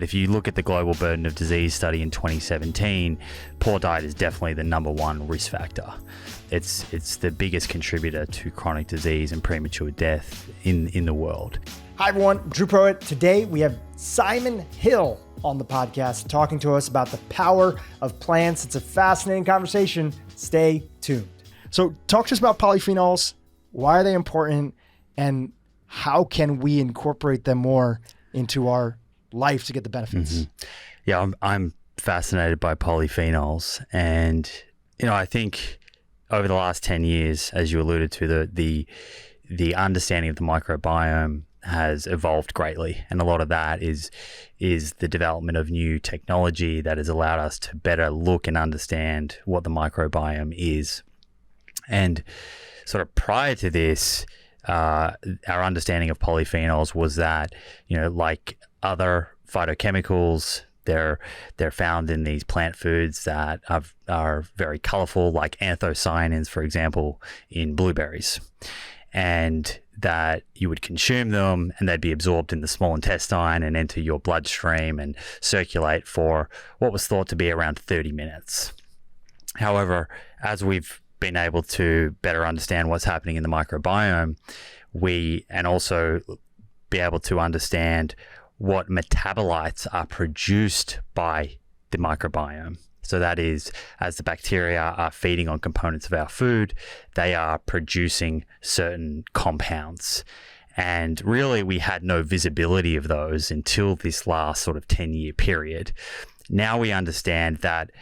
If you look at the global burden of disease study in 2017, poor diet is definitely the number one risk factor. It's the biggest contributor to chronic disease and premature death in the world. Hi everyone, Dhru Purohit. Today we have Simon Hill on the podcast talking to us about the power of plants. It's a fascinating conversation. Stay tuned. So talk to us about polyphenols. Why are they important? And how can we incorporate them more into our life to get the benefits? Mm-hmm. Yeah, I'm fascinated by polyphenols. And, I think over the last 10 years, as you alluded to, the understanding of the microbiome has evolved greatly. And a lot of that is the development of new technology that has allowed us to better look and understand what the microbiome is. And sort of prior to this, our understanding of polyphenols was that, like other phytochemicals, they're found in these plant foods that are very colorful, like anthocyanins, for example, in blueberries. And that you would consume them and they'd be absorbed in the small intestine and enter your bloodstream and circulate for what was thought to be around 30 minutes. However, as we've been able to better understand what's happening in the microbiome, and also be able to understand what metabolites are produced by the microbiome. So that is, as the bacteria are feeding on components of our food, they are producing certain compounds. And really, we had no visibility of those until this last sort of 10-year period. Now we understand that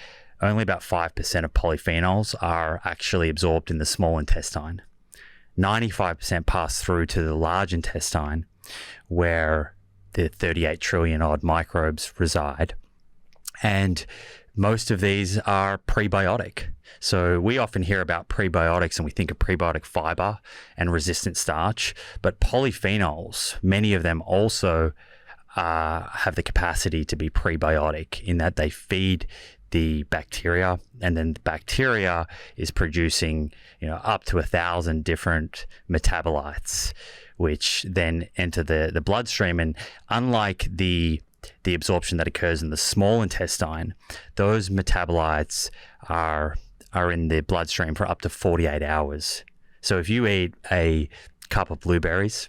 only about 5% of polyphenols are actually absorbed in the small intestine. 95% pass through to the large intestine, where the 38 trillion odd microbes reside. And most of these are prebiotic. So we often hear about prebiotics and we think of prebiotic fiber and resistant starch, but polyphenols, many of them also have the capacity to be prebiotic in that they feed the bacteria, and then the bacteria is producing, up to 1,000 different metabolites, which then enter the bloodstream. And unlike the absorption that occurs in the small intestine, those metabolites are in the bloodstream for up to 48 hours. So if you eat a cup of blueberries,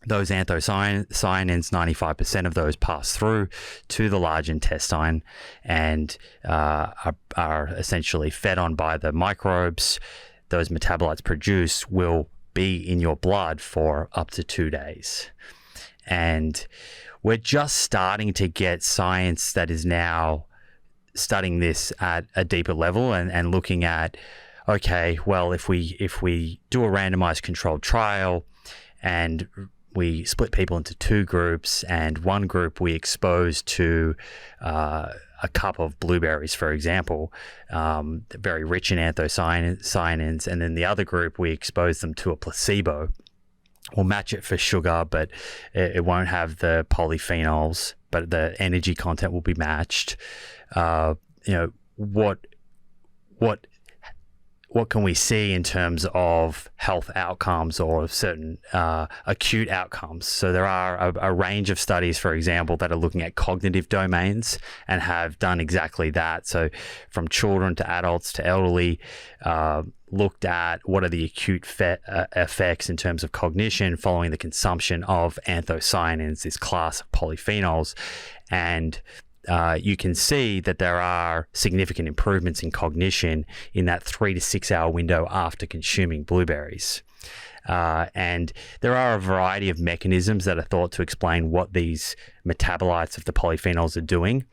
those anthocyanins, 95% of those pass through to the large intestine and are essentially fed on by the microbes. Those metabolites produced will be in your blood for up to 2 days. And we're just starting to get science that is now studying this at a deeper level and looking at, okay, well, if we do a randomized controlled trial and we split people into two groups, and one group we expose to a cup of blueberries, for example, very rich in anthocyanins, and then the other group we expose them to a placebo. We'll match it for sugar, but it won't have the polyphenols, but the energy content will be matched. What can we see in terms of health outcomes or certain acute outcomes? So there are a range of studies, for example, that are looking at cognitive domains and have done exactly that. So from children to adults to elderly, looked at what are the acute effects in terms of cognition following the consumption of anthocyanins, this class of polyphenols. And you can see that there are significant improvements in cognition in that 3 to 6 hour window after consuming blueberries. And there are a variety of mechanisms that are thought to explain what these metabolites of the polyphenols are doing.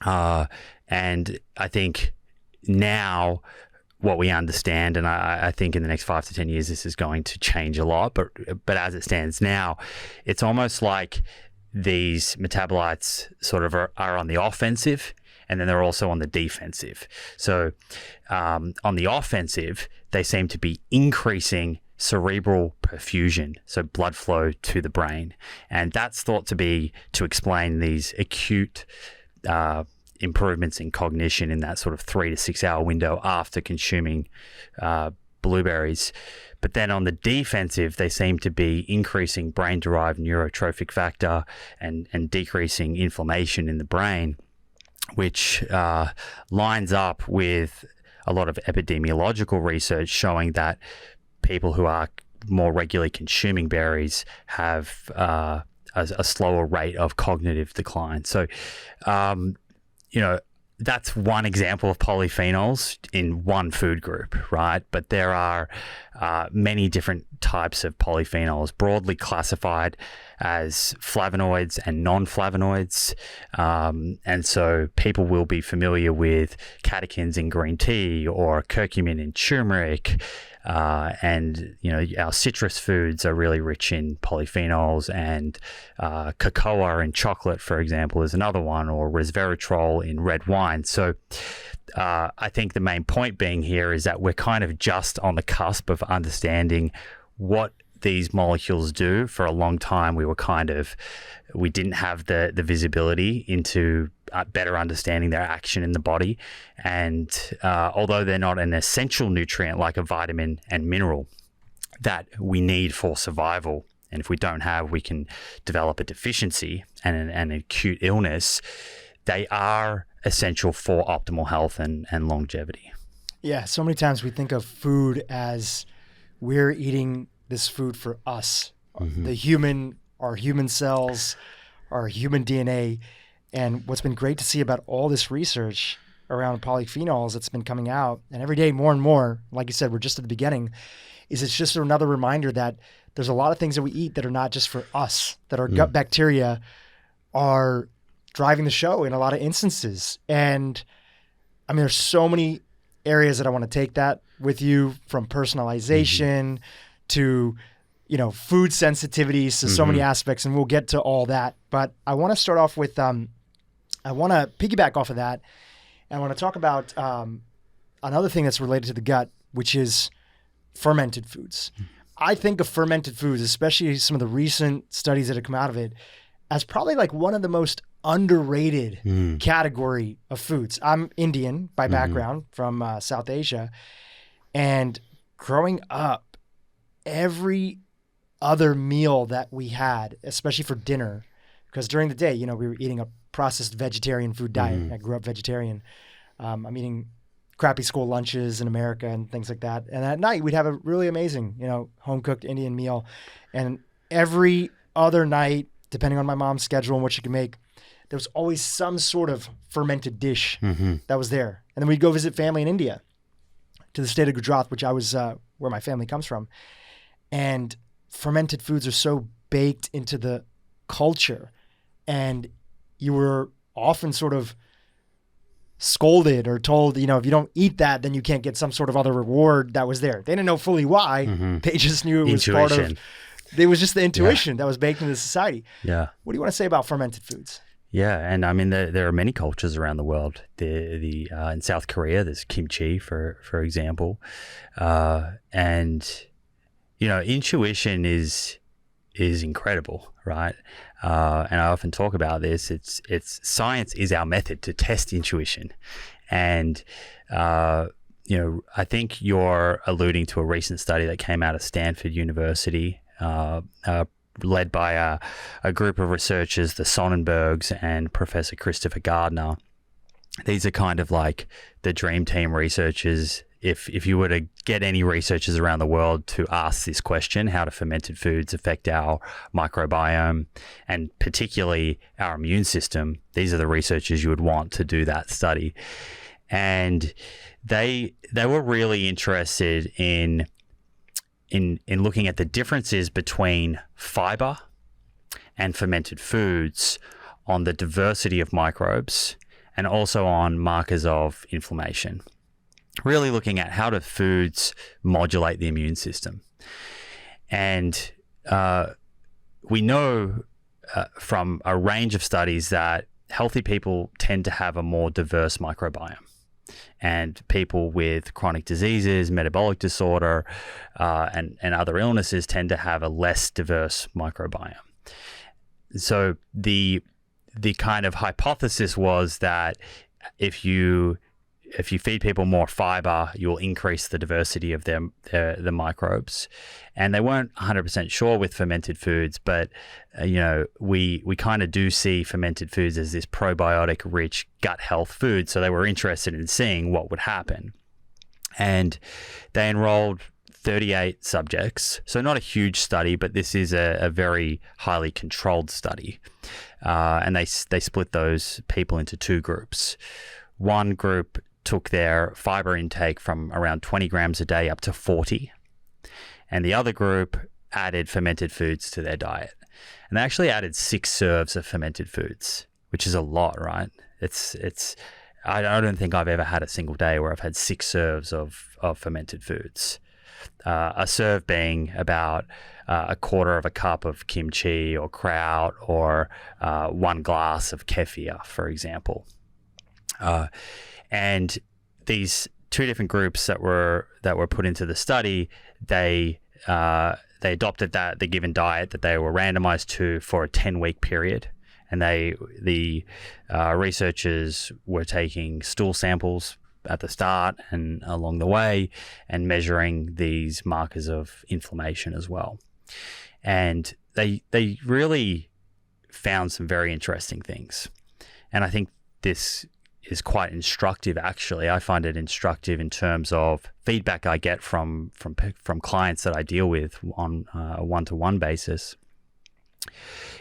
And I think now what we understand, and I think in the next 5 to 10 years this is going to change a lot, but as it stands now, it's almost like these metabolites sort of are on the offensive, and then they're also on the defensive. So on the offensive, they seem to be increasing cerebral perfusion, so blood flow to the brain. And that's thought to explain these acute improvements in cognition in that sort of 3 to 6 hour window after consuming blueberries. But then on the defensive, they seem to be increasing brain-derived neurotrophic factor and decreasing inflammation in the brain, which lines up with a lot of epidemiological research showing that people who are more regularly consuming berries have a slower rate of cognitive decline. So, that's one example of polyphenols in one food group, right? But there are many different types of polyphenols, broadly classified as flavonoids and non-flavonoids. And so people will be familiar with catechins in green tea or curcumin in turmeric. And our citrus foods are really rich in polyphenols, and cocoa in chocolate, for example, is another one, or resveratrol in red wine. So I think the main point being here is that we're kind of just on the cusp of understanding what these molecules do. For a long time, we didn't have the visibility into better understanding their action in the body. And although they're not an essential nutrient like a vitamin and mineral that we need for survival, and if we don't have, we can develop a deficiency and an acute illness, they are essential for optimal health and longevity. Yeah, so many times we think of food as we're eating this food for us, our human cells, our human DNA. And what's been great to see about all this research around polyphenols that's been coming out, and every day more and more, like you said, we're just at the beginning, is it's just another reminder that there's a lot of things that we eat that are not just for us, that our gut bacteria are driving the show in a lot of instances. And I mean, there's so many areas that I want to take that with you, from personalization to, food sensitivities, to so many aspects, and we'll get to all that. But I want to start off with, I want to piggyback off of that, and I want to talk about another thing that's related to the gut, which is fermented foods. I think of fermented foods, especially some of the recent studies that have come out of it, as probably like one of the most underrated category of foods. I'm Indian by background, from South Asia, and growing up, every other meal that we had, especially for dinner, because during the day, we were eating a processed vegetarian food diet. I grew up vegetarian. I'm eating crappy school lunches in America and things like that. And at night, we'd have a really amazing, home-cooked Indian meal. And every other night, depending on my mom's schedule and what she could make, there was always some sort of fermented dish that was there. And then we'd go visit family in India, to the state of Gujarat, which I was where my family comes from. And fermented foods are so baked into the culture. And you were often sort of scolded or told, if you don't eat that, then you can't get some sort of other reward that was there. They didn't know fully why. They just knew it was part of, it was just the intuition that was baked into society. Yeah. What do you want to say about fermented foods? Yeah, and I mean, there are many cultures around the world. In South Korea, there's kimchi, for example, and intuition is incredible, right? And I often talk about this. It's science is our method to test intuition, and I think you're alluding to a recent study that came out of Stanford University, led by a group of researchers, the Sonnenbergs and Professor Christopher Gardner. These are kind of like the dream team researchers. If you were to get any researchers around the world to ask this question, how do fermented foods affect our microbiome and particularly our immune system, these are the researchers you would want to do that study. And they were really interested in looking at the differences between fiber and fermented foods on the diversity of microbes and also on markers of inflammation. Really looking at how do foods modulate the immune system. And we know from a range of studies that healthy people tend to have a more diverse microbiome. And people with chronic diseases, metabolic disorder, and other illnesses tend to have a less diverse microbiome. So the kind of hypothesis was that if you if you feed people more fiber, you'll increase the diversity of the microbes. And they weren't 100% sure with fermented foods, but we kind of do see fermented foods as this probiotic rich gut health food. So they were interested in seeing what would happen. And they enrolled 38 subjects. So not a huge study, but this is a very highly controlled study. And they split those people into two groups. One group took their fiber intake from around 20 grams a day up to 40. And the other group added fermented foods to their diet. And they actually added 6 serves of fermented foods, which is a lot, right? I don't think I've ever had a single day where I've had 6 serves of fermented foods. A serve being about a quarter of a cup of kimchi or kraut or 1 glass of kefir, for example. And these 2 different groups that were put into the study, they adopted the given diet that they were randomized to for a 10-week period. And the researchers were taking stool samples at the start and along the way and measuring these markers of inflammation as well. And they really found some very interesting things. And I think this is quite instructive, actually. I find it instructive in terms of feedback I get from clients that I deal with on a one-to-one basis.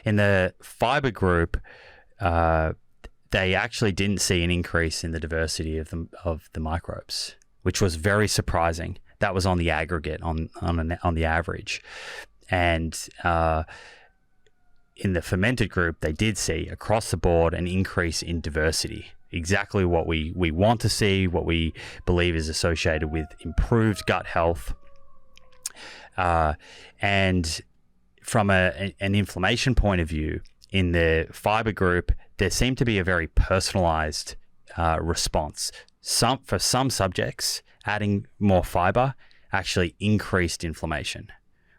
In the fiber group, they actually didn't see an increase in the diversity of the microbes, which was very surprising. That was on the aggregate, on the average. And in the fermented group, they did see across the board an increase in diversity. Exactly what we want to see, what we believe is associated with improved gut health. And from an inflammation point of view, in the fiber group, there seemed to be a very personalized response. For some subjects, adding more fiber actually increased inflammation,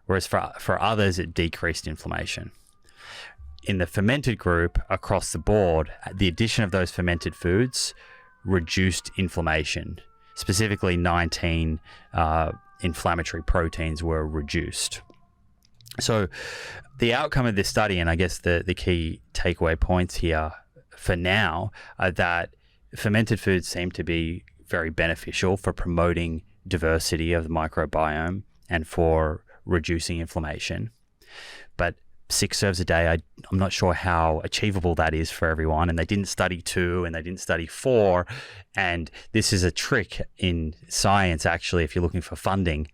whereas for others, it decreased inflammation. In the fermented group, across the board, the addition of those fermented foods reduced inflammation. Specifically, 19 inflammatory proteins were reduced. So the outcome of this study, and I guess the key takeaway points here for now, are that fermented foods seem to be very beneficial for promoting diversity of the microbiome and for reducing inflammation. But 6 serves a day, I'm not sure how achievable that is for everyone. And they didn't study 2 and they didn't study 4. And this is a trick in science, actually, if you're looking for funding.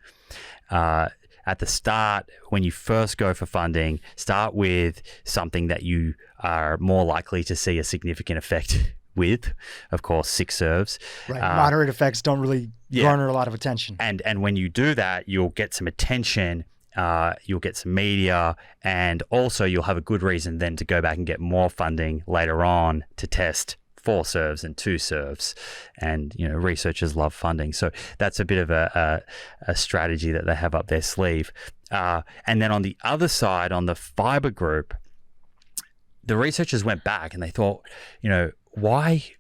At the start, when you first go for funding, start with something that you are more likely to see a significant effect with. Of course, 6 serves. Right. Moderate effects don't really garner a lot of attention. And when you do that, you'll get some attention. You'll get some media, and also you'll have a good reason then to go back and get more funding later on to test 4 serves and 2 serves. And, researchers love funding. So that's a bit of a strategy that they have up their sleeve. And then on the other side, on the fiber group, the researchers went back and they thought, why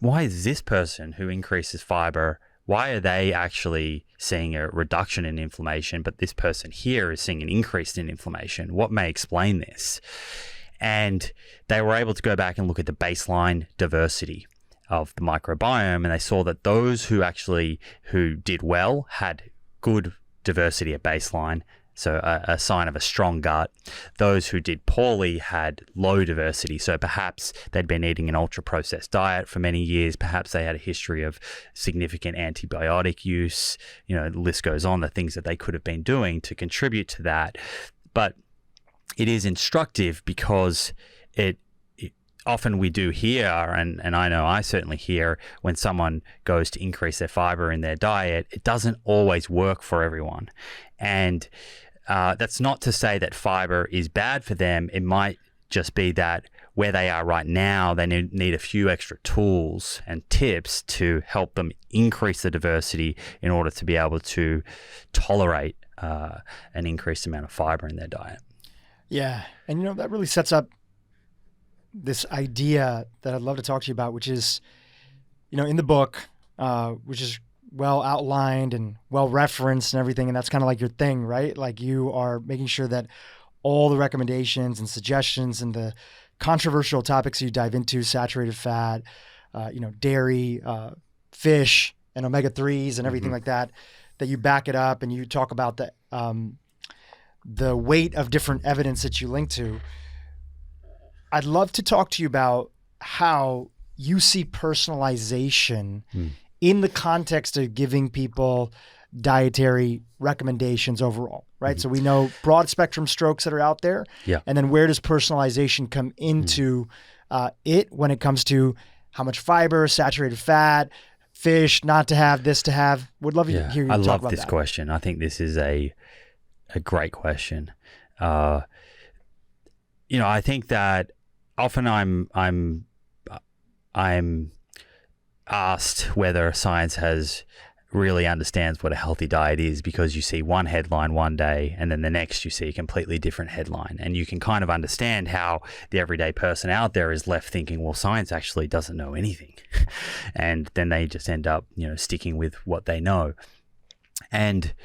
is this person who increases fiber, why are they actually seeing a reduction in inflammation, but this person here is seeing an increase in inflammation? What may explain this? And they were able to go back and look at the baseline diversity of the microbiome, and they saw that those who did well had good diversity at baseline, so a sign of a strong gut. Those who did poorly had low diversity, so perhaps they'd been eating an ultra-processed diet for many years, perhaps they had a history of significant antibiotic use, the list goes on, the things that they could have been doing to contribute to that. But it is instructive because it often we do hear, and I know I certainly hear, when someone goes to increase their fiber in their diet, it doesn't always work for everyone. And that's not to say that fiber is bad for them. It might just be that where they are right now, they need a few extra tools and tips to help them increase the diversity in order to be able to tolerate an increased amount of fiber in their diet. Yeah. And, that really sets up this idea that I'd love to talk to you about, which is in the book, which is well outlined and well referenced and everything, and that's kind of like your thing, right? Like you are making sure that all the recommendations and suggestions and the controversial topics you dive into, saturated fat, dairy, fish, and omega-3s and everything like that you back it up and you talk about the weight of different evidence that you link to. I'd love to talk to you about how you see personalization in the context of giving people dietary recommendations overall, right? So we know broad spectrum strokes that are out there. Yeah. And then where does personalization come into it when it comes to how much fiber, saturated fat, fish, not to have, this to have? Would love to hear you talk about that. I love this question. I think this is a great question. I think that often I'm asked whether science really understands what a healthy diet is, because you see one headline one day and then the next you see a completely different headline, and you can kind of understand how the everyday person out there is left thinking, well, science actually doesn't know anything. And then they just end up, sticking with what they know. And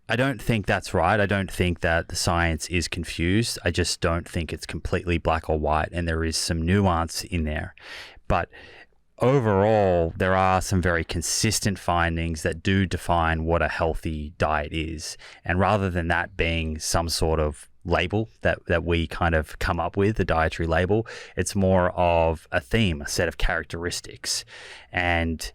I don't think that's right. I don't think that the science is confused. I just don't think it's completely black or white, and there is some nuance in there. But overall, there are some very consistent findings that do define what a healthy diet is. And rather than that being some sort of label that we kind of come up with, the dietary label, it's more of a theme, a set of characteristics. And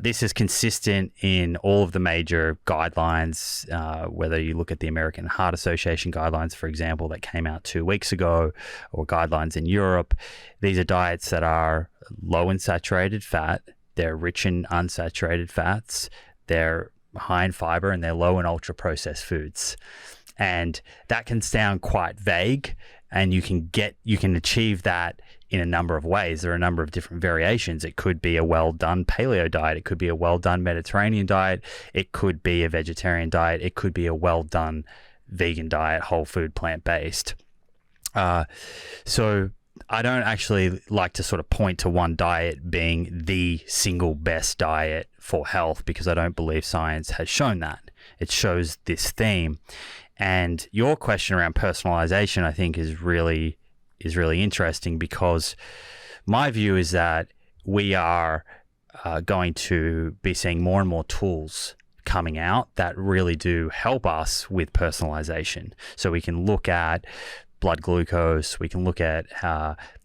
this is consistent in all of the major guidelines, whether you look at the American Heart Association guidelines, for example, that came out 2 weeks ago, or guidelines in Europe. These are diets that are low in saturated fat, they're rich in unsaturated fats, they're high in fiber, and they're low in ultra-processed foods. And that can sound quite vague, and you can achieve that in a number of ways. There are a number of different variations. It could be a well-done paleo diet. It could be a well-done Mediterranean diet. It could be a vegetarian diet. It could be a well-done vegan diet, whole food, plant-based. So I don't actually like to sort of point to one diet being the single best diet for health, because I don't believe science has shown that. It shows this theme. And your question around personalization, I think, is really interesting, because my view is that we are going to be seeing more and more tools coming out that really do help us with personalization. So we can look at blood glucose, we can look at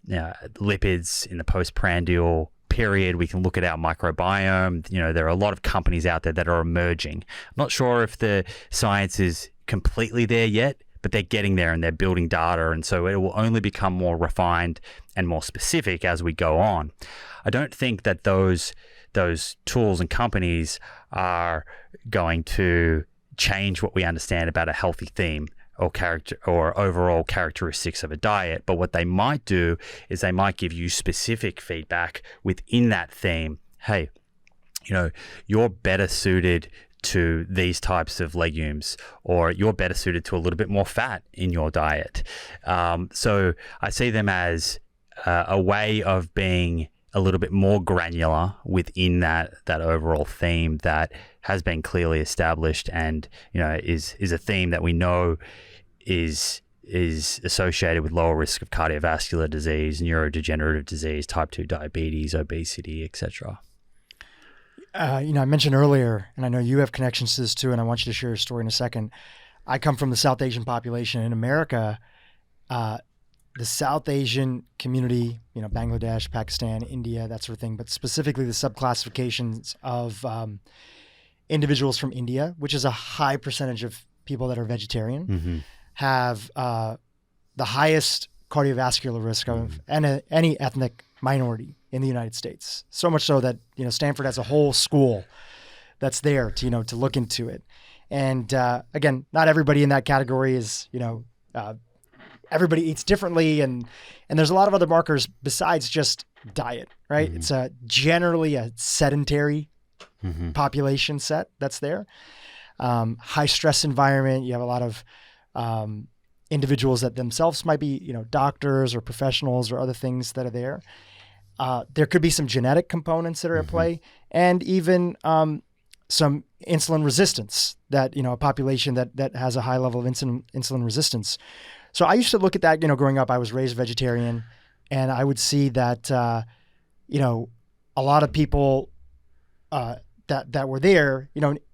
lipids in the postprandial period, we can look at our microbiome. There are a lot of companies out there that are emerging. I'm not sure if the science is completely there yet, but they're getting there and they're building data, and so it will only become more refined and more specific as we go on. I don't think that those tools and companies are going to change what we understand about a healthy theme or character or overall characteristics of a diet, but what they might do is they might give you specific feedback within that theme. Hey, you're better suited to these types of legumes, or you're better suited to a little bit more fat in your diet. So I see them as a way of being a little bit more granular within that overall theme that has been clearly established, and is a theme that we know is associated with lower risk of cardiovascular disease, neurodegenerative disease, type 2 diabetes, obesity, etc. I mentioned earlier, and I know you have connections to this too, and I want you to share your story in a second. I come from the South Asian population in America. The South Asian community, Bangladesh, Pakistan, India, that sort of thing, but specifically the subclassifications of individuals from India, which is a high percentage of people that are vegetarian, have the highest cardiovascular risk of any ethnic minority in the United States. So much so that, Stanford has a whole school that's there to, to look into it. And again, not everybody in that category is, everybody eats differently. And there's a lot of other markers besides just diet, right? It's generally a sedentary population set that's there. High stress environment. You have a lot of individuals that themselves might be, doctors or professionals or other things that are there. There could be some genetic components that are at play, and even some insulin resistance that, a population that has a high level of insulin resistance. So I used to look at that, growing up. I was raised vegetarian, and I would see that, a lot of people that were there,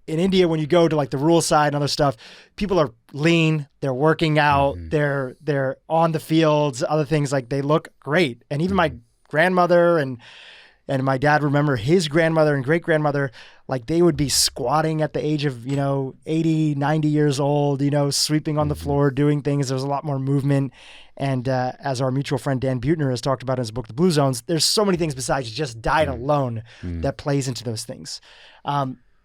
in India, when you go to like the rural side and other stuff, people are lean, they're working out, they're on the fields, other things, like they look great. And even my grandmother and my dad, remember his grandmother and great grandmother, like they would be squatting at the age of, 80, 90 years old, sweeping on the floor, doing things. There was a lot more movement. And as our mutual friend Dan Buettner has talked about in his book, The Blue Zones, there's so many things besides just diet alone that plays into those things.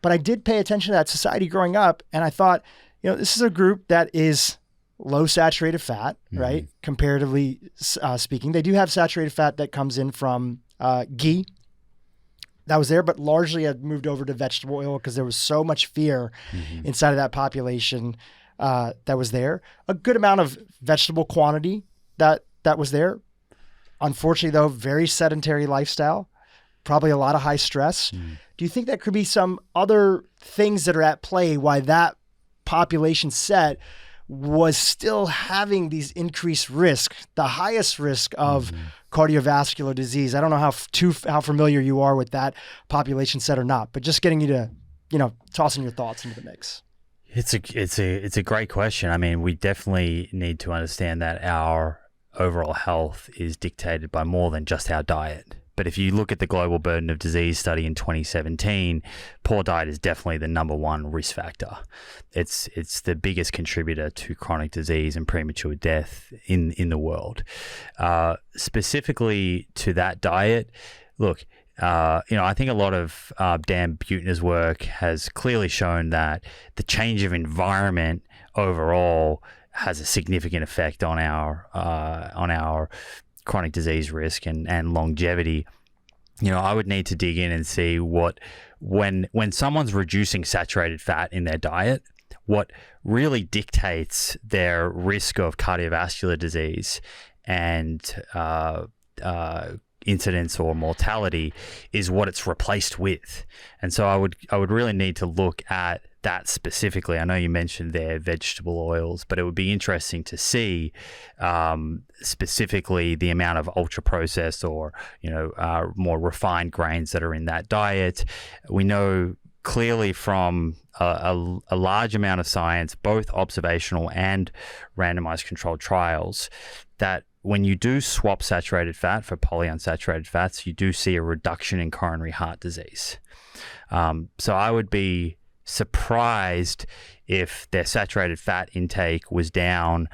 But I did pay attention to that society growing up, and I thought, this is a group that is low saturated fat, right? Comparatively speaking. They do have saturated fat that comes in from ghee. That was there, but largely had moved over to vegetable oil because there was so much fear inside of that population that was there. A good amount of vegetable quantity that was there. Unfortunately, though, very sedentary lifestyle, probably a lot of high stress. Do you think that could be some other things that are at play why that population set was still having these increased risk, the highest risk of cardiovascular disease? I don't know how familiar you are with that population set or not, but just getting you to, tossing your thoughts into the mix. It's a great question. I mean, we definitely need to understand that our overall health is dictated by more than just our diet. But if you look at the Global Burden of Disease study in 2017, poor diet is definitely the number one risk factor. It's the biggest contributor to chronic disease and premature death in the world. Specifically to that diet, look, I think a lot of Dan Buettner's work has clearly shown that the change of environment overall has a significant effect on our chronic disease risk and longevity. I would need to dig in and see when someone's reducing saturated fat in their diet, what really dictates their risk of cardiovascular disease and incidence or mortality is what it's replaced with. And so I would really need to look at that specifically. I know you mentioned their vegetable oils, but it would be interesting to see specifically the amount of ultra processed or more refined grains that are in that diet. We know clearly from a large amount of science, both observational and randomized controlled trials, that when you do swap saturated fat for polyunsaturated fats, you do see a reduction in coronary heart disease. So I would be surprised if their saturated fat intake was down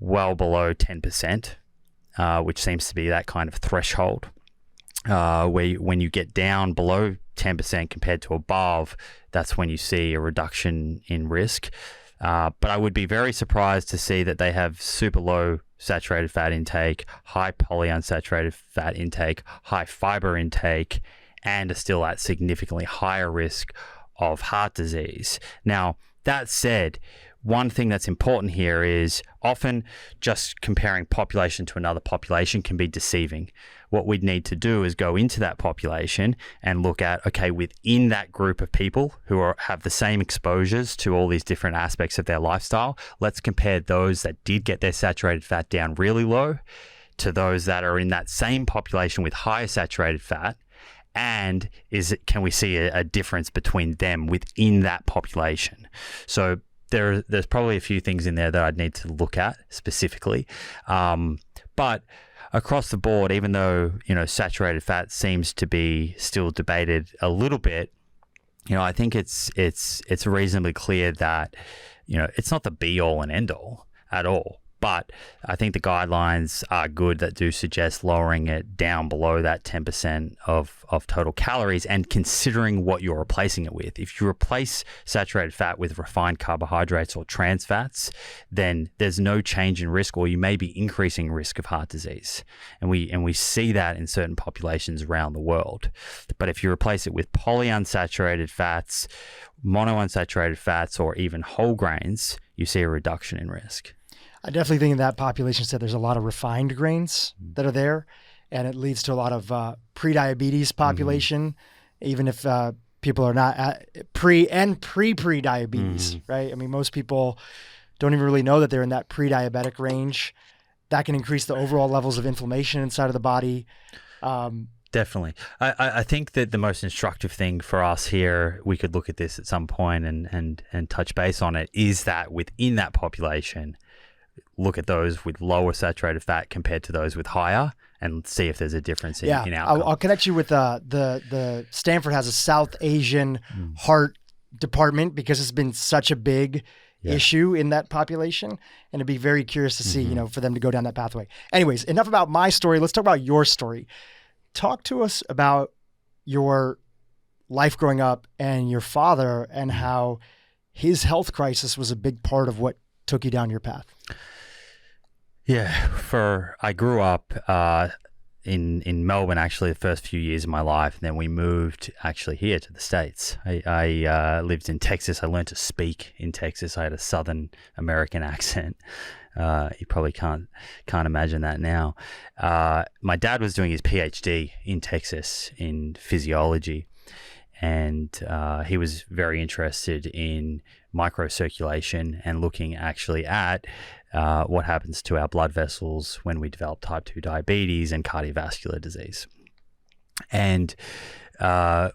well below 10%, which seems to be that kind of threshold, when you get down below 10% compared to above, that's when you see a reduction in risk. But I would be very surprised to see that they have super low saturated fat intake, high polyunsaturated fat intake, high fiber intake, and are still at significantly higher risk of heart disease. Now, that said, one thing that's important here is often just comparing population to another population can be deceiving. What we'd need to do is go into that population and look at, okay, within that group of people who have the same exposures to all these different aspects of their lifestyle, let's compare those that did get their saturated fat down really low to those that are in that same population with higher saturated fat. And can we see a difference between them within that population? So there's probably a few things in there that I'd need to look at specifically. But across the board, even though, saturated fat seems to be still debated a little bit, I think it's reasonably clear that, it's not the be all and end all at all. But I think the guidelines are good that do suggest lowering it down below that 10% of total calories and considering what you're replacing it with. If you replace saturated fat with refined carbohydrates or trans fats, then there's no change in risk, or you may be increasing risk of heart disease. And we see that in certain populations around the world. But if you replace it with polyunsaturated fats, monounsaturated fats, or even whole grains, you see a reduction in risk. I definitely think in that population set there's a lot of refined grains that are there. and it leads to a lot of pre-diabetes population, even if people are not at pre-diabetes, right? I mean, most people don't even really know that they're in that pre-diabetic range. That can increase the overall levels of inflammation inside of the body. Definitely. I think that the most instructive thing for us here, we could look at this at some point and touch base on it, is that within that population, look at those with lower saturated fat compared to those with higher and see if there's a difference in outcome. I'll connect you with the Stanford has a South Asian heart department because it's been such a big issue in that population, and it'd be very curious to see, for them to go down that pathway. Anyways, enough about my story. Let's talk about your story. Talk to us about your life growing up and your father and how his health crisis was a big part of what took you down your path. Yeah, I grew up in Melbourne, actually, the first few years of my life. And then we moved actually here to the States. I lived in Texas. I learned to speak in Texas. I had a Southern American accent. You probably can't imagine that now. My dad was doing his PhD in Texas in physiology, and he was very interested in microcirculation and looking actually at what happens to our blood vessels when we develop type 2 diabetes and cardiovascular disease. And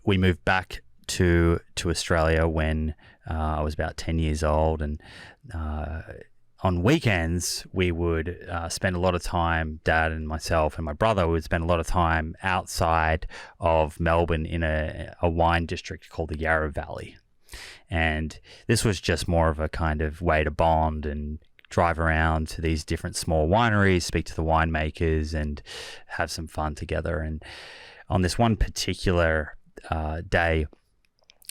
we moved back to Australia when I was about 10 years old, and on weekends, we would spend a lot of time, Dad and myself and my brother would spend a lot of time outside of Melbourne in a wine district called the Yarra Valley. And this was just more of a kind of way to bond and drive around to these different small wineries, speak to the winemakers, and have some fun together. And on this one particular day,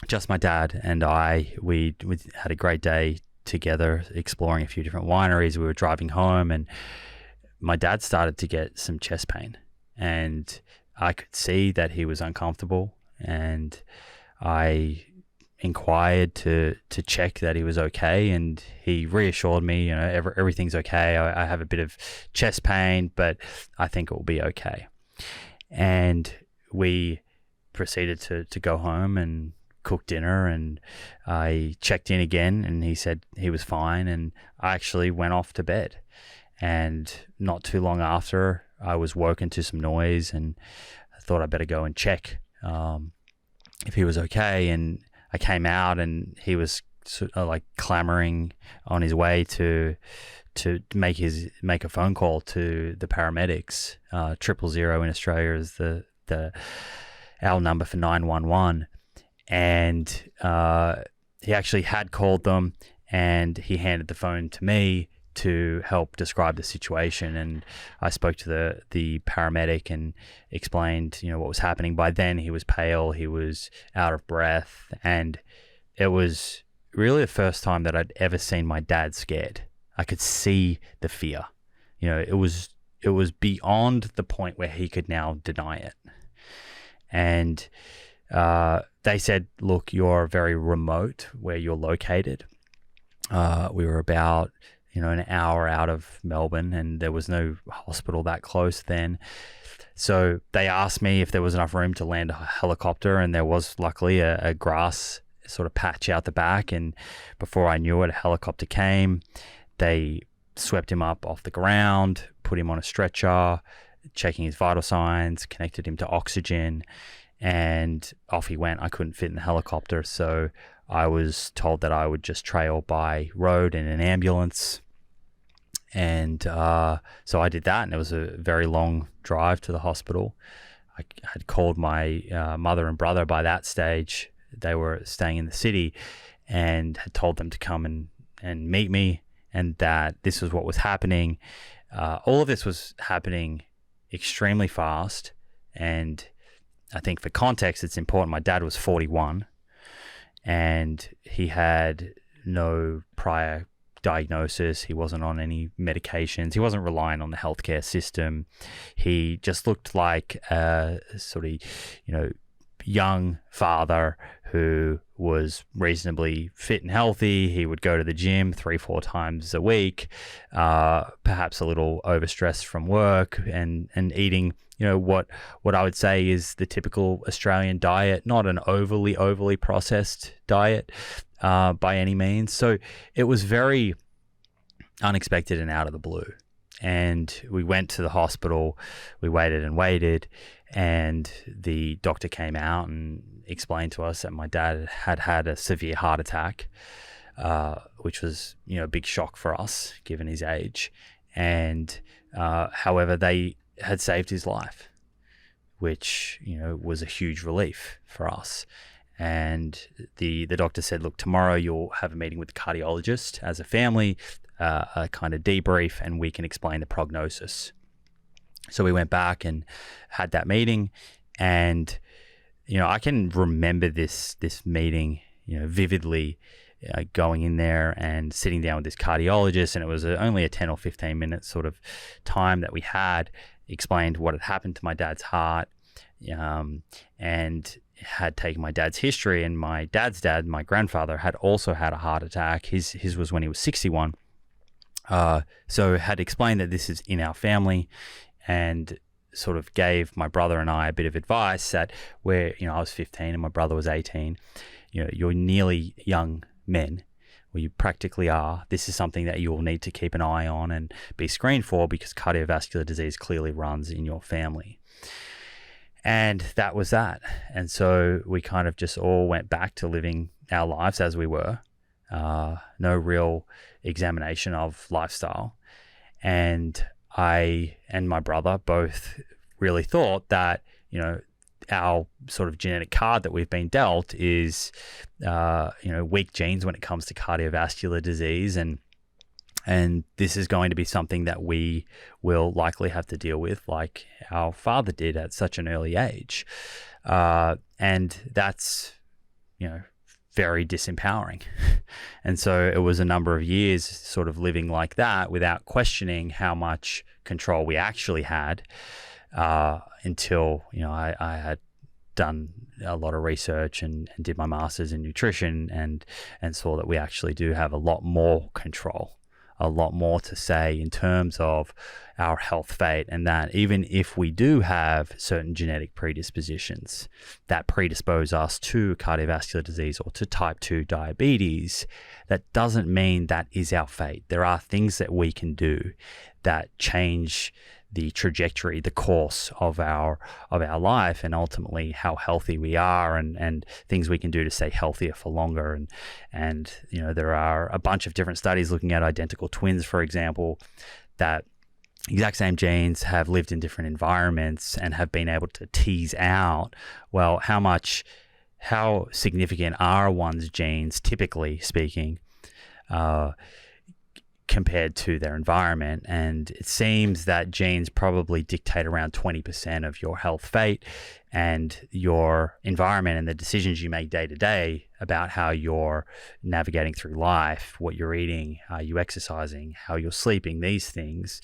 just my dad and I, we had a great day together exploring a few different wineries. We were driving home and my dad started to get some chest pain, and I could see that he was uncomfortable, and I inquired to check that he was okay, and he reassured me, everything's okay. I have a bit of chest pain, but I think it will be okay. And we proceeded to go home and cook dinner, and I checked in again and he said he was fine, and I actually went off to bed. And not too long after, I was woken to some noise, and I thought I'd better go and check if he was okay. And I came out and he was sort of like clamoring on his way to make a phone call to the paramedics. 000 in Australia is our number for 911. And he actually had called them, and he handed the phone to me to help describe the situation. And I spoke to the paramedic and explained, what was happening. By then he was pale, he was out of breath, and it was really the first time that I'd ever seen my dad scared. I could see the fear. It was beyond the point where he could now deny it. And they said, look, you're very remote where you're located. We were about, an hour out of Melbourne, and there was no hospital that close then. So they asked me if there was enough room to land a helicopter, and there was luckily a grass sort of patch out the back. And before I knew it, a helicopter came. They swept him up off the ground, put him on a stretcher, checking his vital signs, connected him to oxygen, and off he went. I couldn't fit in the helicopter, so I was told that I would just trail by road in an ambulance. And so I did that, and it was a very long drive to the hospital. I had called my mother and brother by that stage. They were staying in the city, and had told them to come and meet me, and that this was what was happening. All of this was happening extremely fast, and I think for context, it's important. My dad was 41, and he had no prior diagnosis. He wasn't on any medications. He wasn't relying on the healthcare system. He just looked like a sort of, young father who was reasonably fit and healthy. He would go to the gym 3-4 times a week, perhaps a little overstressed from work, and eating what I would say is the typical Australian diet, not an overly processed diet by any means. So it was very unexpected and out of the blue. And we went to the hospital, we waited, and the doctor came out and explained to us that my dad had a severe heart attack, which was, a big shock for us given his age. And however, they had saved his life, which, was a huge relief for us. And the doctor said, look, tomorrow you'll have a meeting with the cardiologist as a family, a kind of debrief, and we can explain the prognosis. So we went back and had that meeting, and I can remember this meeting vividly, going in there and sitting down with this cardiologist, and it was only a 10 or 15 minute sort of time that we had. Explained what had happened to my dad's heart, and had taken my dad's history, and my dad's dad, my grandfather, had also had a heart attack. His was when he was 61. So had explained that this is in our family, and sort of gave my brother and I a bit of advice that where, I was 15 and my brother was 18, you're nearly young men, well, you practically are. This is something that you will need to keep an eye on and be screened for, because cardiovascular disease clearly runs in your family. And that was that. And so we kind of just all went back to living our lives as we were. No real examination of lifestyle. And I and my brother both really thought that, our sort of genetic card that we've been dealt is, weak genes when it comes to cardiovascular disease. And this is going to be something that we will likely have to deal with, like our father did at such an early age. And that's, very disempowering. And so it was a number of years sort of living like that without questioning how much control we actually had, until, I had done a lot of research and did my master's in nutrition and saw that we actually do have a lot more control, a lot more to say in terms of our health fate, and that even if we do have certain genetic predispositions that predispose us to cardiovascular disease or to type 2 diabetes, that doesn't mean that is our fate. There are things that we can do that change the trajectory, the course of our life, and ultimately how healthy we are, and things we can do to stay healthier for longer. And there are a bunch of different studies looking at identical twins, for example, that exact same genes have lived in different environments and have been able to tease out, well, how significant are one's genes, typically speaking, compared to their environment. And it seems that genes probably dictate around 20% of your health fate, and your environment and the decisions you make day to day about how you're navigating through life, what you're eating, are you exercising, how you're sleeping, these things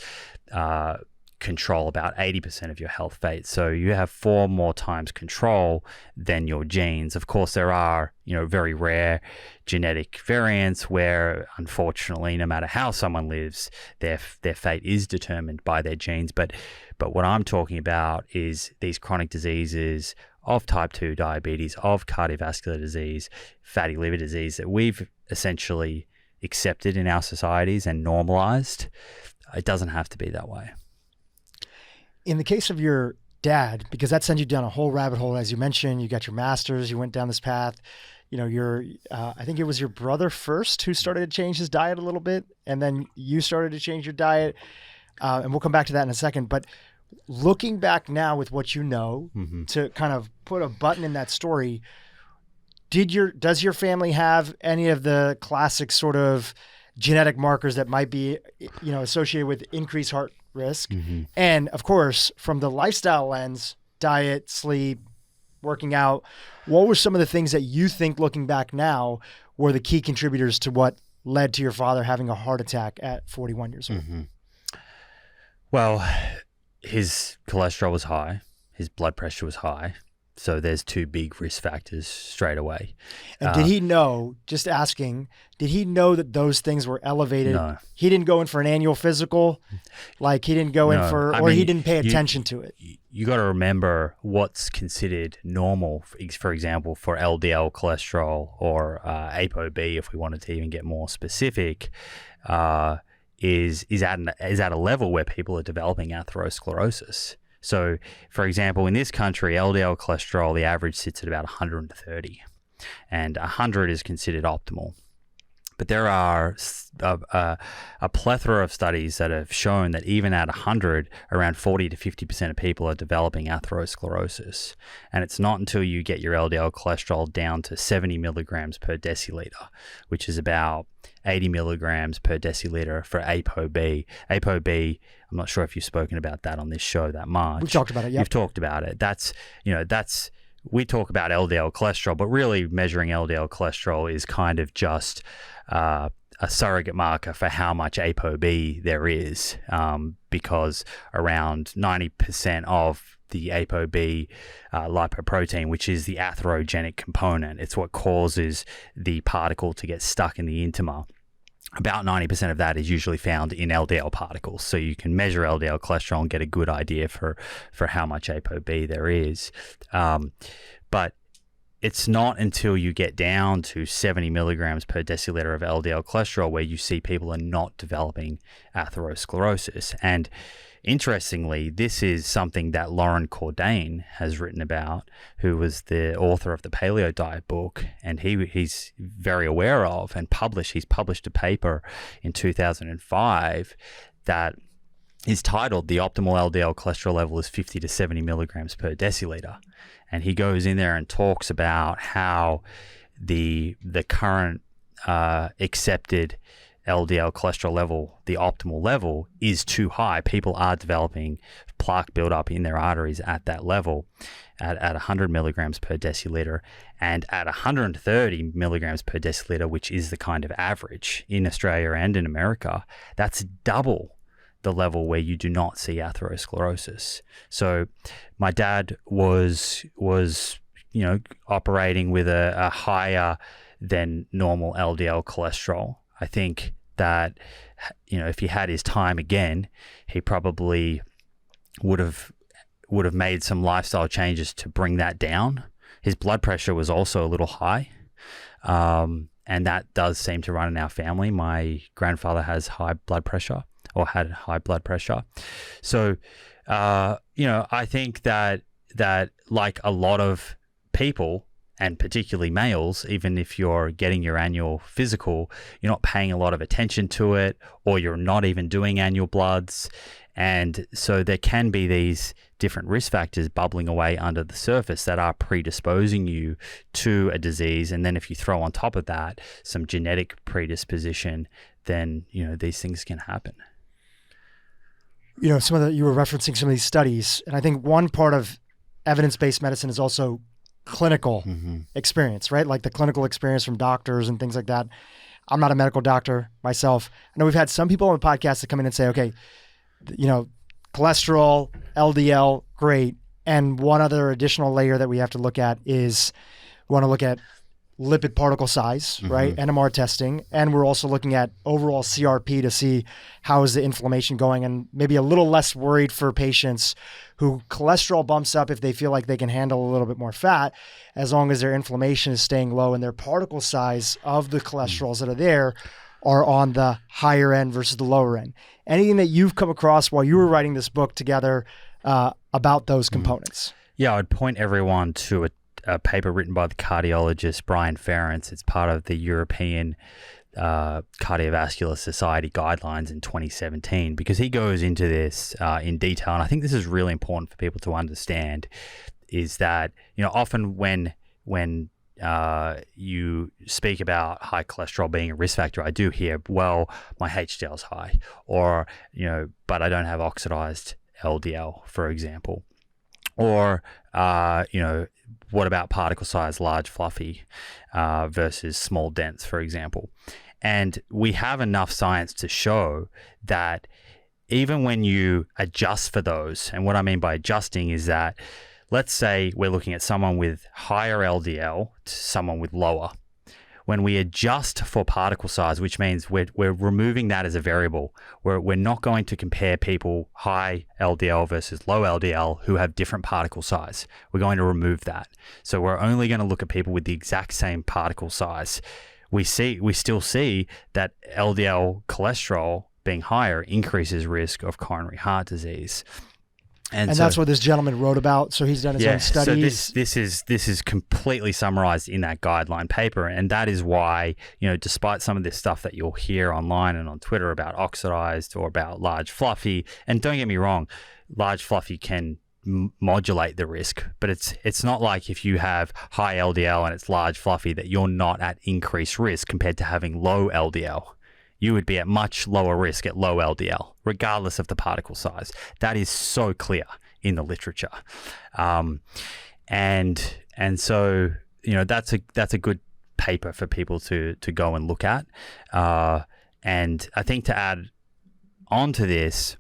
control about 80% of your health fate. So you have 4 more times control than your genes. Of course, there are, very rare genetic variants where, unfortunately, no matter how someone lives, their fate is determined by their genes. But what I'm talking about is these chronic diseases of type 2 diabetes, of cardiovascular disease, fatty liver disease, that we've essentially accepted in our societies and normalized. It doesn't have to be that way. In the case of your dad, because that sends you down a whole rabbit hole, as you mentioned, you got your master's, you went down this path. I think it was your brother first who started to change his diet a little bit, and then you started to change your diet. And we'll come back to that in a second. But looking back now with what you know, to kind of put a button in that story, does your family have any of the classic sort of genetic markers that might be, associated with increased heart risk? And of course, from the lifestyle lens, diet, sleep, working out, what were some of the things that you think, looking back now, were the key contributors to what led to your father having a heart attack at 41 years old? Well, his cholesterol was high, his blood pressure was high, So there's two big risk factors straight away. And did he know, just asking, did he know that those things were elevated? No. He didn't go in for an annual physical? Like he didn't go in for, or he didn't pay attention to it? You got to remember what's considered normal, for example, for LDL cholesterol or ApoB, if we wanted to even get more specific, is at a level where people are developing atherosclerosis. So, for example, in this country, LDL cholesterol, the average sits at about 130, and 100 is considered optimal. But there are a plethora of studies that have shown that even at 100, around 40 to 50% of people are developing atherosclerosis. And it's not until you get your LDL cholesterol down to 70 milligrams per deciliter, which is about 80 milligrams per deciliter for ApoB. ApoB, I'm not sure if you've spoken about that on this show that much. We've talked about it, yeah. You've talked about it. We talk about LDL cholesterol, but really measuring LDL cholesterol is kind of just a surrogate marker for how much ApoB there is, because around 90% of the ApoB lipoprotein, which is the atherogenic component, it's what causes the particle to get stuck in the intima. About 90% of that is usually found in LDL particles. So you can measure LDL cholesterol and get a good idea for how much ApoB there is. But it's not until you get down to 70 milligrams per deciliter of LDL cholesterol where you see people are not developing atherosclerosis. And interestingly, this is something that Lauren Cordain has written about, who was the author of the Paleo Diet book, and he's very aware of and he's published a paper in 2005 that is titled "The Optimal LDL Cholesterol Level is 50 to 70 milligrams per deciliter," and he goes in there and talks about how the current accepted LDL cholesterol level, the optimal level, is too high. People are developing plaque buildup in their arteries at that level, at 100 milligrams per deciliter, and at 130 milligrams per deciliter, which is the kind of average in Australia and in America. That's double the level where you do not see atherosclerosis. So my dad was operating with a higher than normal LDL cholesterol. I think that, if he had his time again, he probably would have made some lifestyle changes to bring that down. His blood pressure was also a little high. And that does seem to run in our family. My grandfather has high blood pressure, or had high blood pressure. So, I think that like a lot of people, and particularly males, even if you're getting your annual physical, you're not paying a lot of attention to it, or you're not even doing annual bloods. And so there can be these different risk factors bubbling away under the surface that are predisposing you to a disease. And then if you throw on top of that some genetic predisposition, then, these things can happen. You were referencing some of these studies, and I think one part of evidence-based medicine is also clinical experience, right? Like the clinical experience from doctors and things like that. I'm not a medical doctor myself. I know we've had some people on the podcast that come in and say, okay, cholesterol, LDL, great. And one other additional layer that we have to look at is we want to look at lipid particle size, right? NMR testing. And we're also looking at overall CRP to see how is the inflammation going, and maybe a little less worried for patients who cholesterol bumps up if they feel like they can handle a little bit more fat, as long as their inflammation is staying low and their particle size of the cholesterols that are there are on the higher end versus the lower end. Anything that you've come across while you were writing this book together about those components? Yeah, I would point everyone to a paper written by the cardiologist Brian Ferentz. It's part of the European Cardiovascular Society guidelines in 2017, because he goes into this in detail. And I think this is really important for people to understand, is that, often when you speak about high cholesterol being a risk factor, I do hear, well, my HDL's high, or, but I don't have oxidized LDL, for example. Or, what about particle size, large, fluffy versus small, dense, for example? And we have enough science to show that even when you adjust for those, and what I mean by adjusting is that, let's say we're looking at someone with higher LDL to someone with lower. When we adjust for particle size, which means we're removing that as a variable, we're not going to compare people high LDL versus low LDL who have different particle size. We're going to remove that. So we're only going to look at people with the exact same particle size. We still see that LDL cholesterol being higher increases risk of coronary heart disease. And so, that's what this gentleman wrote about. So he's done his own studies. So this is completely summarized in that guideline paper, and that is why, despite some of this stuff that you'll hear online and on Twitter about oxidized or about large fluffy, and don't get me wrong, large fluffy can modulate the risk, but it's not like if you have high LDL and it's large fluffy that you're not at increased risk compared to having low LDL. You would be at much lower risk at low LDL, regardless of the particle size. That is so clear in the literature, and so that's a good paper for people to go and look at. And I think to add on to this,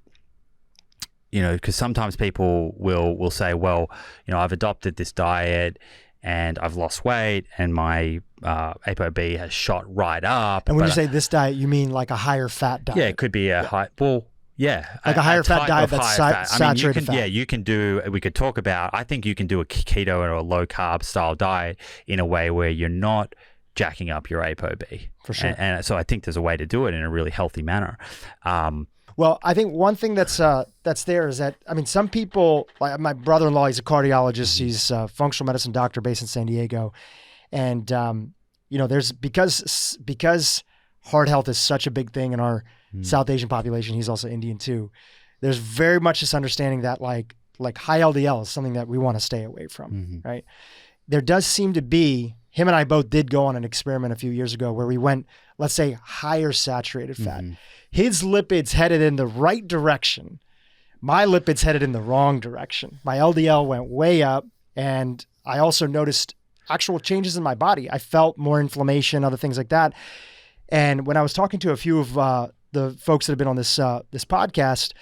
because sometimes people will say, well, I've adopted this diet and I've lost weight and my ApoB has shot right up. And when you say this diet, you mean like a higher fat diet? Yeah, it could be a high, well, yeah. Like a higher fat diet that's saturated fat. Yeah, you can do, we could talk about, I think you can do a keto or a low carb style diet in a way where you're not jacking up your ApoB. For sure. And so I think there's a way to do it in a really healthy manner. Well, I think one thing that's there is that, some people, like my brother-in-law, he's a cardiologist. He's a functional medicine doctor based in San Diego. And, there's, because heart health is such a big thing in our South Asian population, he's also Indian too. There's very much this understanding that like high LDL is something that we want to stay away from, right? There does seem to be, him and I both did go on an experiment a few years ago where we went, let's say, higher saturated fat. His lipids headed in the right direction. My lipids headed in the wrong direction. My LDL went way up, and I also noticed actual changes in my body. I felt more inflammation, other things like that. And when I was talking to a few of the folks that have been on this podcast,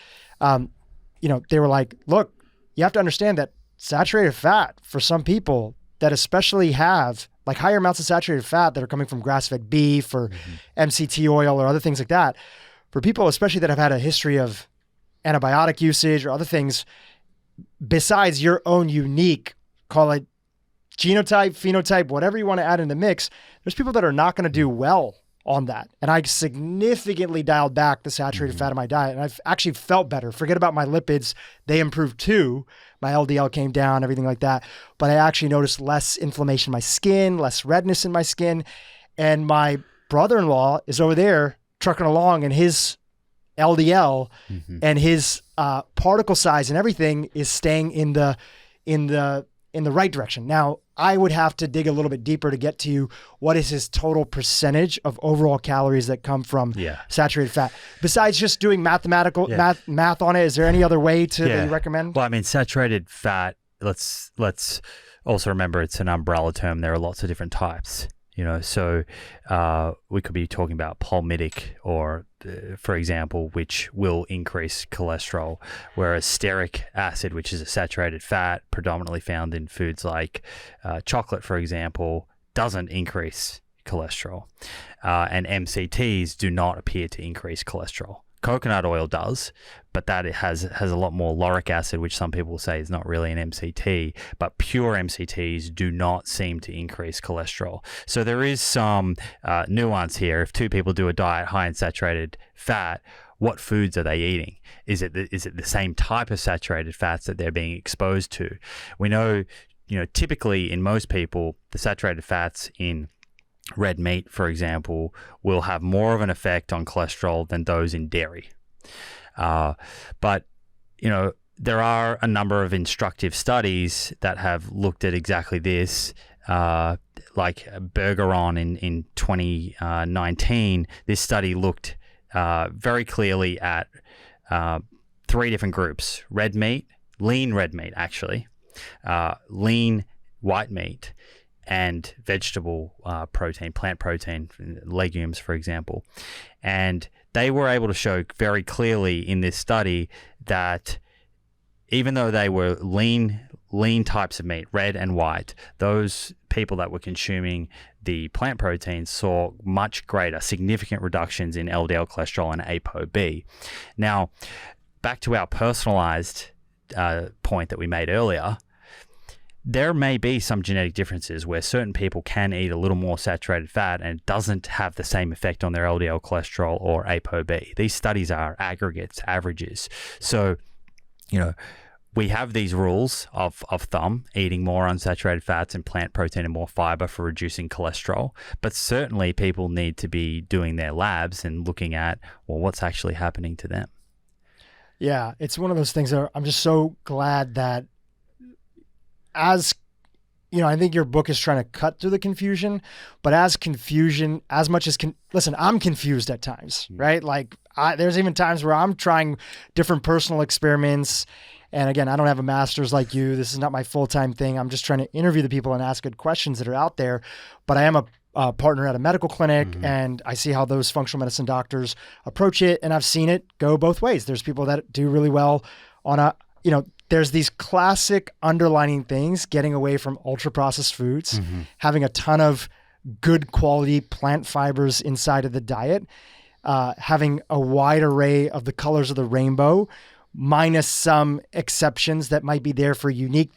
they were like, look, you have to understand that saturated fat for some people that especially have like higher amounts of saturated fat that are coming from grass-fed beef or MCT oil or other things like that, for people especially that have had a history of antibiotic usage or other things, besides your own unique, call it genotype, phenotype, whatever you want to add in the mix, there's people that are not going to do well on that. And I significantly dialed back the saturated fat in my diet, and I've actually felt better. Forget about my lipids. They improved too. My LDL came down, everything like that. But I actually noticed less inflammation in my skin, less redness in my skin. And my brother-in-law is over there trucking along, and his LDL and his particle size and everything is staying in the right direction. Now, I would have to dig a little bit deeper to get to what is his total percentage of overall calories that come from saturated fat. Besides just doing math on it, is there any other way that you recommend? Well, saturated fat, let's also remember it's an umbrella term. There are lots of different types. So we could be talking about palmitic or, for example, which will increase cholesterol, whereas stearic acid, which is a saturated fat predominantly found in foods like chocolate, for example, doesn't increase cholesterol. And MCTs do not appear to increase cholesterol. Coconut oil does, but that it has a lot more lauric acid, which some people say is not really an MCT, but pure MCTs do not seem to increase cholesterol. So there is some nuance here. If two people do a diet high in saturated fat, what foods are they eating? Is it the same type of saturated fats that they're being exposed to? We know, typically in most people, the saturated fats in red meat, for example, will have more of an effect on cholesterol than those in dairy. But there are a number of instructive studies that have looked at exactly this, like Bergeron in 2019. This study looked very clearly at 3 different groups: red meat, lean red meat, actually, lean white meat, and vegetable protein, plant protein, legumes, for example. And they were able to show very clearly in this study that even though they were lean lean types of meat, red and white, those people that were consuming the plant proteins saw much greater, significant reductions in LDL cholesterol and ApoB. Now, back to our personalized point that we made earlier, there may be some genetic differences where certain people can eat a little more saturated fat and it doesn't have the same effect on their LDL cholesterol or ApoB. These studies are aggregates, averages. So, we have these rules of thumb, eating more unsaturated fats and plant protein and more fiber for reducing cholesterol. But certainly people need to be doing their labs and looking at, well, what's actually happening to them. Yeah, it's one of those things that I'm just so glad that I think your book is trying to cut through the confusion, but listen, I'm confused at times, right? Like there's even times where I'm trying different personal experiments. And again, I don't have a master's like you. This is not my full-time thing. I'm just trying to interview the people and ask good questions that are out there. But I am a partner at a medical clinic, and I see how those functional medicine doctors approach it. And I've seen it go both ways. There's people that do really well on there's these classic underlining things, getting away from ultra-processed foods, having a ton of good quality plant fibers inside of the diet, having a wide array of the colors of the rainbow, minus some exceptions that might be there for unique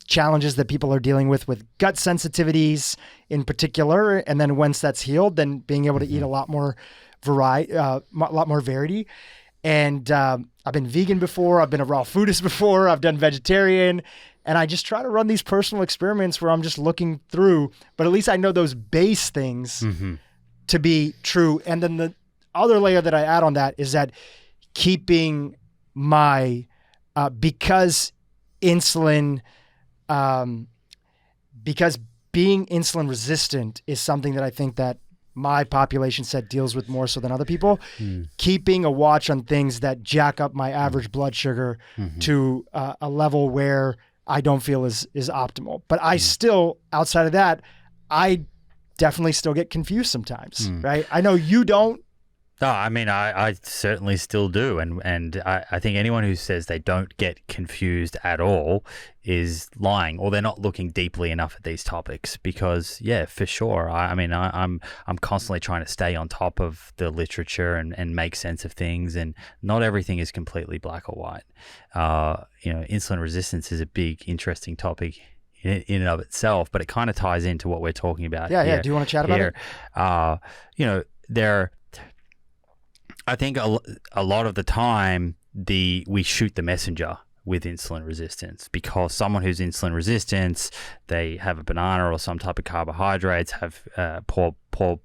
challenges that people are dealing with gut sensitivities in particular. And then once that's healed, then being able to eat a lot more variety. And I've been vegan before. I've been a raw foodist before. I've done vegetarian. And I just try to run these personal experiments where I'm just looking through, but at least I know those base things to be true. And then the other layer that I add on that is that keeping my, because being insulin resistant is something that I think that my population set deals with more so than other people, keeping a watch on things that jack up my average blood sugar to a level where I don't feel is optimal. But I still, outside of that, I definitely still get confused sometimes, right? I know you don't. No, I mean, I certainly still do. And I think anyone who says they don't get confused at all is lying, or they're not looking deeply enough at these topics, because yeah, for sure. I'm constantly trying to stay on top of the literature and make sense of things, and not everything is completely black or white. Insulin resistance is a big, interesting topic in and of itself, but it kind of ties into what we're talking about. Yeah. Do you want to chat about it? I think a lot of the time we shoot the messenger with insulin resistance, because someone who's insulin resistant, they have a banana or some type of carbohydrates, have poor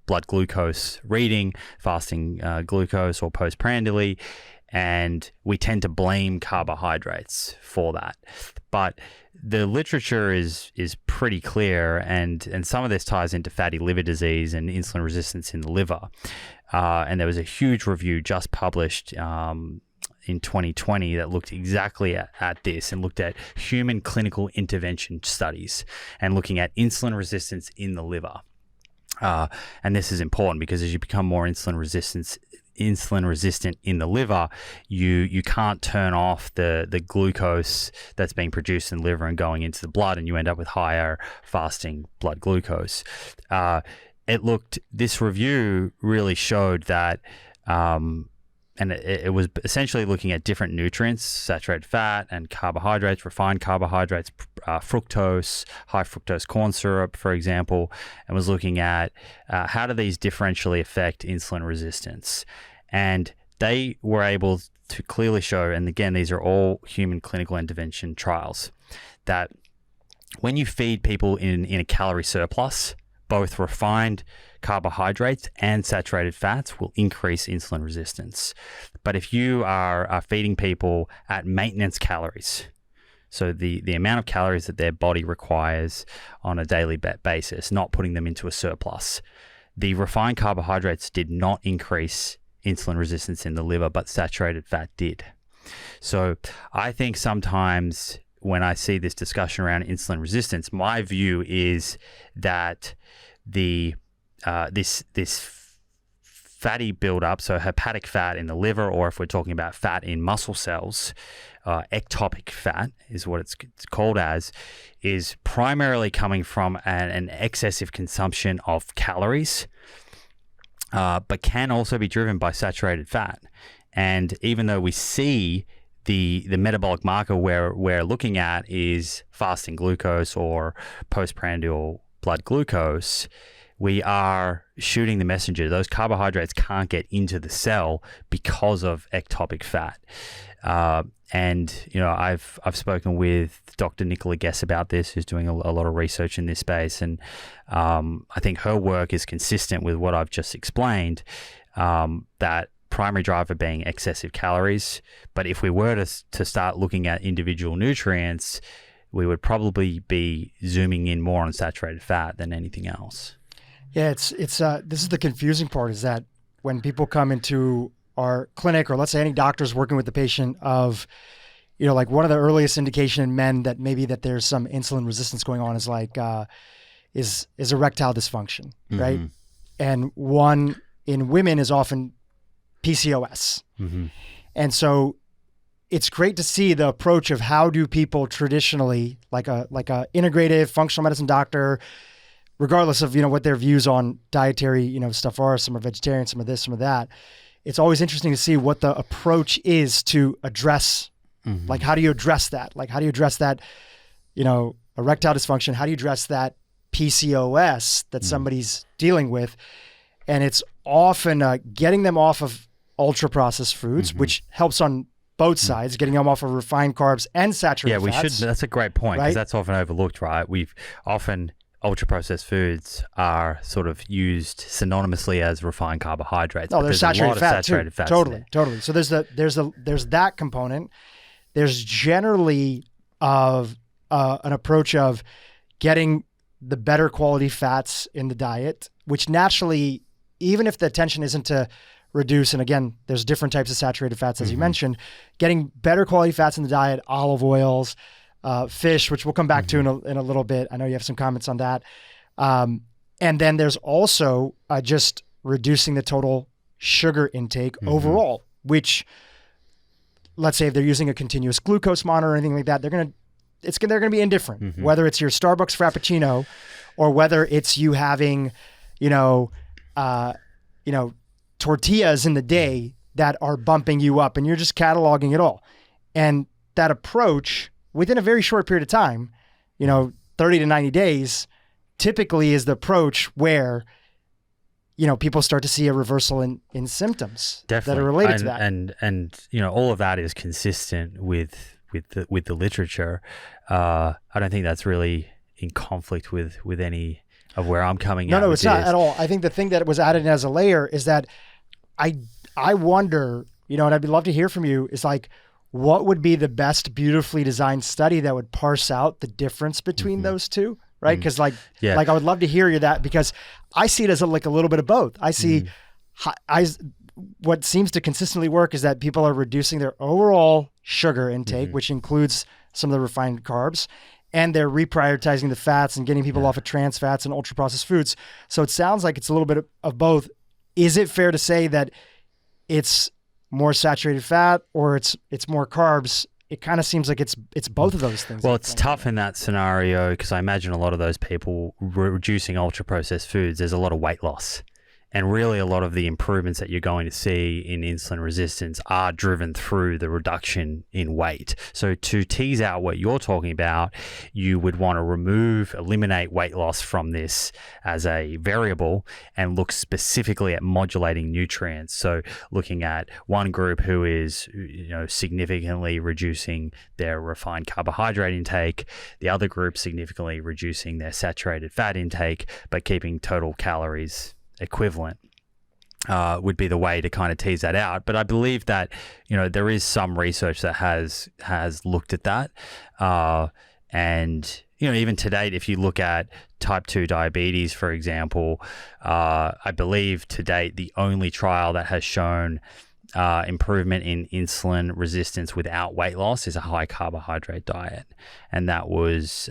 blood glucose reading, fasting glucose or postprandially, and we tend to blame carbohydrates for that. But the literature is pretty clear, and some of this ties into fatty liver disease and insulin resistance in the liver. And there was a huge review just published in 2020 that looked exactly at this, and looked at human clinical intervention studies and looking at insulin resistance in the liver. And this is important because as you become more insulin resistant in the liver, you can't turn off the glucose that's being produced in the liver and going into the blood, and you end up with higher fasting blood glucose. This review really showed that, and it was essentially looking at different nutrients, saturated fat and carbohydrates, refined carbohydrates, fructose, high fructose corn syrup, for example, and was looking at how do these differentially affect insulin resistance. And they were able to clearly show, and again, these are all human clinical intervention trials, that when you feed people in a calorie surplus, both refined carbohydrates and saturated fats will increase insulin resistance. But if you are feeding people at maintenance calories, so the amount of calories that their body requires on a daily basis, not putting them into a surplus, the refined carbohydrates did not increase insulin resistance in the liver, but saturated fat did. So I think sometimes when I see this discussion around insulin resistance, my view is that this fatty buildup, so hepatic fat in the liver, or if we're talking about fat in muscle cells, ectopic fat is what it's called as, is primarily coming from an excessive consumption of calories, but can also be driven by saturated fat. And even though we see the metabolic marker we're looking at is fasting glucose or postprandial blood glucose, we are shooting the messenger. Those carbohydrates can't get into the cell because of ectopic fat. And I've spoken with Dr. Nicola Guess about this, who's doing a lot of research in this space, and I think her work is consistent with what I've just explained. That primary driver being excessive calories, but if we were to start looking at individual nutrients, we would probably be zooming in more on saturated fat than anything else. Yeah, it's this is the confusing part, is that when people come into our clinic, or let's say any doctor's working with the patient, of, like one of the earliest indication in men that maybe that there's some insulin resistance going on is like is erectile dysfunction, right? And one in women is often PCOS. And so it's great to see the approach of how do people traditionally, like a integrative functional medicine doctor, regardless of what their views on dietary stuff are. Some are vegetarian, some are this, some are that. It's always interesting to see what the approach is to address, like how do you address that? Like how do you address that, erectile dysfunction? How do you address that PCOS that somebody's dealing with? And it's often getting them off of ultra processed foods, which helps on both sides, getting them off of refined carbs and saturated fats. Yeah, we should. That's a great point, because that's often overlooked, right? We've often ultra processed foods are sort of used synonymously as refined carbohydrates. No, there's saturated fat too. Fats Totally. So there's that component. There's generally an approach of getting the better quality fats in the diet, which naturally, even if the attention isn't to reduce, and again, there's different types of saturated fats, as you mentioned, getting better quality fats in the diet, olive oils, fish, which we'll come back to in a little bit. I know you have some comments on that. And then there's also just reducing the total sugar intake overall, which, let's say if they're using a continuous glucose monitor or anything like that, they're going to be indifferent, whether it's your Starbucks Frappuccino or whether it's you having, tortillas in the day that are bumping you up, and you're just cataloging it all. And that approach, within a very short period of time, 30 to 90 days, typically is the approach where, people start to see a reversal in symptoms that are related to that. And all of that is consistent with the literature. I don't think that's really in conflict with any of where I'm coming out. No, it's not at all. I think the thing that was added in as a layer is that I wonder, and I'd love to hear from you, is like, what would be the best beautifully designed study that would parse out the difference between those two, right? Because I would love to hear that, because I see it as a little bit of both. I see what seems to consistently work is that people are reducing their overall sugar intake, which includes some of the refined carbs, and they're reprioritizing the fats and getting people off of trans fats and ultra processed foods. So it sounds like it's a little bit of both. Is it fair to say that it's more saturated fat or it's more carbs? It kind of seems like it's both of those things. Well, it's tough in that scenario, because I imagine a lot of those people reducing ultra processed foods, there's a lot of weight loss. And really, a lot of the improvements that you're going to see in insulin resistance are driven through the reduction in weight. So to tease out what you're talking about, you would want to eliminate weight loss from this as a variable and look specifically at modulating nutrients. So looking at one group who is, significantly reducing their refined carbohydrate intake, the other group significantly reducing their saturated fat intake, but keeping total calories equivalent, would be the way to kind of tease that out. But I believe that, there is some research that has looked at that. And, even to date, if you look at type 2 diabetes, for example, I believe to date, the only trial that has shown improvement in insulin resistance without weight loss is a high carbohydrate diet. And that was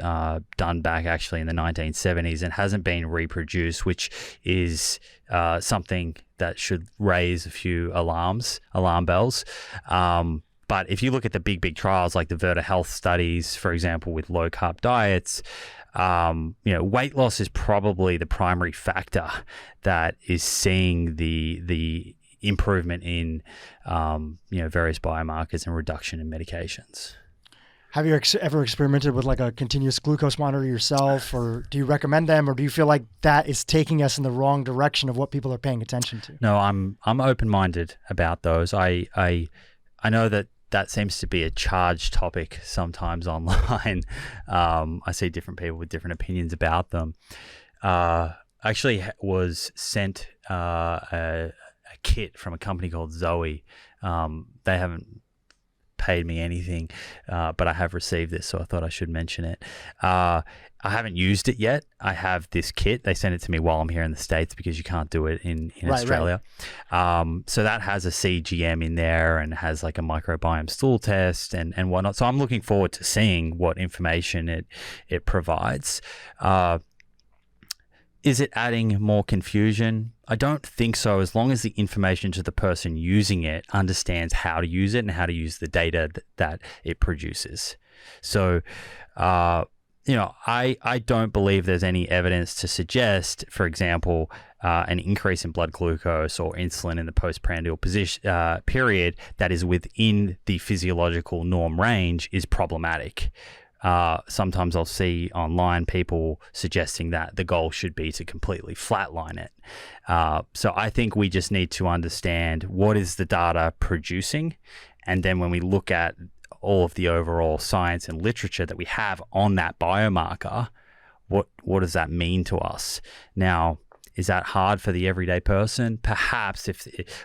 done back actually in the 1970s and hasn't been reproduced, which is something that should raise a few alarm bells. But if you look at the big trials like the Verta Health studies, for example, with low carb diets, weight loss is probably the primary factor that is seeing the improvement in various biomarkers and reduction in medications. Have you ever experimented with like a continuous glucose monitor yourself, or do you recommend them, or do you feel like that is taking us in the wrong direction of what people are paying attention to? No, I'm open-minded about those. I know that seems to be a charged topic sometimes online. I see different people with different opinions about them. I actually was sent a kit from a company called Zoe. They haven't paid me anything, but I have received this, so I thought I should mention it. I haven't used it yet. I have this kit. They sent it to me while I'm here in the States because you can't do it in Australia. Right. So that has a CGM in there and has like a microbiome stool test and whatnot. So I'm looking forward to seeing what information it provides. Is it adding more confusion? I don't think so, as long as the information to the person using it understands how to use it and how to use the data that it produces. So, I don't believe there's any evidence to suggest, for example, an increase in blood glucose or insulin in the postprandial period that is within the physiological norm range is problematic. Sometimes I'll see online people suggesting that the goal should be to completely flatline it. So I think we just need to understand what is the data producing, and then when we look at all of the overall science and literature that we have on that biomarker, what does that mean to us? Now, is that hard for the everyday person? Perhaps,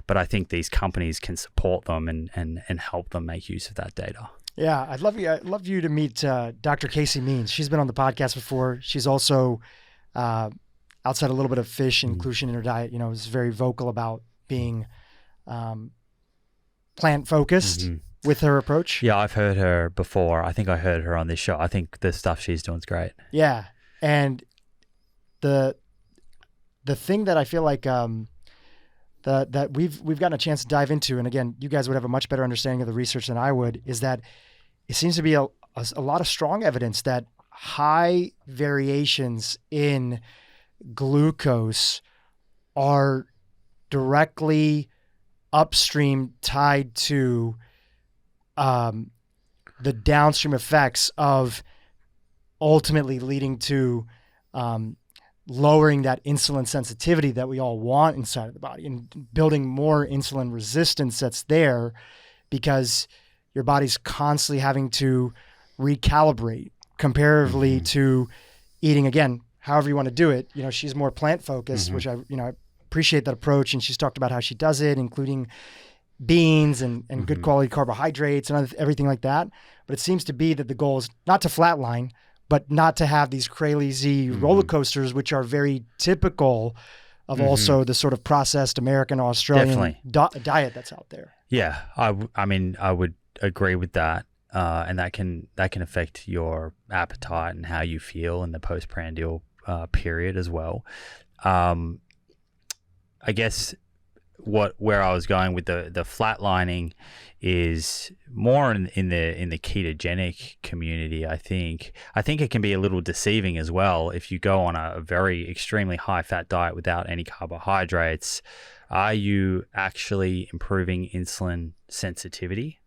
but I think these companies can support them and help them make use of that data. Yeah, I'd love you to meet Dr. Casey Means. She's been on the podcast before. She's also, outside a little bit of fish inclusion in her diet, is very vocal about being plant-focused with her approach. Yeah, I've heard her before. I think I heard her on this show. I think the stuff she's doing is great. Yeah, and the thing that I feel like that we've gotten a chance to dive into, and again, you guys would have a much better understanding of the research than I would, is that it seems to be a lot of strong evidence that high variations in glucose are directly upstream tied to the downstream effects of ultimately leading to lowering that insulin sensitivity that we all want inside of the body and building more insulin resistance that's there, because your body's constantly having to recalibrate comparatively to eating, again, however you want to do it. She's more plant focused, which I appreciate that approach. And she's talked about how she does it, including beans and good quality carbohydrates and everything like that. But it seems to be that the goal is not to flatline, but not to have these crazy roller coasters, which are very typical of also the sort of processed American or Australian diet that's out there. Yeah, I would agree with that, and that can affect your appetite and how you feel in the postprandial period as well. I guess where I was going with the flatlining is more in the ketogenic community. I think it can be a little deceiving as well. If you go on a very extremely high fat diet without any carbohydrates, are you actually improving insulin sensitivity?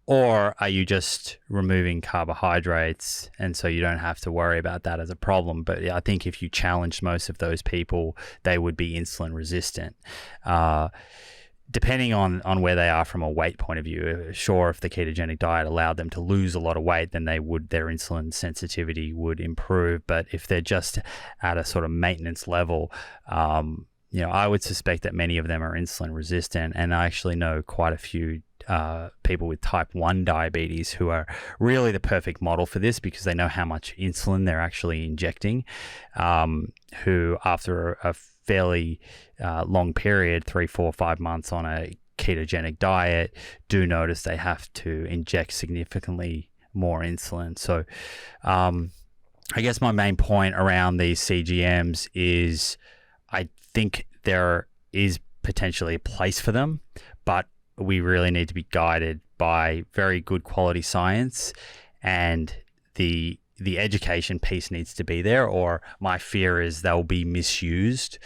Or are you just removing carbohydrates and so you don't have to worry about that as a problem? But I think if you challenged most of those people, they would be insulin resistant. Depending on where they are from a weight point of view, sure, if the ketogenic diet allowed them to lose a lot of weight, then their insulin sensitivity would improve. But if they're just at a sort of maintenance level, I would suspect that many of them are insulin resistant. And I actually know quite a few people with type 1 diabetes who are really the perfect model for this, because they know how much insulin they're actually injecting, who after a fairly long period, 3, 4, 5 months on a ketogenic diet, do notice they have to inject significantly more insulin. So I guess my main point around these CGMs is I think there is potentially a place for them, but we really need to be guided by very good quality science, and the education piece needs to be there, or my fear is they'll be misused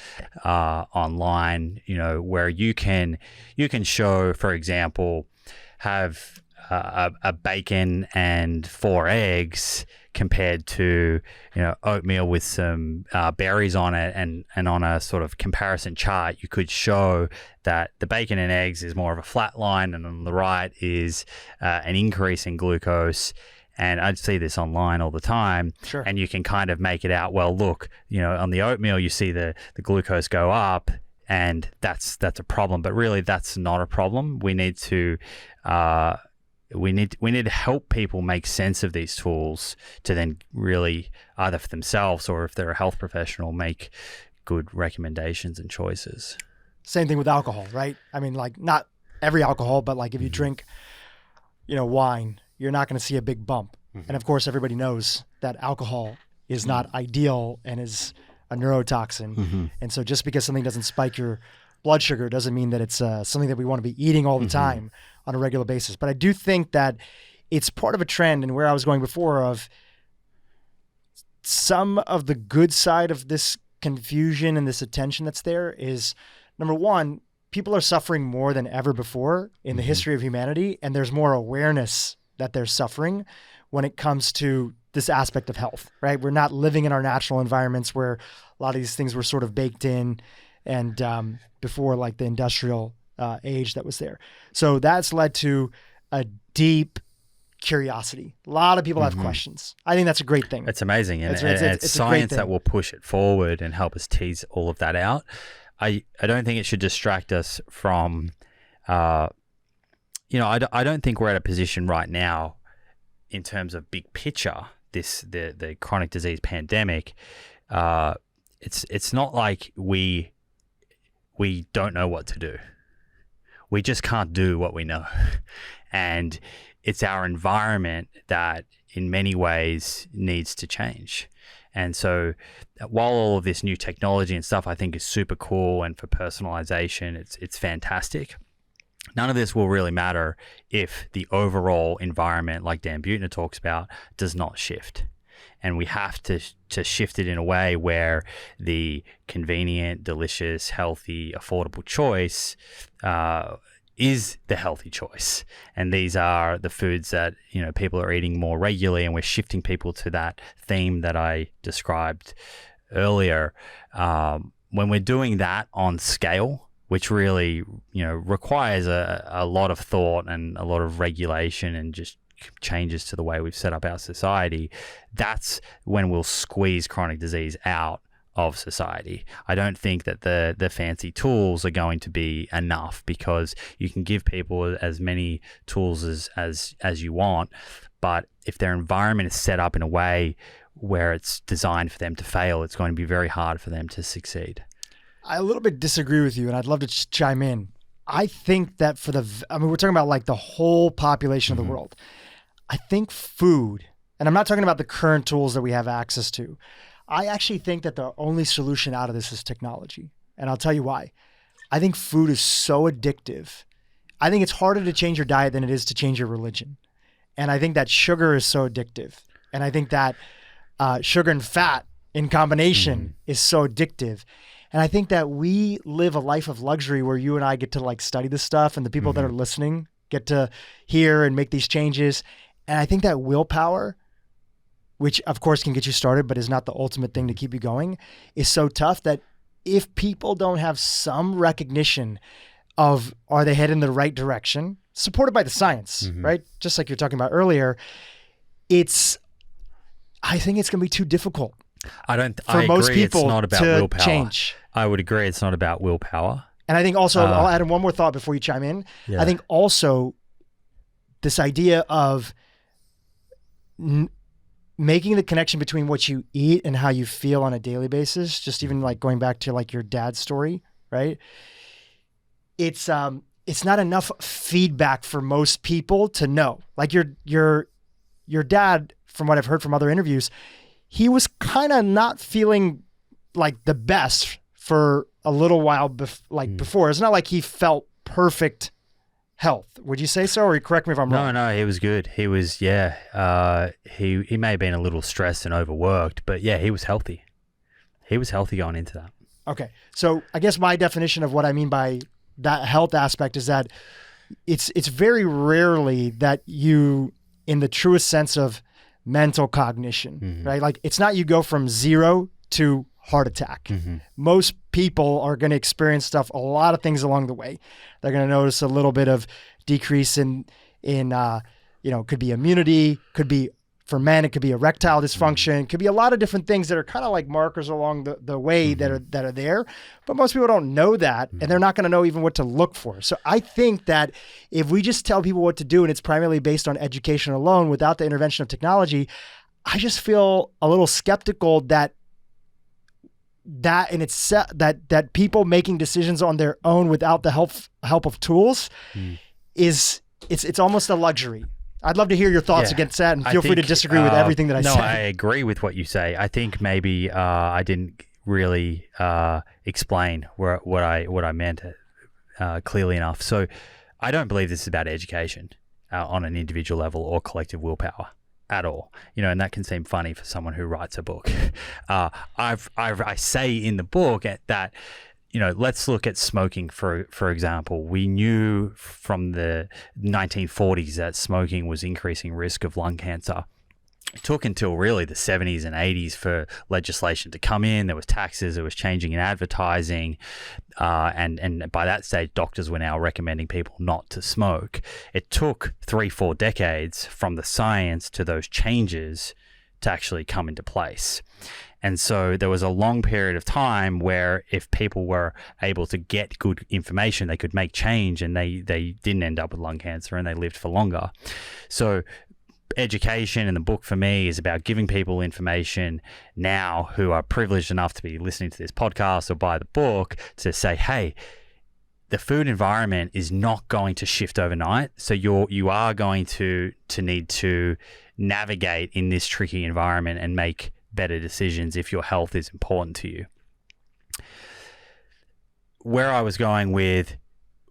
online, where you can show, for example, have a bacon and 4 eggs compared to oatmeal with some berries on it, and on a sort of comparison chart you could show that the bacon and eggs is more of a flat line, and on the right is an increase in glucose. And I'd see this online all the time. Sure. And you can kind of make it out, well, look, on the oatmeal you see the glucose go up, and that's a problem. But really that's not a problem. We need to help people make sense of these tools to then really, either for themselves or if they're a health professional, make good recommendations and choices. Same thing with alcohol, right? I mean, like, not every alcohol, but like if you drink, wine, you're not going to see a big bump. Mm-hmm. And of course, everybody knows that alcohol is not ideal and is a neurotoxin. Mm-hmm. And so just because something doesn't spike your blood sugar doesn't mean that it's something that we want to be eating all the time on a regular basis. But I do think that it's part of a trend, and where I was going before, of some of the good side of this confusion and this attention that's there is, number one, people are suffering more than ever before in the history of humanity, and there's more awareness that they're suffering when it comes to this aspect of health, right? We're not living in our natural environments where a lot of these things were sort of baked in, and before, like, the industrial age that was there. So that's led to a deep curiosity. A lot of people have questions. I think that's a great thing. It's amazing. And it's science that will push it forward and help us tease all of that out. I don't think it should distract us from, I don't think we're at a position right now in terms of big picture, the chronic disease pandemic. It's not like we don't know what to do. We just can't do what we know. And it's our environment that in many ways needs to change. And so while all of this new technology and stuff I think is super cool, and for personalization, it's fantastic, none of this will really matter if the overall environment, like Dan Buettner talks about, does not shift. And we have to shift it in a way where the convenient, delicious, healthy, affordable choice is the healthy choice. And these are the foods that people are eating more regularly, and we're shifting people to that theme that I described earlier. When we're doing that on scale, which really requires a lot of thought and a lot of regulation and just changes to the way we've set up our society, that's when we'll squeeze chronic disease out of society. I don't think that the fancy tools are going to be enough, because you can give people as many tools as you want, but if their environment is set up in a way where it's designed for them to fail, it's going to be very hard for them to succeed. I a little bit disagree with you, and I'd love to chime in. I think that we're talking about like the whole population of the world. I think food, and I'm not talking about the current tools that we have access to. I actually think that the only solution out of this is technology. And I'll tell you why. I think food is so addictive. I think it's harder to change your diet than it is to change your religion. And I think that sugar is so addictive. And I think that sugar and fat in combination is so addictive. And I think that we live a life of luxury where you and I get to like study this stuff, and the people that are listening get to hear and make these changes. And I think that willpower, which of course can get you started, but is not the ultimate thing to keep you going, is so tough that if people don't have some recognition of, are they heading in the right direction, supported by the science, right? Just like you're talking about earlier, I think it's going to be too difficult. I agree it's not about willpower. Change. I would agree it's not about willpower. And I think also, I'll add in one more thought before you chime in. Yeah. I think also this idea of making the connection between what you eat and how you feel on a daily basis, just even like going back to like your dad's story, right? It's not enough feedback for most people to know. Like your dad, from what I've heard from other interviews, he was kind of not feeling like the best for a little while before. It's not like he felt perfect health. Would you say so, or correct me if I'm wrong? No, he was good. He was, he may have been a little stressed and overworked, but yeah, he was healthy. He was healthy going into that. Okay. So I guess my definition of what I mean by that health aspect is that it's very rarely that you, in the truest sense of mental cognition, right? Like it's not you go from 0 to heart attack. Most people are going to experience a lot of things along the way. They're going to notice a little bit of decrease in could be immunity, could be for men, it could be erectile dysfunction, could be a lot of different things that are kind of like markers along the way that are there. But most people don't know that, and they're not going to know even what to look for. So I think that if we just tell people what to do and it's primarily based on education alone without the intervention of technology, I just feel a little skeptical that and it's that people making decisions on their own without the help of tools it's almost a luxury. I'd love to hear your thoughts against that, and feel free to disagree with everything that I said. No, I agree with what you say. I think maybe I didn't really explain what I meant clearly enough. So I don't believe this is about education on an individual level or collective willpower at all. And that can seem funny for someone who writes a book. I say in the book that let's look at smoking, for example. We knew from the 1940s that smoking was increasing risk of lung cancer. It took until really the 70s and 80s for legislation to come in. There was taxes, there was changing in advertising, and by that stage, doctors were now recommending people not to smoke. It took 3-4 decades from the science to those changes to actually come into place. And so there was a long period of time where if people were able to get good information, they could make change, and they didn't end up with lung cancer and they lived for longer. So education in the book for me is about giving people information now who are privileged enough to be listening to this podcast or buy the book to say, hey, the food environment is not going to shift overnight. So you are going to need to navigate in this tricky environment and make better decisions if your health is important to you. Where I was going with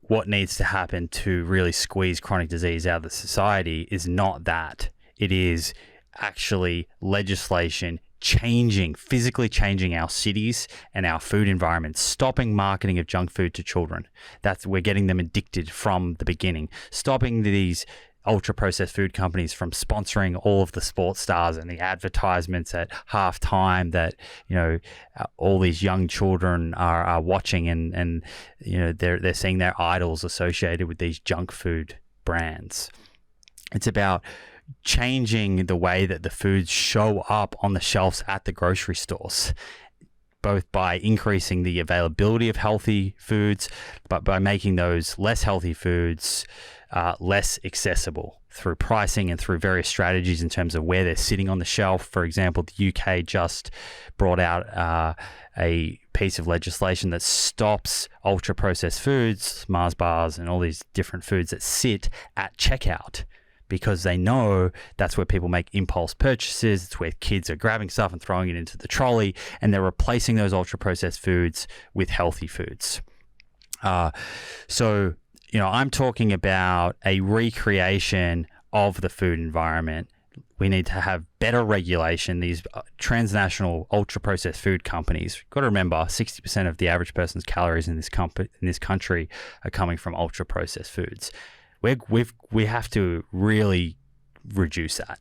what needs to happen to really squeeze chronic disease out of the society is not that. It is actually legislation physically changing our cities and our food environments, stopping marketing of junk food to children. We're getting them addicted from the beginning, stopping these ultra-processed food companies from sponsoring all of the sports stars and the advertisements at halftime that all these young children are watching, and they're seeing their idols associated with these junk food brands. It's about changing the way that the foods show up on the shelves at the grocery stores, both by increasing the availability of healthy foods, but by making those less healthy foods less accessible through pricing and through various strategies in terms of where they're sitting on the shelf. For example, the UK just brought out a piece of legislation that stops ultra-processed foods, Mars bars, and all these different foods that sit at checkout, because they know that's where people make impulse purchases. It's where kids are grabbing stuff and throwing it into the trolley, and they're replacing those ultra-processed foods with healthy foods. So I'm talking about a recreation of the food environment. We need to have better regulation. These transnational ultra-processed food companies, you've got to remember, 60% of the average person's calories in this country are coming from ultra-processed foods. We have to really reduce that.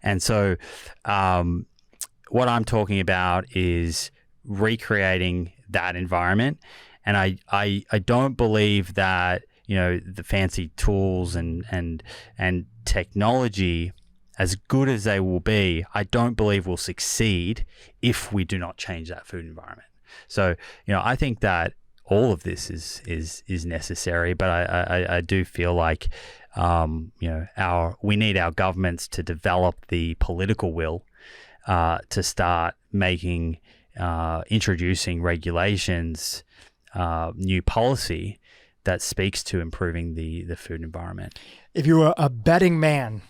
And so what I'm talking about is recreating that environment. And I don't believe that the fancy tools and technology, as good as they will be, I don't believe will succeed if we do not change that food environment. So I think that all of this is necessary, but I do feel like we need our governments to develop the political will to start introducing regulations, new policy that speaks to improving the food environment. If you were a betting man,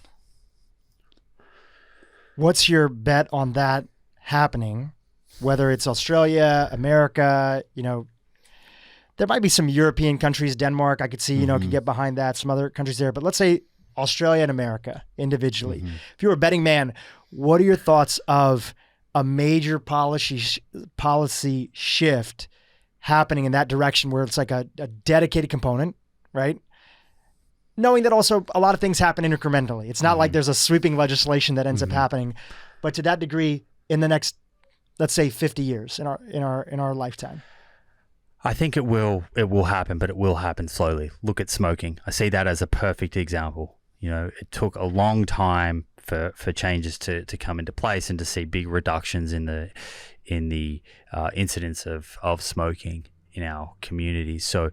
what's your bet on that happening? Whether it's Australia, America, there might be some European countries, Denmark, I could see, can get behind that, some other countries there. But let's say Australia and America individually. If you were a betting man, what are your thoughts of a major policy shift happening in that direction where it's like a dedicated component, right? Knowing that also a lot of things happen incrementally. It's not like there's a sweeping legislation that ends up happening, but to that degree in the next, let's say 50 years in our lifetime. I think it will happen, but it will happen slowly. Look at smoking. I see that as a perfect example. It took a long time for changes to come into place and to see big reductions in the incidence of smoking in our communities. So,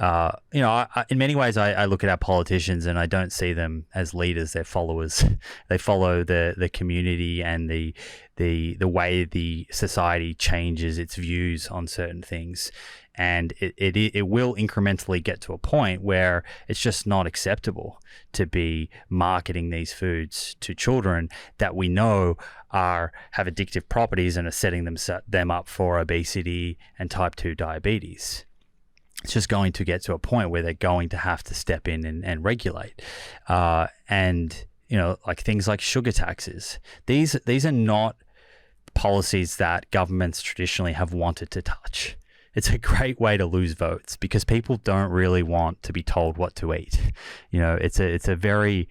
in many ways, I look at our politicians and I don't see them as leaders; they're followers. They follow the community and the way the society changes its views on certain things. And it will incrementally get to a point where it's just not acceptable to be marketing these foods to children that we know have addictive properties and are setting them up for obesity and type 2 diabetes. It's just going to get to a point where they're going to have to step in and regulate. And like things like sugar taxes. These are not policies that governments traditionally have wanted to touch. It's a great way to lose votes because people don't really want to be told what to eat. It's a very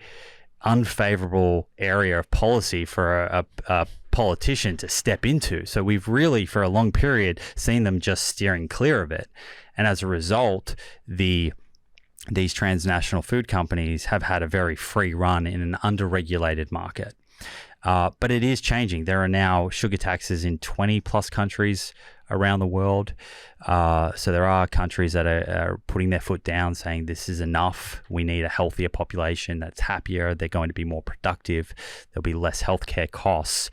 unfavorable area of policy for a politician to step into. So we've really, for a long period, seen them just steering clear of it. And as a result, these transnational food companies have had a very free run in an underregulated market. But it is changing. There are now sugar taxes in 20 plus countries around the world. So there are countries that are putting their foot down saying this is enough. We need a healthier population that's happier. They're going to be more productive. There'll be less healthcare costs.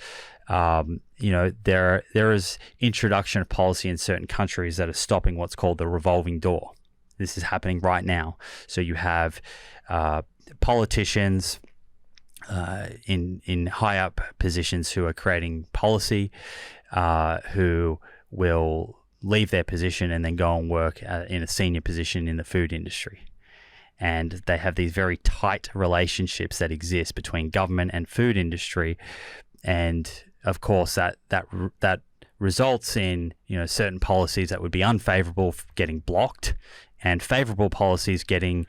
There is introduction of policy in certain countries that are stopping what's called the revolving door. This is happening right now. So you have politicians in high up positions who are creating policy, who will leave their position and then go and work in a senior position in the food industry. And they have these very tight relationships that exist between government and food industry. And of course, that results in certain policies that would be unfavorable getting blocked, and favorable policies getting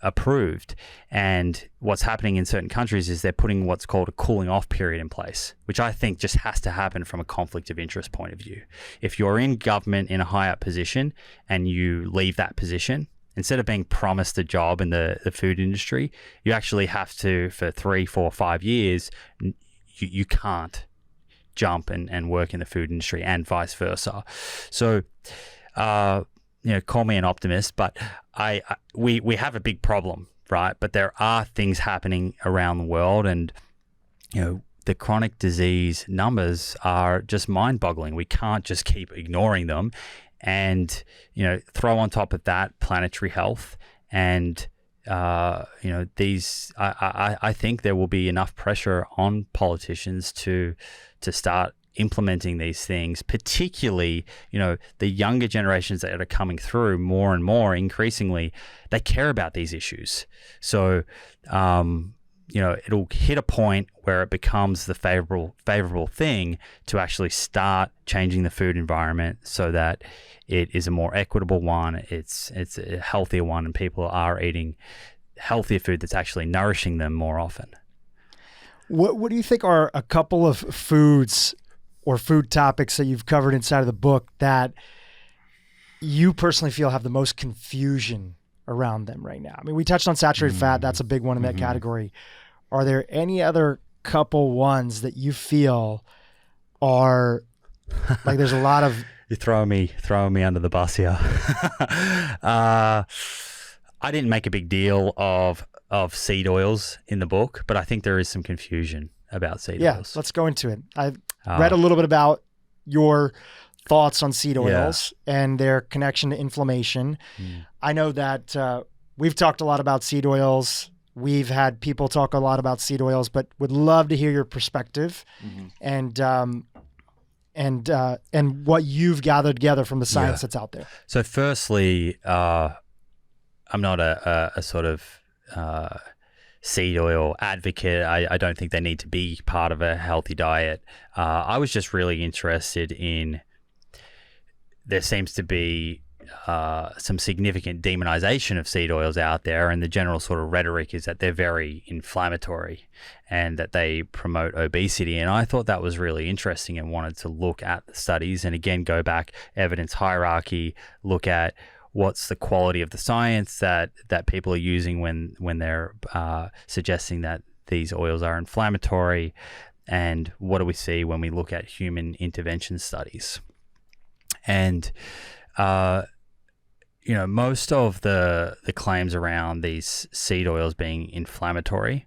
approved. And what's happening in certain countries is they're putting what's called a cooling off period in place, which I think just has to happen from a conflict of interest point of view. If you're in government in a high up position and you leave that position, instead of being promised a job in the food industry, you actually have to, for 3, 4, 5 years, you can't jump and work in the food industry, and vice versa. So, call me an optimist, but we have a big problem, right? But there are things happening around the world, and the chronic disease numbers are just mind-boggling. We can't just keep ignoring them, and throw on top of that planetary health, and these. I think there will be enough pressure on politicians to start implementing these things, particularly, the younger generations that are coming through more and more increasingly, they care about these issues. So, it'll hit a point where it becomes the favorable thing to actually start changing the food environment so that it is a more equitable one, it's a healthier one, and people are eating healthier food that's actually nourishing them more often. What do you think are a couple of foods or food topics that you've covered inside of the book that you personally feel have the most confusion around them right now? I mean, we touched on saturated fat. That's a big one in that category. Are there any other couple ones that you feel are like there's a lot of... You're throwing me under the bus here. I didn't make a big deal of seed oils in the book, but I think there is some confusion about seed oils. Yeah, let's go into it. I've read a little bit about your thoughts on seed oils and their connection to inflammation. I know that we've talked a lot about seed oils. We've had people talk a lot about seed oils, but would love to hear your perspective. And and what you've gathered together from the science that's out there? So firstly, I'm not a sort of seed oil advocate. I don't think they need to be part of a healthy diet. I was just really interested in, there seems to be some significant demonization of seed oils out there, and the general sort of rhetoric is that they're very inflammatory and that they promote obesity. And I thought that was really interesting and wanted to look at the studies and again go back, evidence hierarchy, look at what's the quality of the science that people are using when they're suggesting that these oils are inflammatory, and what do we see when we look at human intervention studies. And most of the claims around these seed oils being inflammatory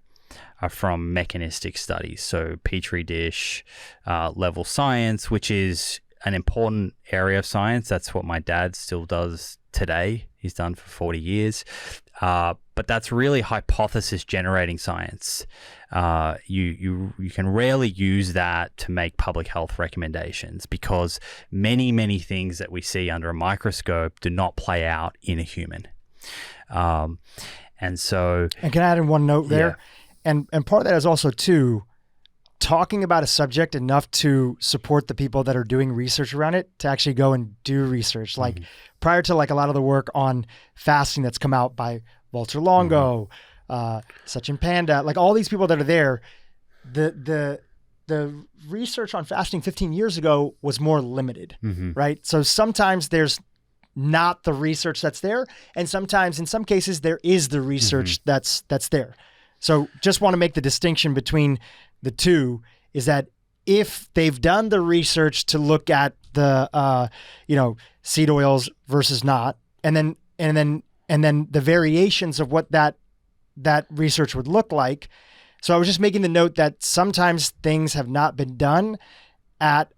are from mechanistic studies. So Petri dish level science, which is an important area of science. That's what my dad still does today. He's done for 40 years. But that's really hypothesis generating science. You can rarely use that to make public health recommendations because many things that we see under a microscope do not play out in a human. And can I add in one note there? Yeah. And part of that is also too, talking about a subject enough to support the people that are doing research around it to actually go and do research. Like prior to like a lot of the work on fasting that's come out by Walter Longo, Sachin Panda, like all these people that are there, the research on fasting 15 years ago was more limited, right? So sometimes there's not the research that's there, and sometimes in some cases there is the research that's there. So just want to make the distinction between the two, is that if they've done the research to look at the seed oils versus not, and then the variations of what that research would look like. So I was just making the note that sometimes things have not been done at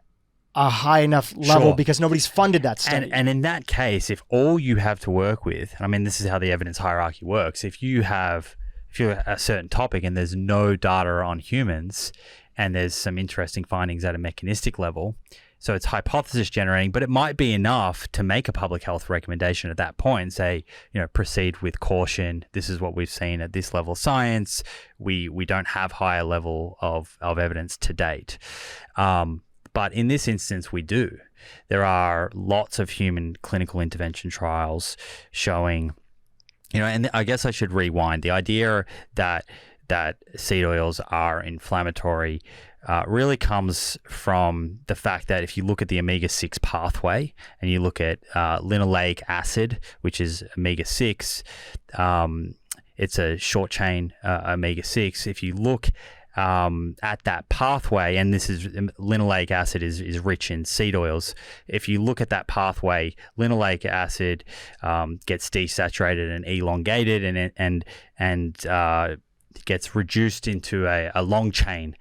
a high enough level because nobody's funded that study. And in that case, if all you have to work with, I mean, this is how the evidence hierarchy works. If you're a certain topic and there's no data on humans and there's some interesting findings at a mechanistic level, so it's hypothesis generating, but it might be enough to make a public health recommendation at that point and say, proceed with caution. This is what we've seen at this level of science. We don't have higher level of evidence to date. But in this instance, we do. There are lots of human clinical intervention trials showing, and I guess I should rewind. The idea that seed oils are inflammatory really comes from the fact that if you look at the omega-6 pathway and you look at linoleic acid, which is omega-6, it's a short chain omega-6. If you look at that pathway, and linoleic acid is rich in seed oils. If you look at that pathway, linoleic acid gets desaturated and elongated and gets reduced into a long chain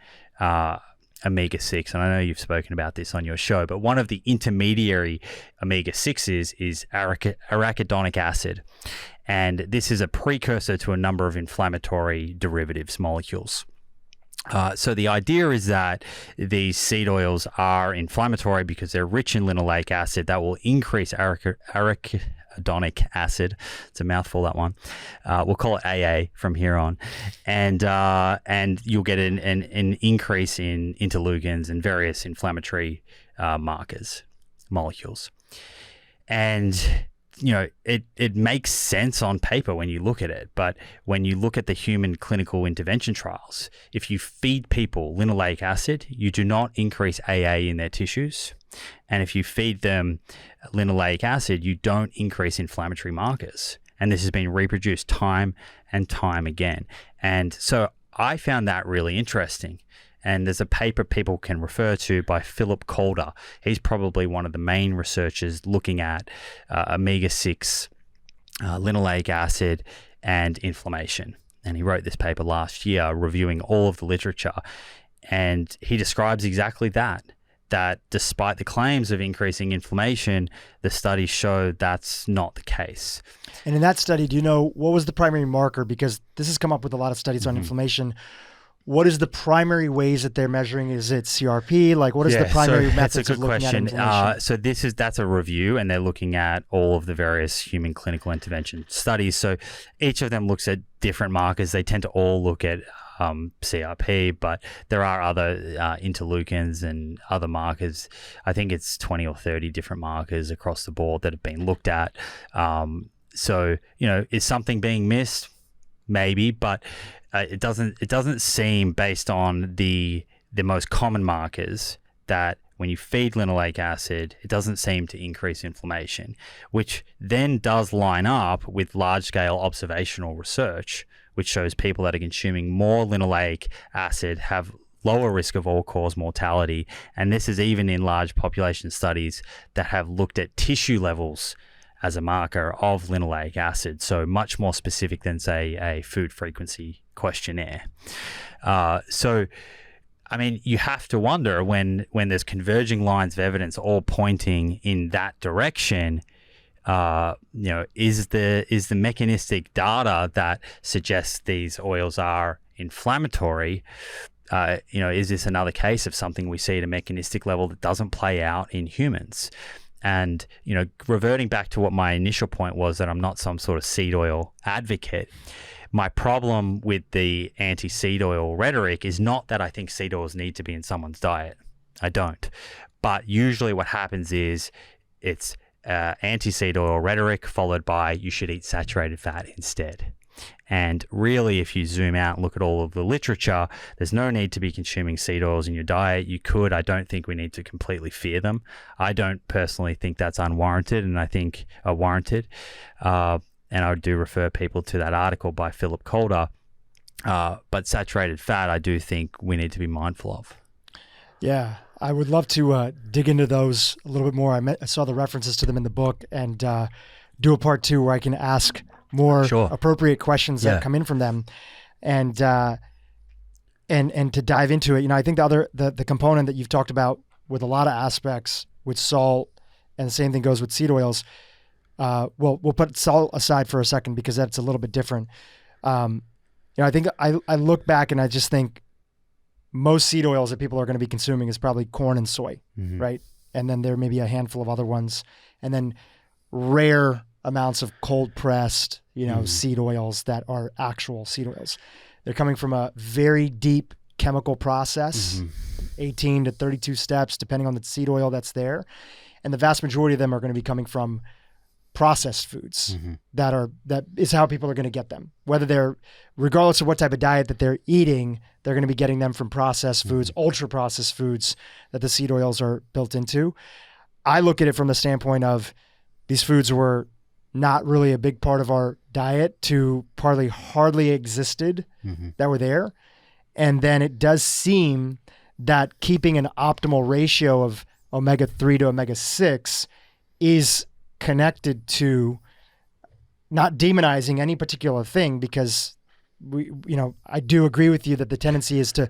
omega-6. And I know you've spoken about this on your show, but one of the intermediary omega-6s is arachidonic acid. And this is a precursor to a number of inflammatory derivatives molecules. So the idea is that these seed oils are inflammatory because they're rich in linoleic acid that will increase arachidonic acid. It's a mouthful, that one. We'll call it AA from here on. And you'll get an increase in interleukins and various inflammatory molecules. And it makes sense on paper when you look at it, but when you look at the human clinical intervention trials, if you feed people linoleic acid, you do not increase AA in their tissues. And if you feed them linoleic acid, you don't increase inflammatory markers. And this has been reproduced time and time again. And so I found that really interesting. And there's a paper people can refer to by Philip Calder. He's probably one of the main researchers looking at omega-6, linoleic acid, and inflammation. And he wrote this paper last year reviewing all of the literature. And he describes exactly that despite the claims of increasing inflammation, the studies show that's not the case. And in that study, do you know what was the primary marker? Because this has come up with a lot of studies on inflammation. what is the primary ways that they're measuring? Is it CRP? Like, what is the primary methods of looking at inflammation? So that's a review, and they're looking at all of the various human clinical intervention studies. So each of them looks at different markers. They tend to all look at CRP, but there are other interleukins and other markers. I think it's 20 or 30 different markers across the board that have been looked at. So, is something being missed? Maybe, but it doesn't seem, based on the most common markers, that when you feed linoleic acid, it doesn't seem to increase inflammation, which then does line up with large-scale observational research, which shows people that are consuming more linoleic acid have lower risk of all-cause mortality. And this is even in large population studies that have looked at tissue levels as a marker of linoleic acid, so much more specific than, say, a food frequency questionnaire. So, I mean, you have to wonder when there's converging lines of evidence all pointing in that direction, is the mechanistic data that suggests these oils are inflammatory? Is this another case of something we see at a mechanistic level that doesn't play out in humans? And, reverting back to what my initial point was, that I'm not some sort of seed oil advocate. My problem with the anti-seed oil rhetoric is not that I think seed oils need to be in someone's diet. I don't. But usually what happens is it's anti-seed oil rhetoric followed by you should eat saturated fat instead. And really, if you zoom out and look at all of the literature, there's no need to be consuming seed oils in your diet. You could. I don't think we need to completely fear them. I don't personally think that's unwarranted, and I think warranted. And I do refer people to that article by Philip Calder. But saturated fat, I do think we need to be mindful of. Yeah, I would love to dig into those a little bit more. I saw the references to them in the book, and do a part 2 where I can ask more appropriate questions that come in from them, and to dive into it. I think the component that you've talked about with a lot of aspects with salt, and the same thing goes with seed oils. We'll put salt aside for a second because that's a little bit different. I think I look back and I just think most seed oils that people are going to be consuming is probably corn and soy, right? And then there may be a handful of other ones, and then rare amounts of cold pressed, seed oils that are actual seed oils. They're coming from a very deep chemical process, 18 to 32 steps, depending on the seed oil that's there. And the vast majority of them are going to be coming from processed foods. That is how people are going to get them. Regardless of what type of diet that they're eating, they're going to be getting them from processed foods, ultra processed foods that the seed oils are built into. I look at it from the standpoint of these foods were not really a big part of our diet to partly hardly existed that were there. And then it does seem that keeping an optimal ratio of omega-3 to omega-6 is connected to not demonizing any particular thing, because I do agree with you that the tendency is to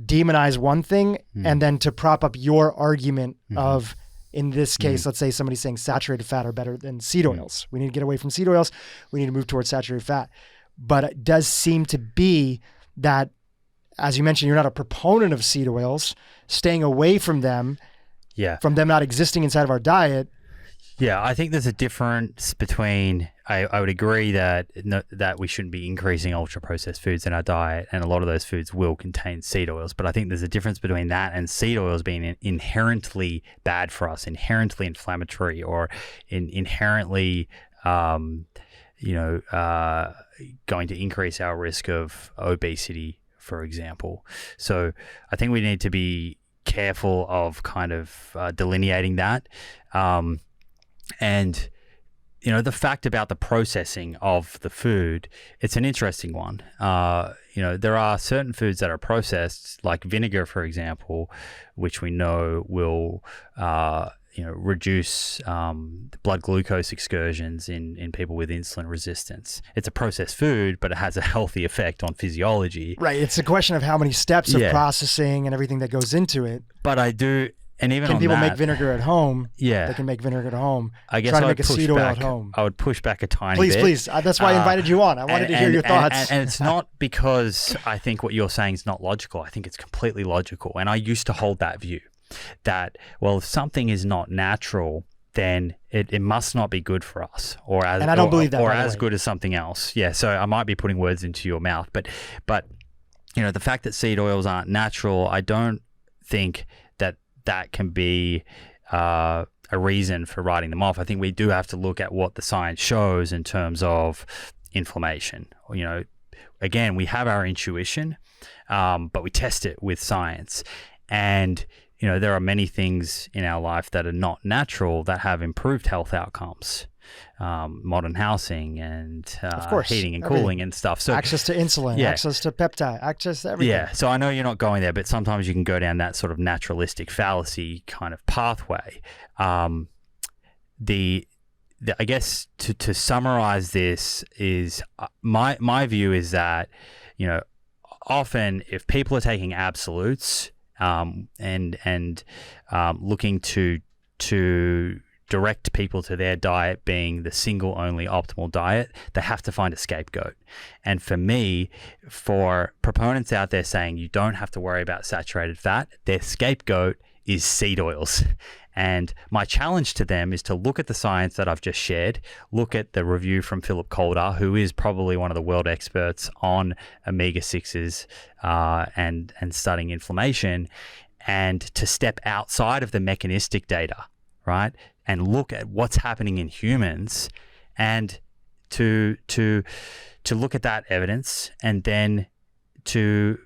demonize one thing and then to prop up your argument of, in this case, let's say somebody's saying saturated fat are better than seed oils. We need to get away from seed oils. We need to move towards saturated fat. But it does seem to be that, as you mentioned, you're not a proponent of seed oils, staying away from them, from them not existing inside of our diet. Yeah, I think there's a difference between, I would agree that we shouldn't be increasing ultra-processed foods in our diet, and a lot of those foods will contain seed oils, but I think there's a difference between that and seed oils being inherently bad for us, inherently inflammatory, or inherently going to increase our risk of obesity, for example. So I think we need to be careful of kind of delineating that. And, the fact about the processing of the food, it's an interesting one. There are certain foods that are processed, like vinegar, for example, which we know will, reduce blood glucose excursions in people with insulin resistance. It's a processed food, but it has a healthy effect on physiology. Right. It's a question of how many steps of processing and everything that goes into it. But I do... And even can people that, make vinegar at home? Yeah. They can make vinegar at home. I guess Try to I would make a push seed oil back. at home. I would push back a tiny Please, bit. please. That's why I invited you on. I wanted to hear your thoughts. And it's not because I think what you're saying is not logical. I think it's completely logical. And I used to hold that view that, well, if something is not natural, then it must not be good for us, or as, and I don't believe that, or as good as something else. Yeah. So I might be putting words into your mouth, but the fact that seed oils aren't natural, I don't think that can be a reason for writing them off. I think we do have to look at what the science shows in terms of inflammation. Again, we have our intuition, but we test it with science. And, there are many things in our life that are not natural that have improved health outcomes. Modern housing and of course, heating and everything. cooling and stuff. So access to insulin, access to peptide, access to everything. Yeah. So I know you're not going there, but sometimes you can go down that sort of naturalistic fallacy kind of pathway. I guess to summarize this is my view is that, often if people are taking absolutes and looking to direct people to their diet being the single only optimal diet, they have to find a scapegoat. And for me, for proponents out there saying you don't have to worry about saturated fat, their scapegoat is seed oils. And my challenge to them is to look at the science that I've just shared, look at the review from Philip Calder, who is probably one of the world experts on omega-6s and studying inflammation, and to step outside of the mechanistic data, right? And look at what's happening in humans, and to look at that evidence, and then to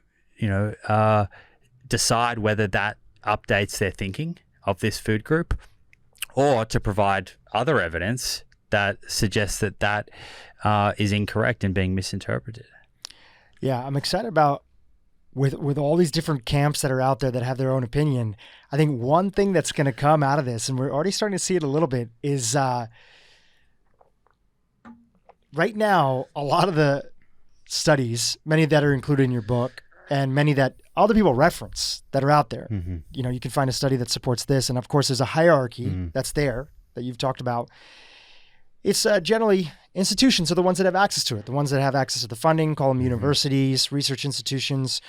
decide whether that updates their thinking of this food group, or to provide other evidence that suggests that is incorrect and being misinterpreted. Yeah, I'm excited about with all these different camps that are out there that have their own opinion. I think one thing that's going to come out of this, and we're already starting to see it a little bit, is right now, a lot of the studies, many that are included in your book, and many that other people reference that are out there. Mm-hmm. You can find a study that supports this. And of course, there's a hierarchy that's there that you've talked about. It's generally institutions are the ones that have access to it. The ones that have access to the funding, call them universities, research institutions.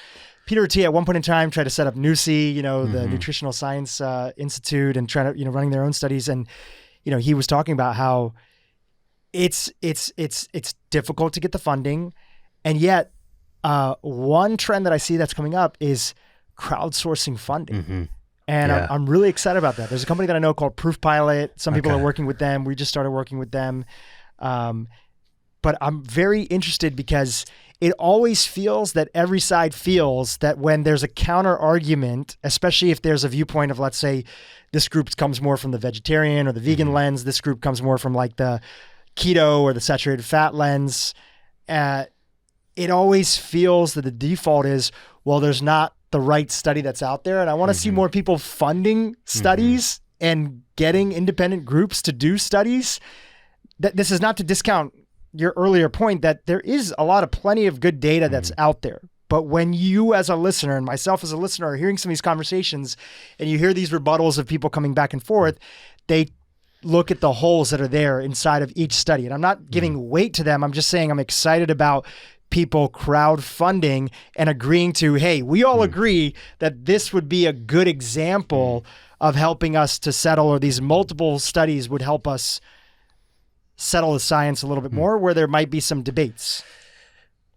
Peter T. at one point in time tried to set up NUSI, the Nutritional Science Institute, and trying to, running their own studies. And, he was talking about how it's difficult to get the funding. And yet one trend that I see that's coming up is crowdsourcing funding. Mm-hmm. And yeah. I'm really excited about that. There's a company that I know called Proof Pilot. Some people are working with them. We just started working with them. But I'm very interested because it always feels that every side feels that when there's a counter argument, especially if there's a viewpoint of, let's say, this group comes more from the vegetarian or the vegan lens, this group comes more from like the keto or the saturated fat lens, it always feels that the default is, well, there's not the right study that's out there. And I want to see more people funding studies and getting independent groups to do studies. This is not to discount your earlier point that there is plenty of good data that's out there. But when you as a listener and myself as a listener are hearing some of these conversations and you hear these rebuttals of people coming back and forth, they look at the holes that are there inside of each study. And I'm not giving weight to them. I'm just saying I'm excited about people crowdfunding and agreeing to, hey, we all agree that this would be a good example of helping us to settle, or these multiple studies would help us settle the science a little bit more, where there might be some debates.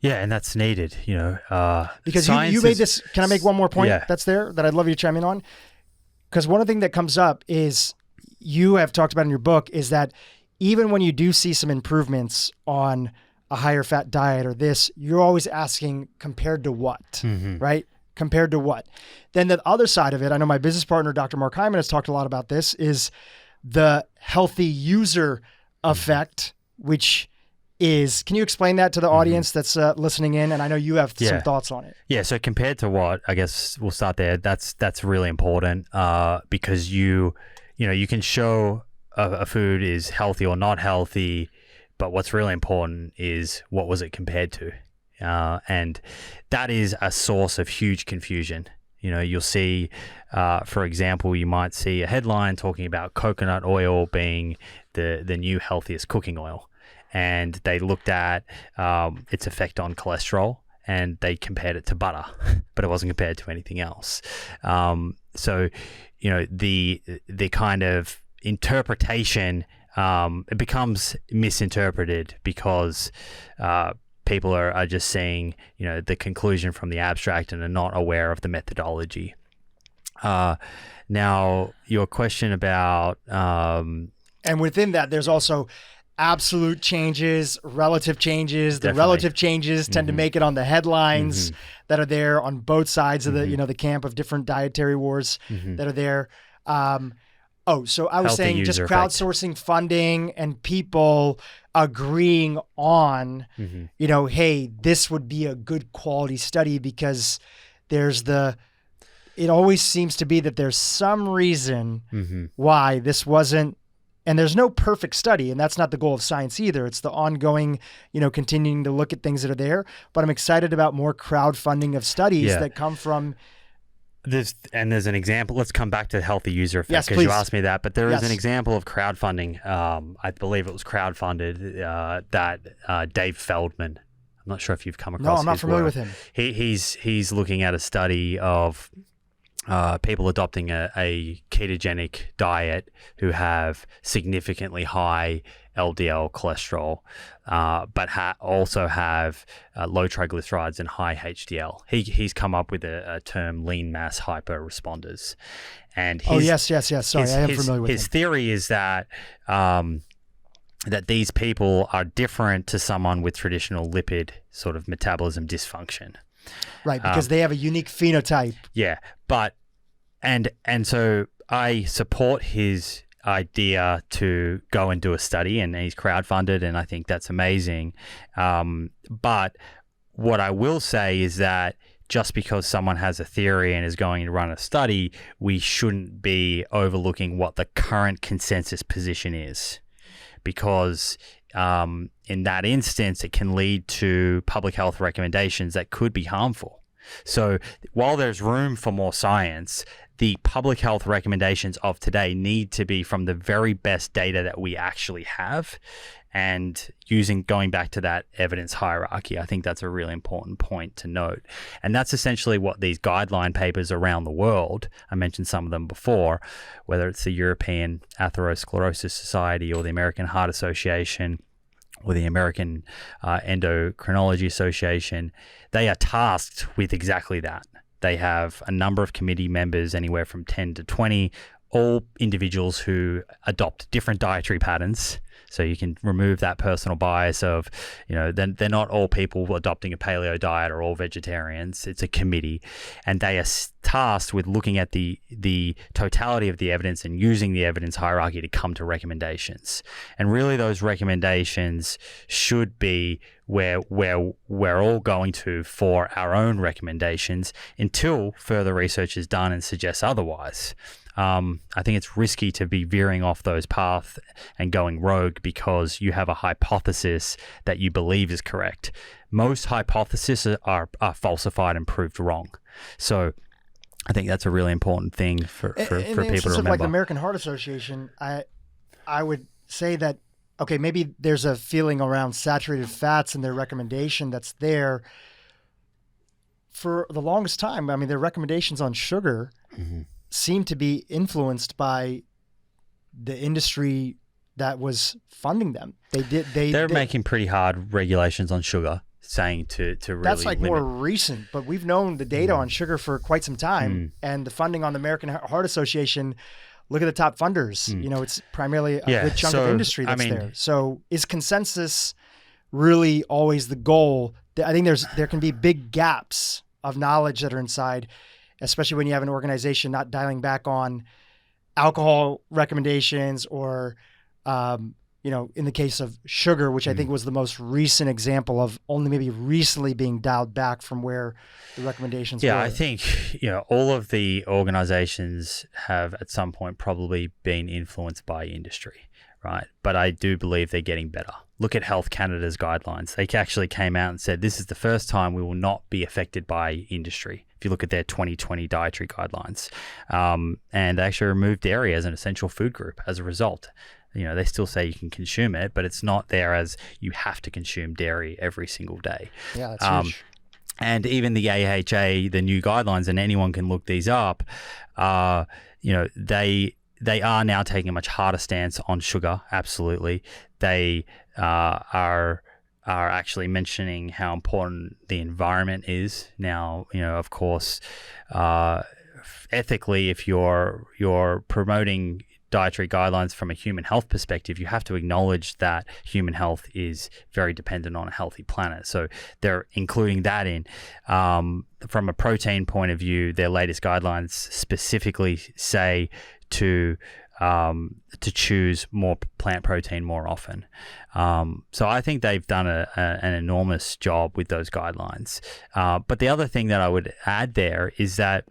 Yeah, and that's needed, because you made this, can I make one more point that's there that I'd love you to chime in on? Because one of the things that comes up is, you have talked about in your book, is that even when you do see some improvements on a higher fat diet or this, you're always asking compared to what, right? Compared to what? Then the other side of it, I know my business partner, Dr. Mark Hyman, has talked a lot about this, is the healthy user effect, which is, can you explain that to the audience that's listening in? And I know you have some thoughts on it. Yeah. So compared to what, I guess we'll start there. That's really important because you can show a food is healthy or not healthy, but what's really important is what was it compared to? And that is a source of huge confusion You'll see, for example, you might see a headline talking about coconut oil being the new healthiest cooking oil. And they looked at its effect on cholesterol, and they compared it to butter, but it wasn't compared to anything else. So, the kind of interpretation, it becomes misinterpreted because people are just seeing, the conclusion from the abstract and are not aware of the methodology. Now, your question about... and within that, there's also absolute changes, relative changes. Definitely. The relative changes tend to make it on the headlines that are there on both sides of the, the camp of different dietary wars that are there. So I was Healthy saying just user crowdsourcing funding and people agreeing on, hey, this would be a good quality study because it always seems to be that there's some reason why this wasn't, and there's no perfect study, and that's not the goal of science either. It's the ongoing, continuing to look at things that are there. But I'm excited about more crowdfunding of studies that come from... There's an example. Let's come back to healthy user effect because please. you asked me that. But there is an example of crowdfunding. I believe it was crowdfunded that Dave Feldman. I'm not sure if you've come across. No, I'm not familiar work. with him. He's looking at a study of people adopting a ketogenic diet who have significantly high LDL cholesterol, but also have low triglycerides and high HDL. He's come up with a term lean mass hyper responders. And yes. Sorry, I am familiar with his theory is that that these people are different to someone with traditional lipid sort of metabolism dysfunction. Right, because they have a unique phenotype. Yeah, but and so I support his idea to go and do a study, and he's crowdfunded, and I think that's amazing. But what I will say is that just because someone has a theory and is going to run a study, we shouldn't be overlooking what the current consensus position is, because in that instance, it can lead to public health recommendations that could be harmful. So while there's room for more science, the public health recommendations of today need to be from the very best data that we actually have, and going back to that evidence hierarchy. I think that's a really important point to note. And that's essentially what these guideline papers around the world, I mentioned some of them before, whether it's the European Atherosclerosis Society or the American Heart Association or the American Endocrinology Association, they are tasked with exactly that. They have a number of committee members, anywhere from 10 to 20, all individuals who adopt different dietary patterns. So you can remove that personal bias of, they're not all people adopting a paleo diet or all vegetarians. It's a committee, and they are tasked with looking at the totality of the evidence and using the evidence hierarchy to come to recommendations. And really, those recommendations should be where we're all going to for our own recommendations until further research is done and suggests otherwise. I think it's risky to be veering off those paths and going rogue because you have a hypothesis that you believe is correct. Most hypotheses are falsified and proved wrong. So I think that's a really important thing for people to remember. Like the American Heart Association, I would say that, okay, maybe there's a feeling around saturated fats in their recommendation that's there. For the longest time, I mean, their recommendations on sugar seem to be influenced by the industry that was funding them. They're making pretty hard regulations on sugar, saying to really that's like limit. More recent, but we've known the data on sugar for quite some time, and the funding on the American Heart Association. Look at the top funders. It's primarily a good chunk of industry that's there. So is consensus really always the goal? I think there can be big gaps of knowledge that are inside, especially when you have an organization not dialing back on alcohol recommendations or, in the case of sugar, which I think was the most recent example of only maybe recently being dialed back from where the recommendations were. Yeah, I think, all of the organizations have at some point probably been influenced by industry, right? But I do believe they're getting better. Look at Health Canada's guidelines. They actually came out and said, this is the first time we will not be affected by industry. if you look at their 2020 dietary guidelines. And they actually removed dairy as an essential food group as a result. They still say you can consume it, but it's not there as you have to consume dairy every single day. Yeah, that's huge. And even the AHA, the new guidelines, and anyone can look these up, they are now taking a much harder stance on sugar. Absolutely. They are actually mentioning how important the environment is. Now, of course, ethically, if you're promoting dietary guidelines from a human health perspective, you have to acknowledge that human health is very dependent on a healthy planet. So they're including that in. From a protein point of view, their latest guidelines specifically say to choose more plant protein more often. So I think they've done an enormous job with those guidelines. But the other thing that I would add there is that,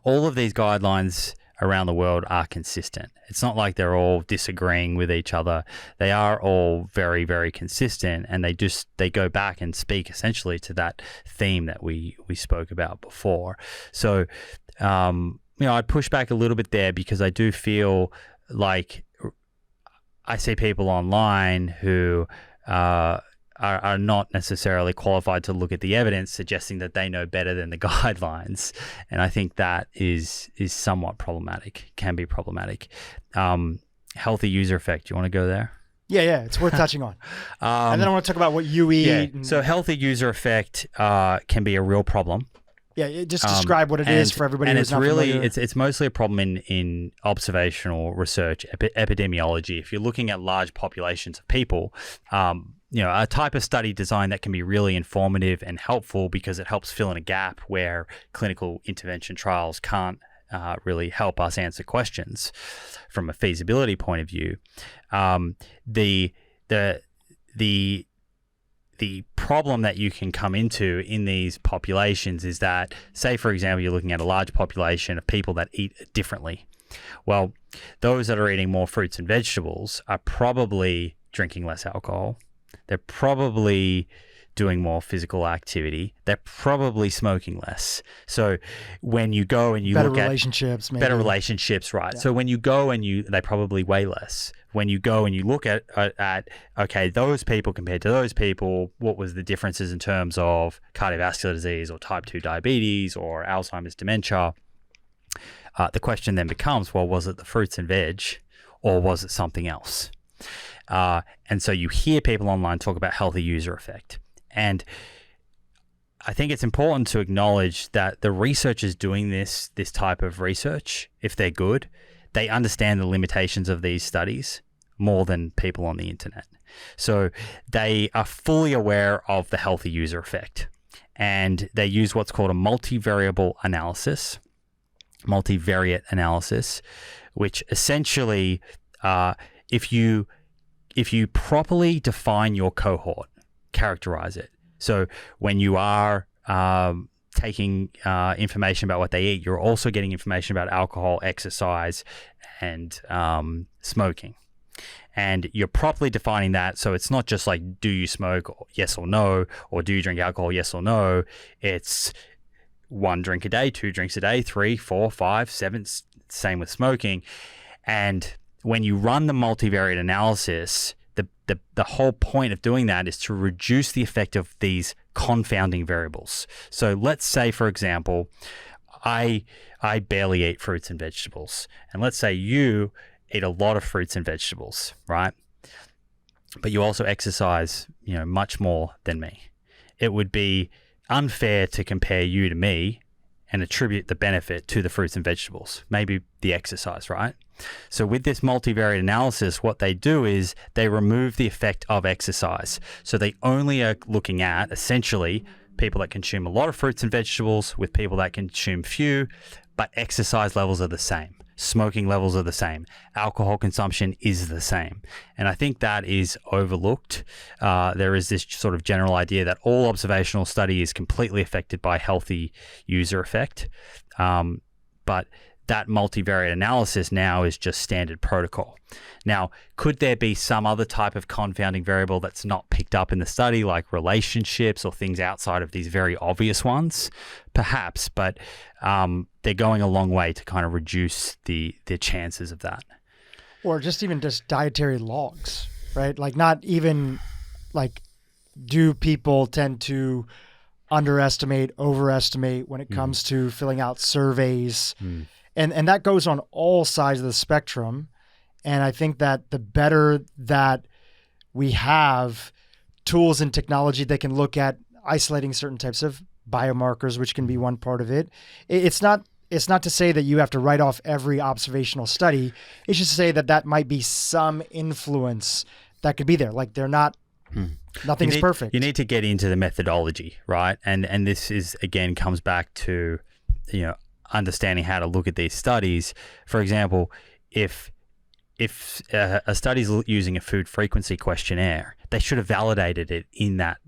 all of these guidelines around the world are consistent. It's not like they're all disagreeing with each other. They are all very, very consistent, and they go back and speak essentially to that theme that we spoke about before. So, I'd push back a little bit there because I do feel like I see people online who are not necessarily qualified to look at the evidence, suggesting that they know better than the guidelines. And I think that is somewhat problematic, can be problematic. Healthy user effect. You want to go there? Yeah, it's worth touching on. And then I want to talk about what you eat. Yeah. So healthy user effect can be a real problem. Yeah, just describe what it is for everybody who's not familiar. It's mostly a problem in observational research, epidemiology. If you're looking at large populations of people, a type of study design that can be really informative and helpful because it helps fill in a gap where clinical intervention trials can't really help us answer questions from a feasibility point of view. The problem that you can come into in these populations is that, say, for example, you're looking at a large population of people that eat differently. Well, those that are eating more fruits and vegetables are probably drinking less alcohol. They're probably doing more physical activity. They're probably smoking less. So when you go and you look at better relationships, right? Yeah. So when you go and they probably weigh less. When you go and you look at okay, those people compared to those people, what was the differences in terms of cardiovascular disease or type 2 diabetes or Alzheimer's dementia? The question then becomes, well, was it the fruits and veg or was it something else? And so you hear people online talk about healthy user effect. And I think it's important to acknowledge that the researchers doing this type of research, if they're good, they understand the limitations of these studies more than people on the internet. So they are fully aware of the healthy user effect. And they use what's called a multivariate analysis, which essentially, if you properly define your cohort, characterize it. So when you are taking information about what they eat, you're also getting information about alcohol, exercise, and smoking. And you're properly defining that. So it's not just like, do you smoke? Yes or no. Or do you drink alcohol? Yes or no. It's 1 drink a day, 2 drinks a day, 3, 4, 5, 7. Same with smoking. And when you run the multivariate analysis, the whole point of doing that is to reduce the effect of these confounding variables. So let's say, for example, I barely eat fruits and vegetables. And let's say you eat a lot of fruits and vegetables, right? But you also exercise, much more than me. It would be unfair to compare you to me and attribute the benefit to the fruits and vegetables, maybe the exercise, right? So with this multivariate analysis, what they do is they remove the effect of exercise. So they only are looking at, essentially, people that consume a lot of fruits and vegetables with people that consume few, but exercise levels are the same. Smoking levels are the same. Alcohol consumption is the same. And I think that is overlooked. There is this sort of general idea that all observational study is completely affected by healthy user effect. But that multivariate analysis now is just standard protocol. Now, could there be some other type of confounding variable that's not picked up in the study, like relationships or things outside of these very obvious ones? Perhaps, but they're going a long way to kind of reduce the chances of that. Or just even just dietary logs, right? Like not even like, do people tend to underestimate, overestimate when it comes to filling out surveys? And that goes on all sides of the spectrum. And I think that the better that we have tools and technology that can look at isolating certain types of biomarkers, which can be one part of it. It's not to say that you have to write off every observational study. It's just to say that might be some influence that could be there. Like they're not, nothing's perfect. You need to get into the methodology, right? And this is, again, comes back to, understanding how to look at these studies. For example, if a study is using a food frequency questionnaire, they should have validated it in that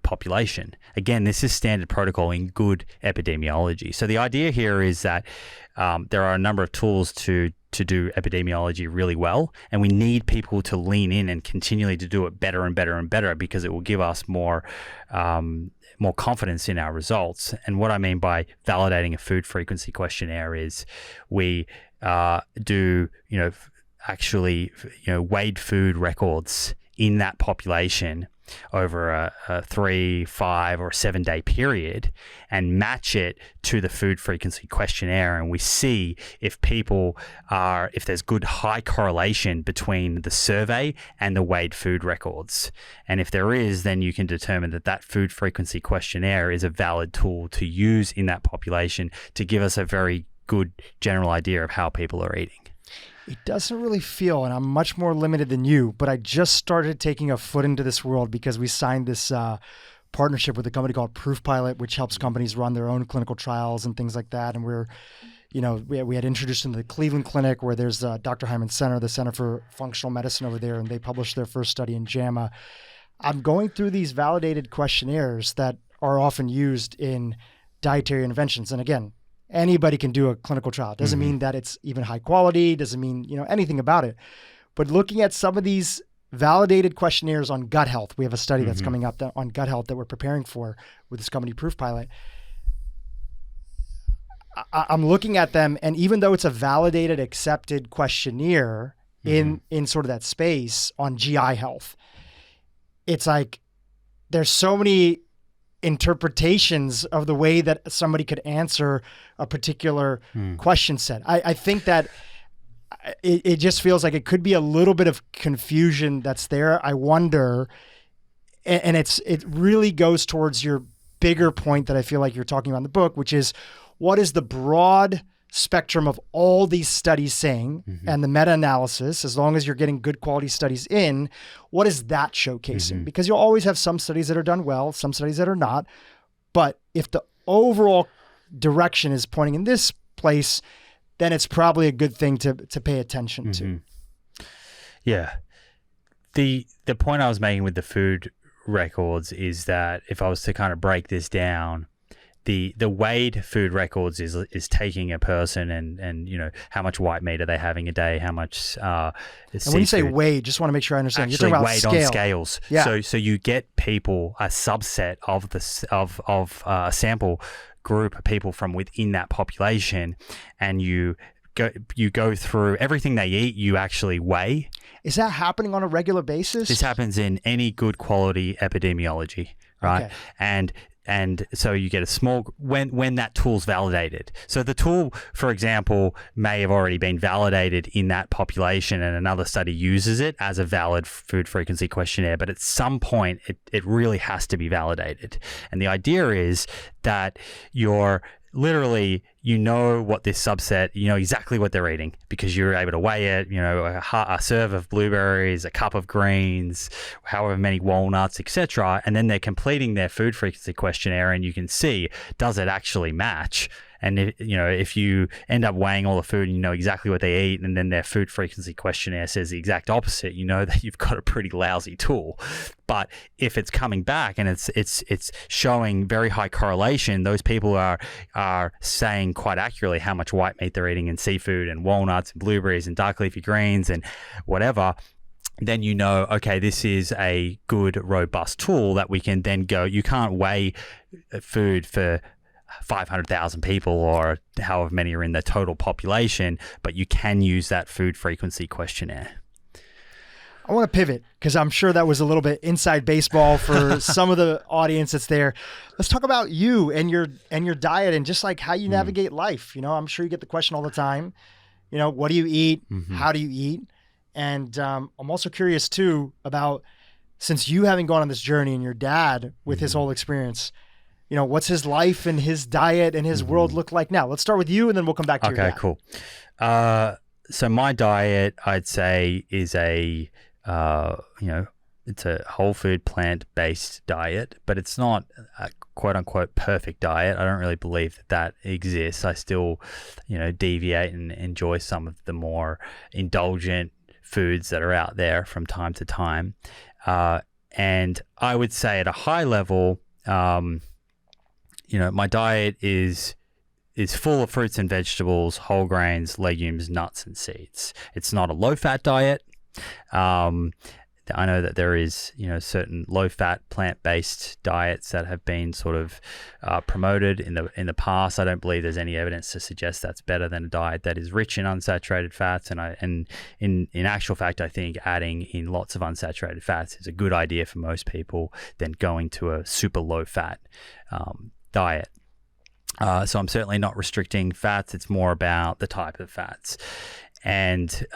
population. Again, this is standard protocol in good epidemiology. So the idea here is that there are a number of tools to do epidemiology really well, and we need people to lean in and continually to do it better and better and better, because it will give us more confidence in our results. And what I mean by validating a food frequency questionnaire is we do weighed food records in that population over a 3, 5, or 7 day period and match it to the food frequency questionnaire. And we see if there's good high correlation between the survey and the weighed food records. And if there is, then you can determine that food frequency questionnaire is a valid tool to use in that population to give us a very good general idea of how people are eating. It doesn't really feel, and I'm much more limited than you, but I just started taking a foot into this world because we signed this partnership with a company called Proof Pilot, which helps companies run their own clinical trials and things like that. And we had introduced into the Cleveland Clinic, where there's Dr. Hyman Centr, the Center for Functional Medicine over there, and they published their first study in JAMA. I'm going through these validated questionnaires that are often used in dietary interventions. And again, anybody can do a clinical trial. It doesn't mean that it's even high quality, doesn't mean, anything about it. But looking at some of these validated questionnaires on gut health, we have a study that's coming up on gut health that we're preparing for with this company, Proof Pilot. I'm looking at them, and even though it's a validated, accepted questionnaire in sort of that space on GI health, it's like there's so many interpretations of the way that somebody could answer a particular question set. I think that it just feels like it could be a little bit of confusion that's there. I wonder, and it really goes towards your bigger point that I feel like you're talking about in the book, which is what is the broad spectrum of all these studies saying, and the meta-analysis, as long as you're getting good quality studies in, what is that showcasing? Because you'll always have some studies that are done well, some studies that are not. But if the overall direction is pointing in this place, then it's probably a good thing to pay attention to. Yeah. The point I was making with the food records is that if I was to kind of break this down, the weighed food records is taking a person and how much white meat are they having a day, how much and when you say weighed, just want to make sure I understand. Actually, you're talking weighed about on scales. Yeah. So you get people, a subset of a sample group of people from within that population, and you go through everything they eat. You actually weigh. Is that happening on a regular basis? This happens in any good quality epidemiology, right? Okay. And so you get a small, when that tool's validated. So the tool, for example, may have already been validated in that population and another study uses it as a valid food frequency questionnaire. But at some point, it really has to be validated. And the idea is that you're literally, what this subset, exactly what they're eating because you're able to weigh it, a serve of blueberries, a cup of greens, however many walnuts, etc. And then they're completing their food frequency questionnaire and you can see, does it actually match? And if you end up weighing all the food and you know exactly what they eat, and then their food frequency questionnaire says the exact opposite, you know that you've got a pretty lousy tool. But if it's coming back and it's showing very high correlation, those people are saying quite accurately how much white meat they're eating, and seafood and walnuts and blueberries and dark leafy greens and whatever, then you know, okay, this is a good, robust tool that we can then go. You can't weigh food for 500,000 people or however many are in the total population, but you can use that food frequency questionnaire. I want to pivot because I'm sure that was a little bit inside baseball for some of the audience that's there. Let's talk about you and your diet and just like how you navigate life. I'm sure you get the question all the time. What do you eat? How do you eat? And I'm also curious too about, since you haven't gone on this journey and your dad with his whole experience, what's his life and his diet and his world look like now? Let's start with you and then we'll come back to your dad. Okay, cool. So my diet, I'd say, is it's a whole food plant-based diet, but it's not a quote-unquote perfect diet. I don't really believe that exists. I still, deviate and enjoy some of the more indulgent foods that are out there from time to time. And I would say at a high level, my diet is full of fruits and vegetables, whole grains, legumes, nuts, and seeds. It's not a low-fat diet. I know that there is, certain low-fat plant-based diets that have been sort of promoted in the past. I don't believe there's any evidence to suggest that's better than a diet that is rich in unsaturated fats. And in actual fact, I think adding in lots of unsaturated fats is a good idea for most people than going to a super low-fat diet. So I'm certainly not restricting fats. It's more about the type of fats. And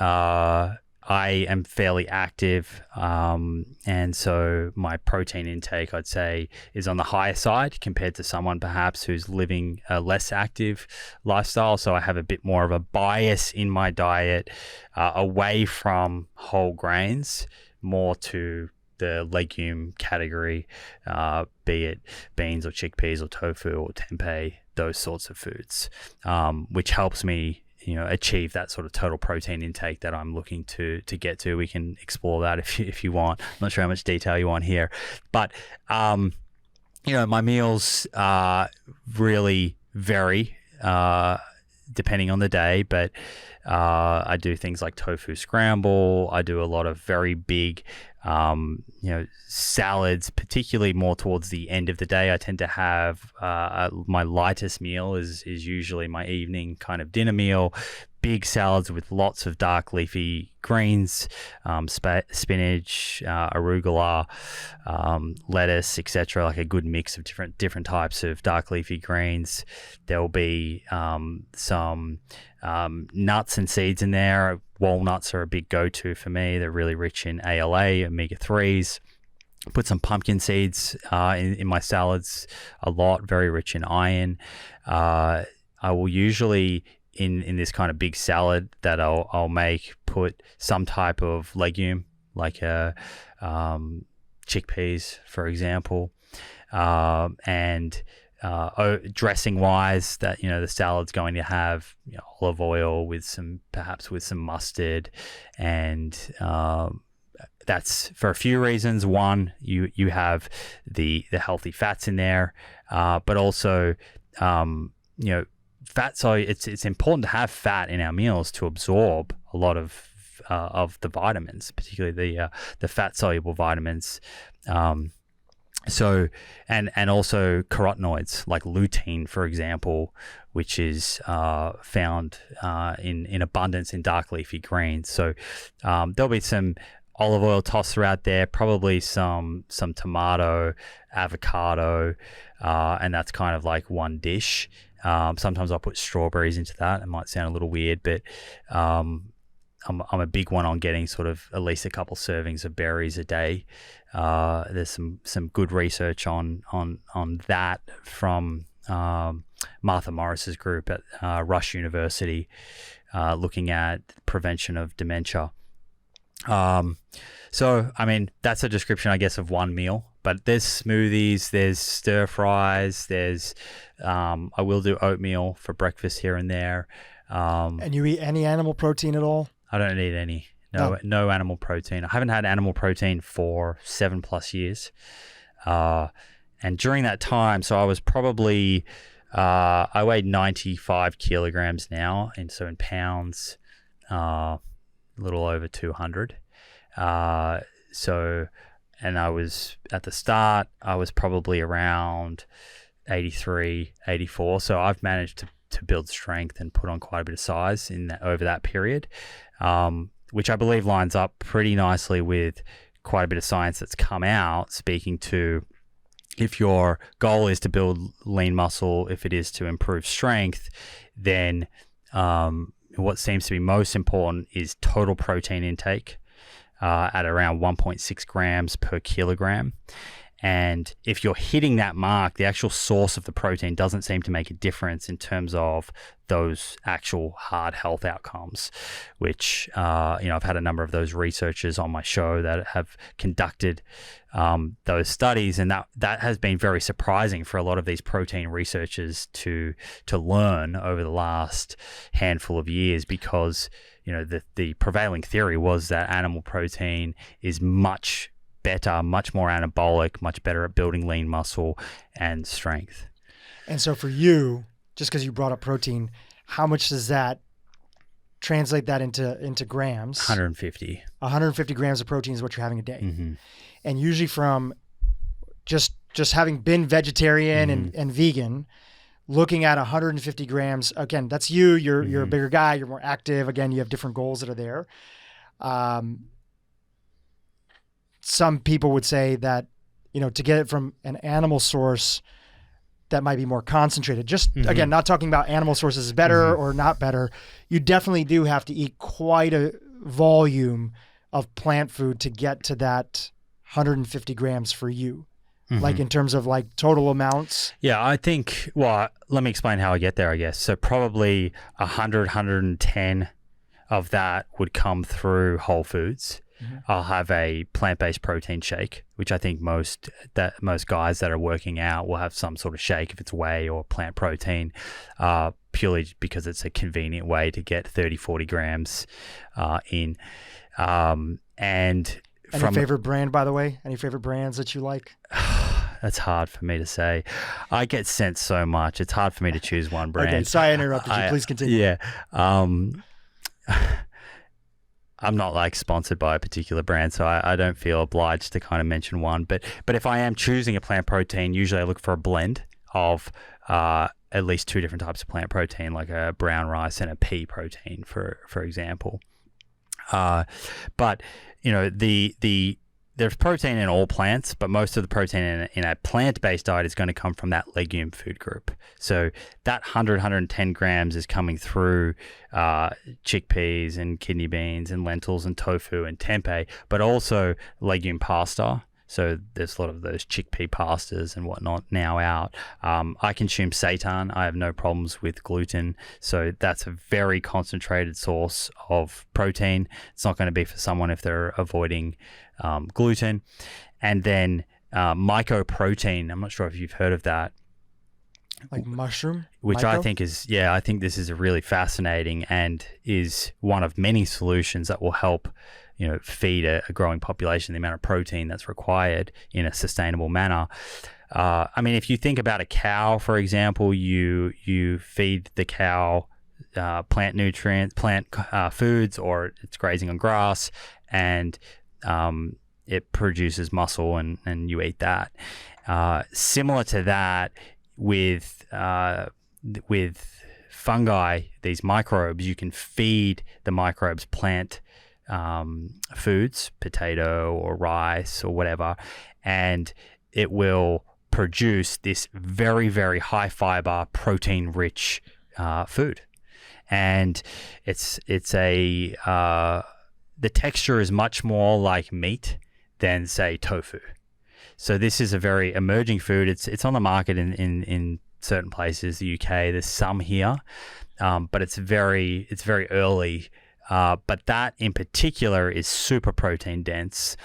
I am fairly active, and so my protein intake, I'd say, is on the higher side compared to someone perhaps who's living a less active lifestyle. So I have a bit more of a bias in my diet away from whole grains, more to the legume category, be it beans or chickpeas or tofu or tempeh, those sorts of foods, which helps me achieve that sort of total protein intake that I'm looking to get to. We can explore that if you want. I'm not sure how much detail you want here, but my meals really vary depending on the day, but I do things like tofu scramble. I do a lot of very big salads, particularly more towards the end of the day. I tend to have my lightest meal is usually my evening kind of dinner meal. Big salads with lots of dark leafy greens, spinach, arugula, lettuce, etc. Like a good mix of different types of dark leafy greens. There will be some nuts and seeds in there. Walnuts are a big go-to for me. They're really rich in ALA, omega-3s. Put some pumpkin seeds in my salads a lot, very rich in iron. I will usually, in this kind of big salad that I'll make, put some type of legume, like chickpeas, for example, and dressing wise, that the salad's going to have olive oil with some mustard, and that's for a few reasons. One, you have the healthy fats in there, but also fat. So it's important to have fat in our meals to absorb a lot of the vitamins, particularly the fat soluble vitamins. So, and also carotenoids like lutein, for example, which is found in abundance in dark leafy greens. So there'll be some olive oil tossed throughout there, probably some tomato, avocado, and that's kind of like one dish. Sometimes I'll put strawberries into that. It might sound a little weird, but I'm a big one on getting sort of at least a couple servings of berries a day. There's some good research on that from Martha Morris's group at Rush University, looking at prevention of dementia. So, I mean, that's a description, I guess, of one meal. but there's smoothies, there's stir fries, there's I will do oatmeal for breakfast here and there. And you eat any animal protein at all? I don't eat any. No animal protein. I haven't had animal protein for 7+ years. And during that time, so I was probably, I weighed 95 kilograms now. And so in pounds, a little over 200. And I was, at the start, I was probably around 83, 84. So I've managed to build strength and put on quite a bit of size over that period, which I believe lines up pretty nicely with quite a bit of science that's come out speaking to, if your goal is to build lean muscle, if it is to improve strength, then what seems to be most important is total protein intake at around 1.6 grams per kilogram. And if you're hitting that mark, the actual source of the protein doesn't seem to make a difference in terms of those actual hard health outcomes, which, I've had a number of those researchers on my show that have conducted those studies. And that has been very surprising for a lot of these protein researchers to learn over the last handful of years, because, the prevailing theory was that animal protein is much better, much more anabolic, much better at building lean muscle and strength. And so for you, just because you brought up protein, how much does that translate that into grams? 150. 150 grams of protein is what you're having a day. Mm-hmm. And usually from just having been vegetarian and vegan, looking at 150 grams, again, that's you, you're a bigger guy, you're more active. Again, you have different goals that are there. Some people would say that, to get it from an animal source, that might be more concentrated. Just, again, not talking about animal sources is better or not better. You definitely do have to eat quite a volume of plant food to get to that 150 grams for you. Like in terms of like total amounts. Yeah, I think, let me explain how I get there, I guess. So probably 100, 110 of that would come through whole foods. I'll have a plant-based protein shake, which I think most guys that are working out will have some sort of shake, if it's whey or plant protein, purely because it's a convenient way to get 30, 40 grams in. And any favorite brand, by the way? Any favorite brands that you like? That's hard for me to say. I get sent so much. It's hard for me to choose one brand. Okay, sorry I interrupted you. Please continue. Yeah. I'm not sponsored by a particular brand, so I don't feel obliged to kind of mention one. But if I am choosing a plant protein, usually I look for a blend of at least two different types of plant protein, like a brown rice and a pea protein, for example. But there's protein in all plants, but most of the protein in a plant-based diet is going to come from that legume food group. So that 110 grams is coming through chickpeas and kidney beans and lentils and tofu and tempeh, but also legume pasta. So there's a lot of those chickpea pastas and whatnot now out. I consume seitan. I have no problems with gluten. So that's a very concentrated source of protein. It's not going to be for someone if they're avoiding gluten. And then mycoprotein. I'm not sure if you've heard of that. Like mushroom? Which Myco? I think this is a really fascinating and is one of many solutions that will help feed a growing population the amount of protein that's required in a sustainable manner. If you think about a cow, for example, you feed the cow plant nutrients, plant foods, or it's grazing on grass, and it produces muscle, and you eat that. Similar to that, with fungi, these microbes, you can feed the microbes plant foods, potato or rice or whatever, and it will produce this very, very high fiber, protein rich food. And the texture is much more like meat than, say, tofu. So this is a very emerging food. It's on the market in certain places, the UK. There's some here, but it's very early. But that in particular is super protein dense.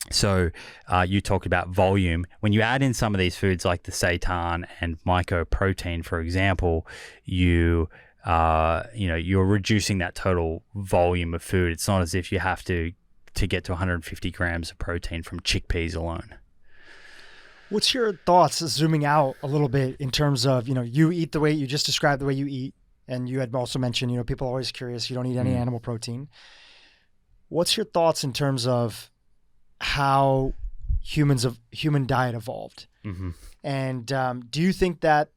So you talked about volume. When you add in some of these foods like the seitan and mycoprotein, for example, you're reducing that total volume of food. It's not as if you have to get to 150 grams of protein from chickpeas alone. What's your thoughts, zooming out a little bit, in terms of, you eat the way you just described, the way you eat, and you had also mentioned, people are always curious, you don't eat any animal protein. What's your thoughts in terms of how human diet evolved? Mm-hmm. And do you think that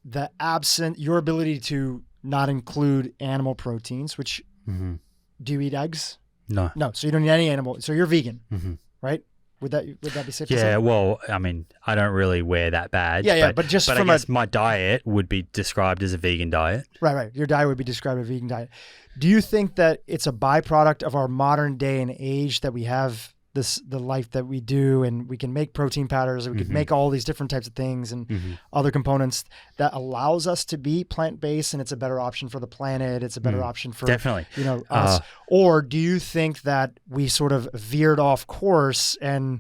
your ability to not include animal proteins, which do you eat eggs? No. So you don't eat any animal. So you're vegan, right? Would that be safe to say? Yeah, well, I mean, I don't really wear that badge. But I guess my diet would be described as a vegan diet. Right. Your diet would be described as a vegan diet. Do you think that it's a byproduct of our modern day and age that we have the life that we do, and we can make protein powders, and we can make all these different types of things and other components that allows us to be plant-based, and it's a better option for the planet, it's a better option for definitely us? Or do you think that we sort of veered off course and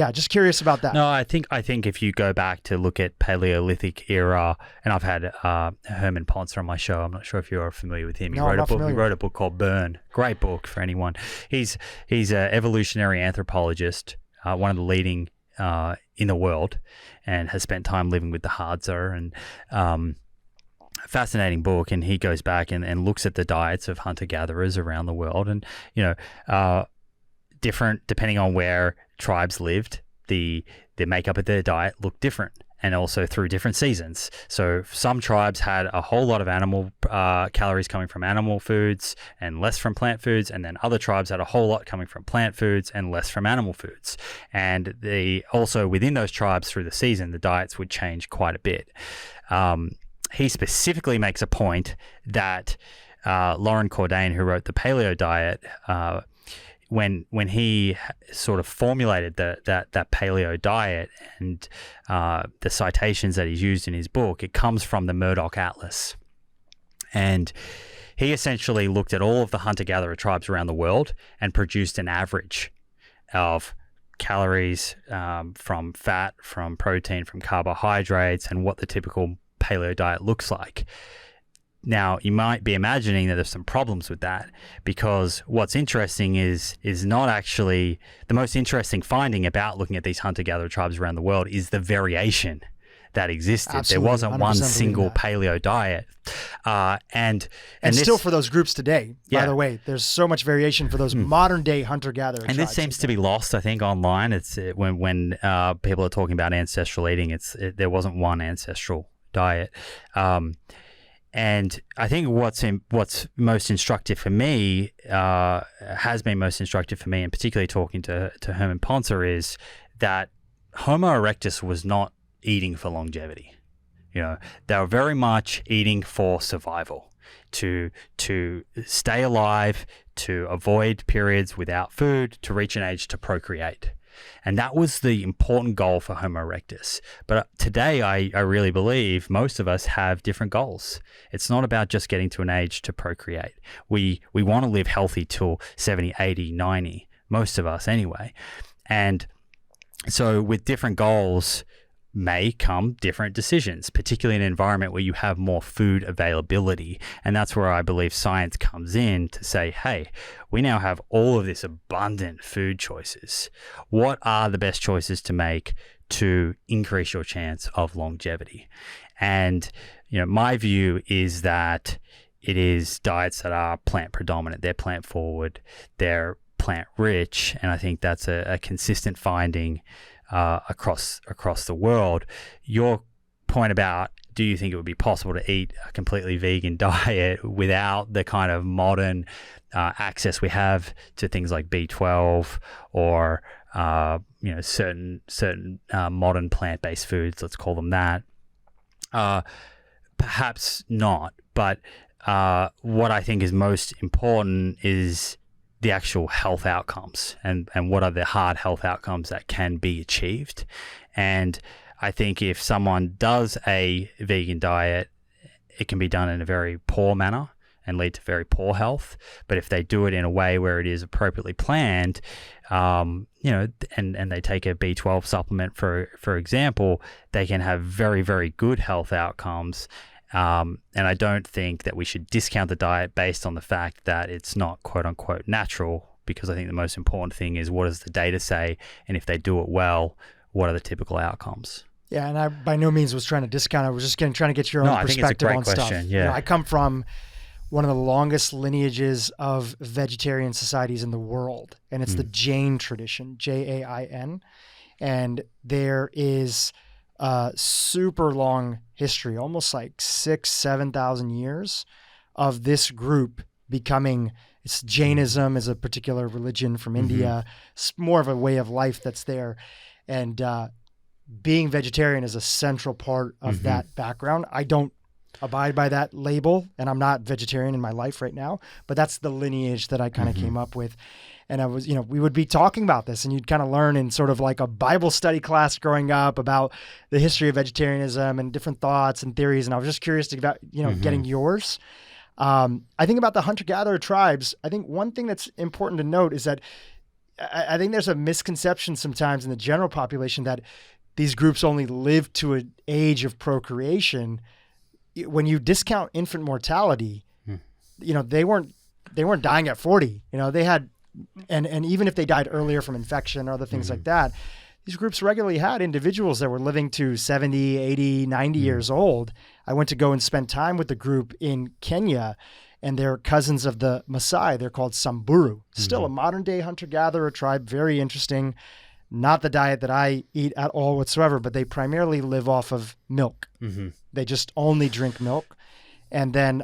just curious about that? No, I think if you go back to look at Paleolithic era, and I've had Herman Poncer on my show. I'm not sure if you're familiar with him. He wrote a book called Burn. Great book for anyone. He's an evolutionary anthropologist, one of the leading in the world, and has spent time living with the Hadza, and fascinating book. And he goes back and looks at the diets of hunter-gatherers around the world, and different depending on where tribes lived, the makeup of their diet looked different, and also through different seasons. So some tribes had a whole lot of animal calories coming from animal foods and less from plant foods, and then other tribes had a whole lot coming from plant foods and less from animal foods. And also within those tribes through the season, the diets would change quite a bit. He specifically makes a point that Lauren Cordain, who wrote the Paleo Diet, when he sort of formulated that paleo diet and the citations that he's used in his book, it comes from the Murdoch Atlas. And he essentially looked at all of the hunter-gatherer tribes around the world and produced an average of calories from fat, from protein, from carbohydrates, and what the typical paleo diet looks like. Now, you might be imagining that there's some problems with that, because what's interesting is not actually the most interesting finding about looking at these hunter-gatherer tribes around the world is the variation that existed. Absolutely, there wasn't one single paleo diet. And still for those groups today, by the way, there's so much variation for those modern day hunter-gatherer tribes. And this seems to be lost, I think, online. When people are talking about ancestral eating, there wasn't one ancestral diet. And I think what's most instructive for me, has been most instructive for me, and particularly talking to Herman Poncer, is that Homo erectus was not eating for longevity. They were very much eating for survival, to stay alive, to avoid periods without food, to reach an age to procreate. And that was the important goal for Homo erectus. But today, I really believe most of us have different goals. It's not about just getting to an age to procreate. We want to live healthy till 70, 80, 90, most of us anyway. And so with different goals may come different decisions, particularly in an environment where you have more food availability. And that's where I believe science comes in to say, hey, we now have all of this abundant food choices. What are the best choices to make to increase your chance of longevity? And, my view is that it is diets that are plant predominant. They're plant forward, they're plant rich. And I think that's a consistent finding across the world. Your point about, do you think it would be possible to eat a completely vegan diet without the kind of modern access we have to things like B12 or certain modern plant-based foods, let's call them that? Perhaps not, but what I think is most important is the actual health outcomes and what are the hard health outcomes that can be achieved. And I think if someone does a vegan diet, it can be done in a very poor manner and lead to very poor health. But if they do it in a way where it is appropriately planned, and they take a B12 supplement, for example, they can have very, very good health outcomes. And I don't think that we should discount the diet based on the fact that it's not quote unquote natural, because I think the most important thing is, what does the data say? And if they do it well, what are the typical outcomes? Yeah, and I by no means was trying to discount. I was just trying to get your own perspective on stuff. Yeah. I come from one of the longest lineages of vegetarian societies in the world, and it's the Jain tradition, Jain. And there is a super long history, almost like 7,000 years of this group becoming, it's Jainism is a particular religion from India. It's more of a way of life that's there. And being vegetarian is a central part of that background. I don't abide by that label, and I'm not vegetarian in my life right now, but that's the lineage that I kind of came up with. And I was, we would be talking about this, and you'd kind of learn in sort of like a Bible study class growing up about the history of vegetarianism and different thoughts and theories. And I was just curious about, getting yours. I think about the hunter-gatherer tribes. I think one thing that's important to note is that I think there's a misconception sometimes in the general population that these groups only live to an age of procreation. When you discount infant mortality, they weren't dying at 40. They had, and even if they died earlier from infection or other things like that, these groups regularly had individuals that were living to 70, 80, 90 years old. I went to go and spend time with the group in Kenya, and they're cousins of the Maasai. They're called Samburu. Still a modern day hunter-gatherer tribe, very interesting. Not the diet that I eat at all whatsoever, but they primarily live off of milk. They just only drink milk. And then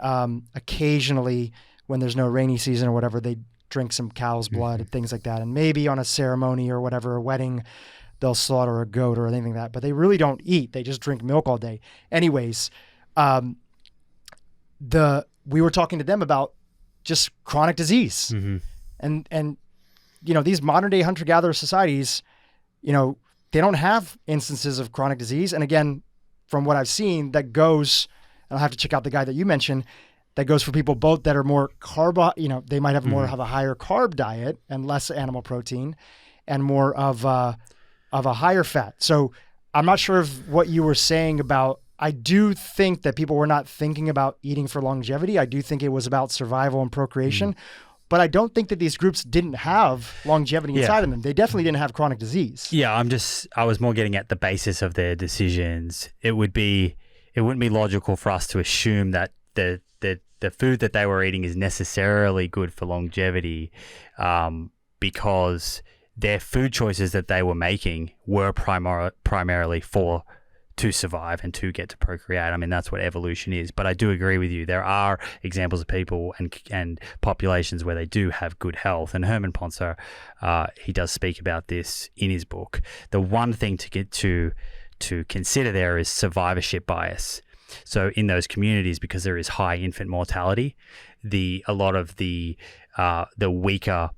occasionally, when there's no rainy season or whatever, they drink some cow's blood and things like that. And maybe on a ceremony or whatever, a wedding, they'll slaughter a goat or anything like that. But they really don't eat. They just drink milk all day. Anyways, we were talking to them about just chronic disease. And these modern day hunter-gatherer societies, they don't have instances of chronic disease. And again, from what I've seen, that goes, I'll have to check out the guy that you mentioned, that goes for people both that are more they might have have a higher carb diet and less animal protein, and more of a higher fat. So I'm not sure if what you were saying about, I do think that people were not thinking about eating for longevity. I do think it was about survival and procreation. But I don't think that these groups didn't have longevity inside of them. They definitely didn't have chronic disease. Yeah, I was more getting at the basis of their decisions. It wouldn't be logical for us to assume that the food that they were eating is necessarily good for longevity, because their food choices that they were making were primarily to survive and to get to procreate. I mean, that's what evolution is. But I do agree with you. There are examples of people and populations where they do have good health. And Herman Poncer, he does speak about this in his book. The one thing to get to consider there is survivorship bias. So in those communities, because there is high infant mortality, a lot of the weaker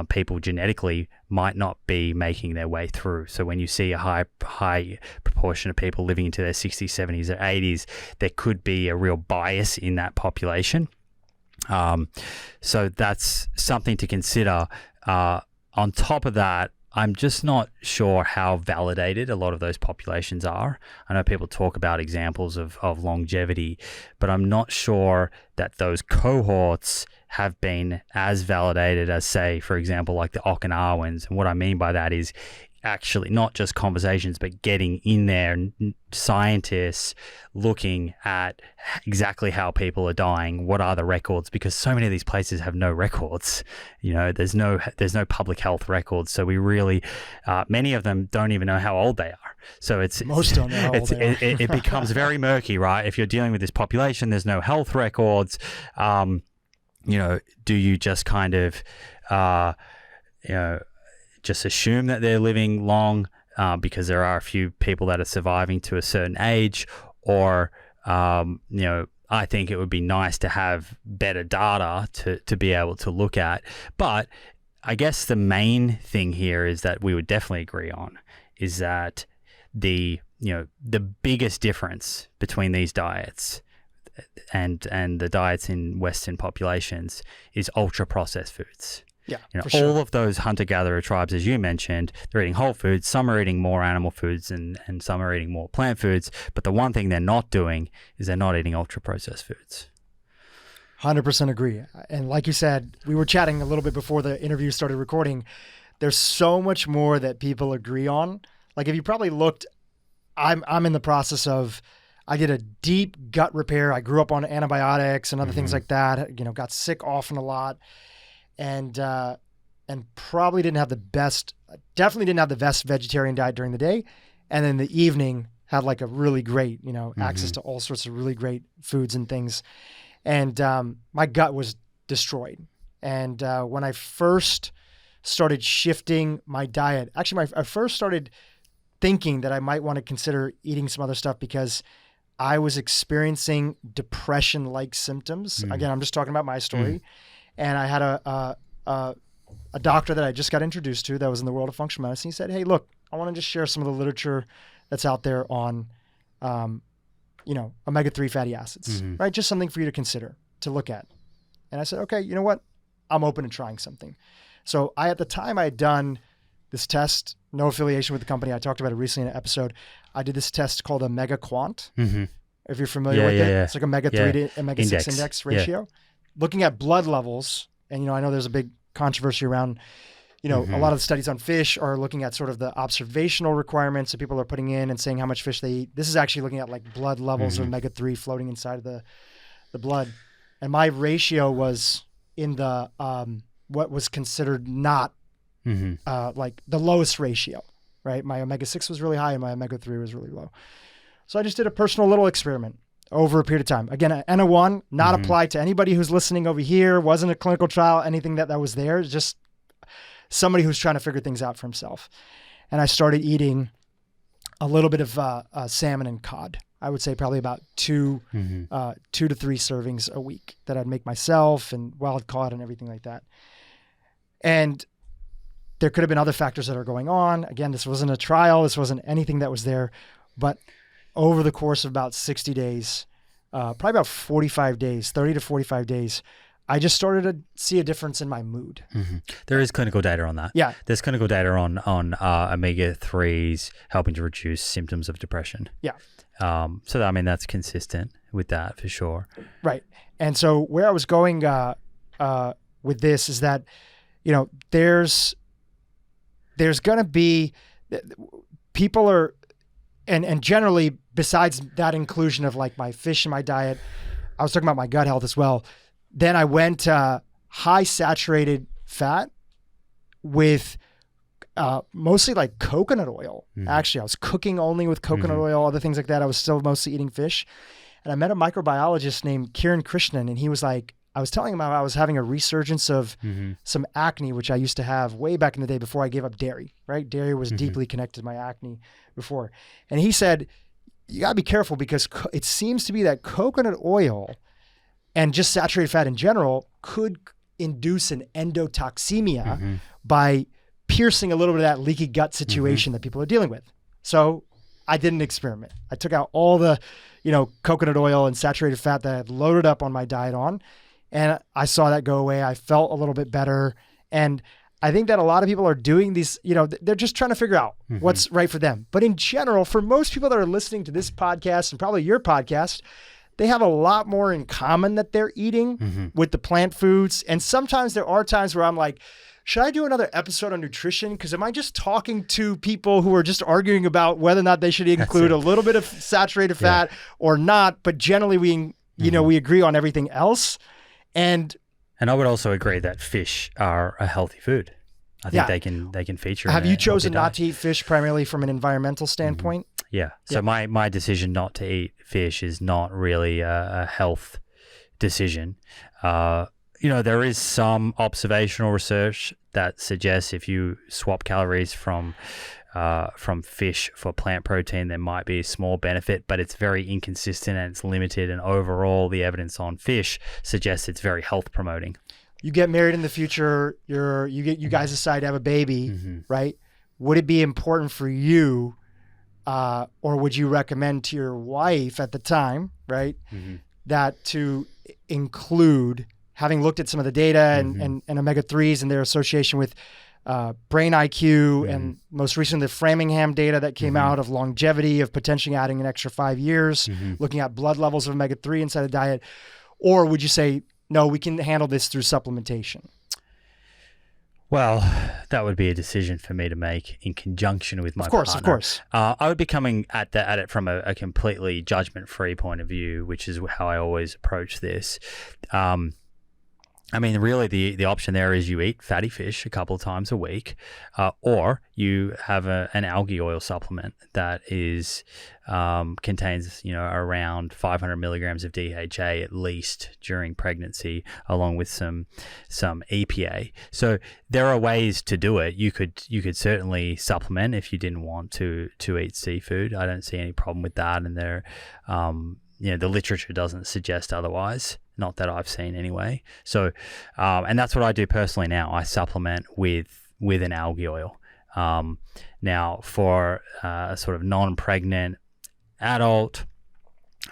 people genetically might not be making their way through. So when you see a high proportion of people living into their 60s, 70s, or 80s, there could be a real bias in that population. So that's something to consider. On top of that, I'm just not sure how validated a lot of those populations are. I know people talk about examples of longevity, but I'm not sure that those cohorts have been as validated as, say, for example, like the Okinawans. And what I mean by that is actually not just conversations, but getting in there, scientists looking at exactly how people are dying, what are the records, because so many of these places have no records. There's no public health records, so we really many of them don't even know how old they are. So most don't know how old they are. It becomes very murky, right? If you're dealing with this population, there's no health records. Do you just kind of just assume that they're living long because there are a few people that are surviving to a certain age, or I think it would be nice to have better data to be able to look at. But I guess the main thing here is that we would definitely agree on is that the biggest difference between these diets and the diets in Western populations is ultra processed foods. Yeah, for sure. All of those hunter-gatherer tribes, as you mentioned, they're eating whole foods. Some are eating more animal foods and some are eating more plant foods. But the one thing they're not doing is they're not eating ultra-processed foods. 100% agree. And like you said, we were chatting a little bit before the interview started recording. There's so much more that people agree on. Like if you probably looked, I'm in the process of, I did a deep gut repair. I grew up on antibiotics and other things like that. Got sick often a lot. And probably definitely didn't have the best vegetarian diet during the day. And then the evening had like a really great, access to all sorts of really great foods and things. And my gut was destroyed. And when I first started shifting my diet, actually I first started thinking that I might want to consider eating some other stuff because I was experiencing depression-like symptoms. Again, I'm just talking about my story. And I had a doctor that I just got introduced to that was in the world of functional medicine. He said, hey, look, I want to just share some of the literature that's out there on, omega-3 fatty acids, right? Just something for you to consider, to look at. And I said, okay, you know what? I'm open to trying something. So at the time I had done this test, no affiliation with the company. I talked about it recently in an episode. I did this test called Omega Quant. If you're familiar with it, it's like omega-3 to omega-6 index ratio. Looking at blood levels, and I know there's a big controversy around, a lot of the studies on fish are looking at sort of the observational requirements that people are putting in and saying how much fish they eat. This is actually looking at like blood levels of omega-3 floating inside of the blood. And my ratio was in the what was considered not like the lowest ratio, right? My omega-6 was really high and my omega-3 was really low. So I just did a personal little experiment over a period of time. Again, an N01, not applied to anybody who's listening over here, wasn't a clinical trial, anything that was there, just somebody who's trying to figure things out for himself. And I started eating a little bit of salmon and cod. I would say probably about 2 to 3 servings a week that I'd make myself, and wild caught and everything like that. And there could have been other factors that are going on. Again, this wasn't a trial. This wasn't anything that was there. But over the course of about 60 days, probably about 45 days, 30 to 45 days, I just started to see a difference in my mood. There is clinical data on that. Yeah. There's clinical data on omega-3s helping to reduce symptoms of depression. Yeah. So, I mean, that's consistent with that for sure. Right. And so where I was going with this is that, there's going to be people are, and generally besides that inclusion of like my fish in my diet, I was talking about my gut health as well. Then I went high saturated fat with mostly like coconut oil. Actually, I was cooking only with coconut oil, other things like that. I was still mostly eating fish. And I met a microbiologist named Kiran Krishnan, and he was like, I was telling him how I was having a resurgence of some acne, which I used to have way back in the day before I gave up dairy, right? Dairy was deeply connected to my acne before. And he said, you gotta be careful because it seems to be that coconut oil and just saturated fat in general could induce an endotoxemia by piercing a little bit of that leaky gut situation that people are dealing with. So I did an experiment. I took out all the, coconut oil and saturated fat that I had loaded up on my diet on, and I saw that go away. I felt a little bit better. And I think that a lot of people are doing these, they're just trying to figure out what's right for them. But in general, for most people that are listening to this podcast and probably your podcast, they have a lot more in common that they're eating with the plant foods. And sometimes there are times where I'm like, should I do another episode on nutrition? Because am I just talking to people who are just arguing about whether or not they should include a little bit of saturated fat or not? But generally we agree on everything else. And I would also agree that fish are a healthy food. I think they can feature. Have you chosen not to eat fish primarily from an environmental standpoint? Yeah. So my decision not to eat fish is not really a health decision. There is some observational research that suggests if you swap calories from fish for plant protein, there might be a small benefit, but it's very inconsistent and it's limited. And overall, the evidence on fish suggests it's very health promoting. You get married in the future, you guys decide to have a baby, right? Would it be important for you, or would you recommend to your wife at the time, right, that to include, having looked at some of the data and omega-3s and their association with brain IQ, and most recently the Framingham data that came out of longevity, of potentially adding an extra 5 years, looking at blood levels of omega-3 inside the diet? Or would you say, no, we can handle this through supplementation? Well, that would be a decision for me to make in conjunction with my partner. Of course. I would be coming at it from a completely judgment-free point of view, which is how I always approach this. I mean, really, the option there is you eat fatty fish a couple of times a week, or you have an algae oil supplement that is contains around 500 milligrams of DHA at least during pregnancy, along with some EPA. So there are ways to do it. You could certainly supplement if you didn't want to eat seafood. I don't see any problem with that, and the literature doesn't suggest otherwise. Not that I've seen anyway. So, and that's what I do personally now. I supplement with an algae oil. Now, for a sort of non-pregnant adult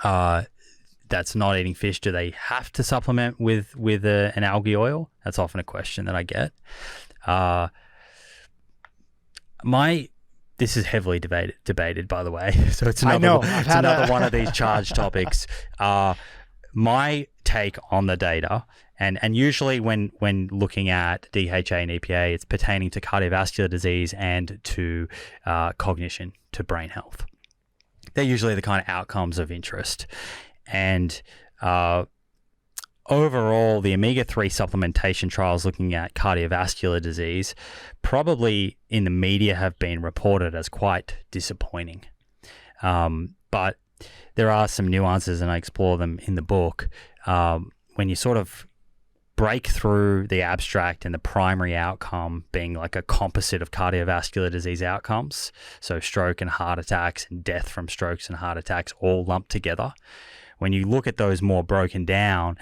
that's not eating fish, do they have to supplement with an algae oil? That's often a question that I get. This is heavily debated, by the way. So it's another one of these charged topics. My take on the data, and usually when looking at DHA and EPA, it's pertaining to cardiovascular disease and to cognition, to brain health. They're usually the kind of outcomes of interest. And overall, the omega-3 supplementation trials looking at cardiovascular disease probably in the media have been reported as quite disappointing. But there are some nuances, and I explore them in the book. When you sort of break through the abstract and the primary outcome being like a composite of cardiovascular disease outcomes, so stroke and heart attacks and death from strokes and heart attacks all lumped together, when you look at those more broken down,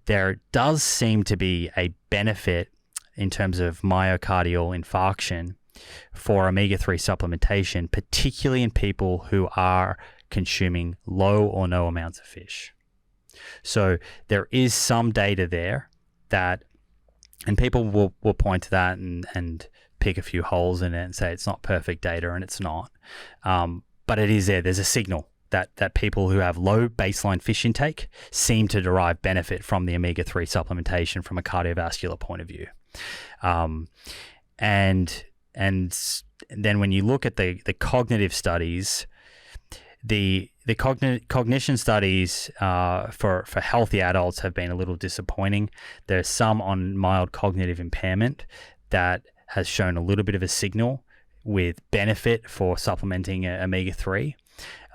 there does seem to be a benefit in terms of myocardial infarction for omega-3 supplementation, particularly in people who are consuming low or no amounts of fish. So there is some data there that, and people will point to that and pick a few holes in it and say it's not perfect data, and it's not. But it is there. There's a signal that people who have low baseline fish intake seem to derive benefit from the omega-3 supplementation from a cardiovascular point of view. And then when you look at the cognitive studies, the cognition studies for healthy adults have been a little disappointing. There's some on mild cognitive impairment that has shown a little bit of a signal with benefit for supplementing omega-3.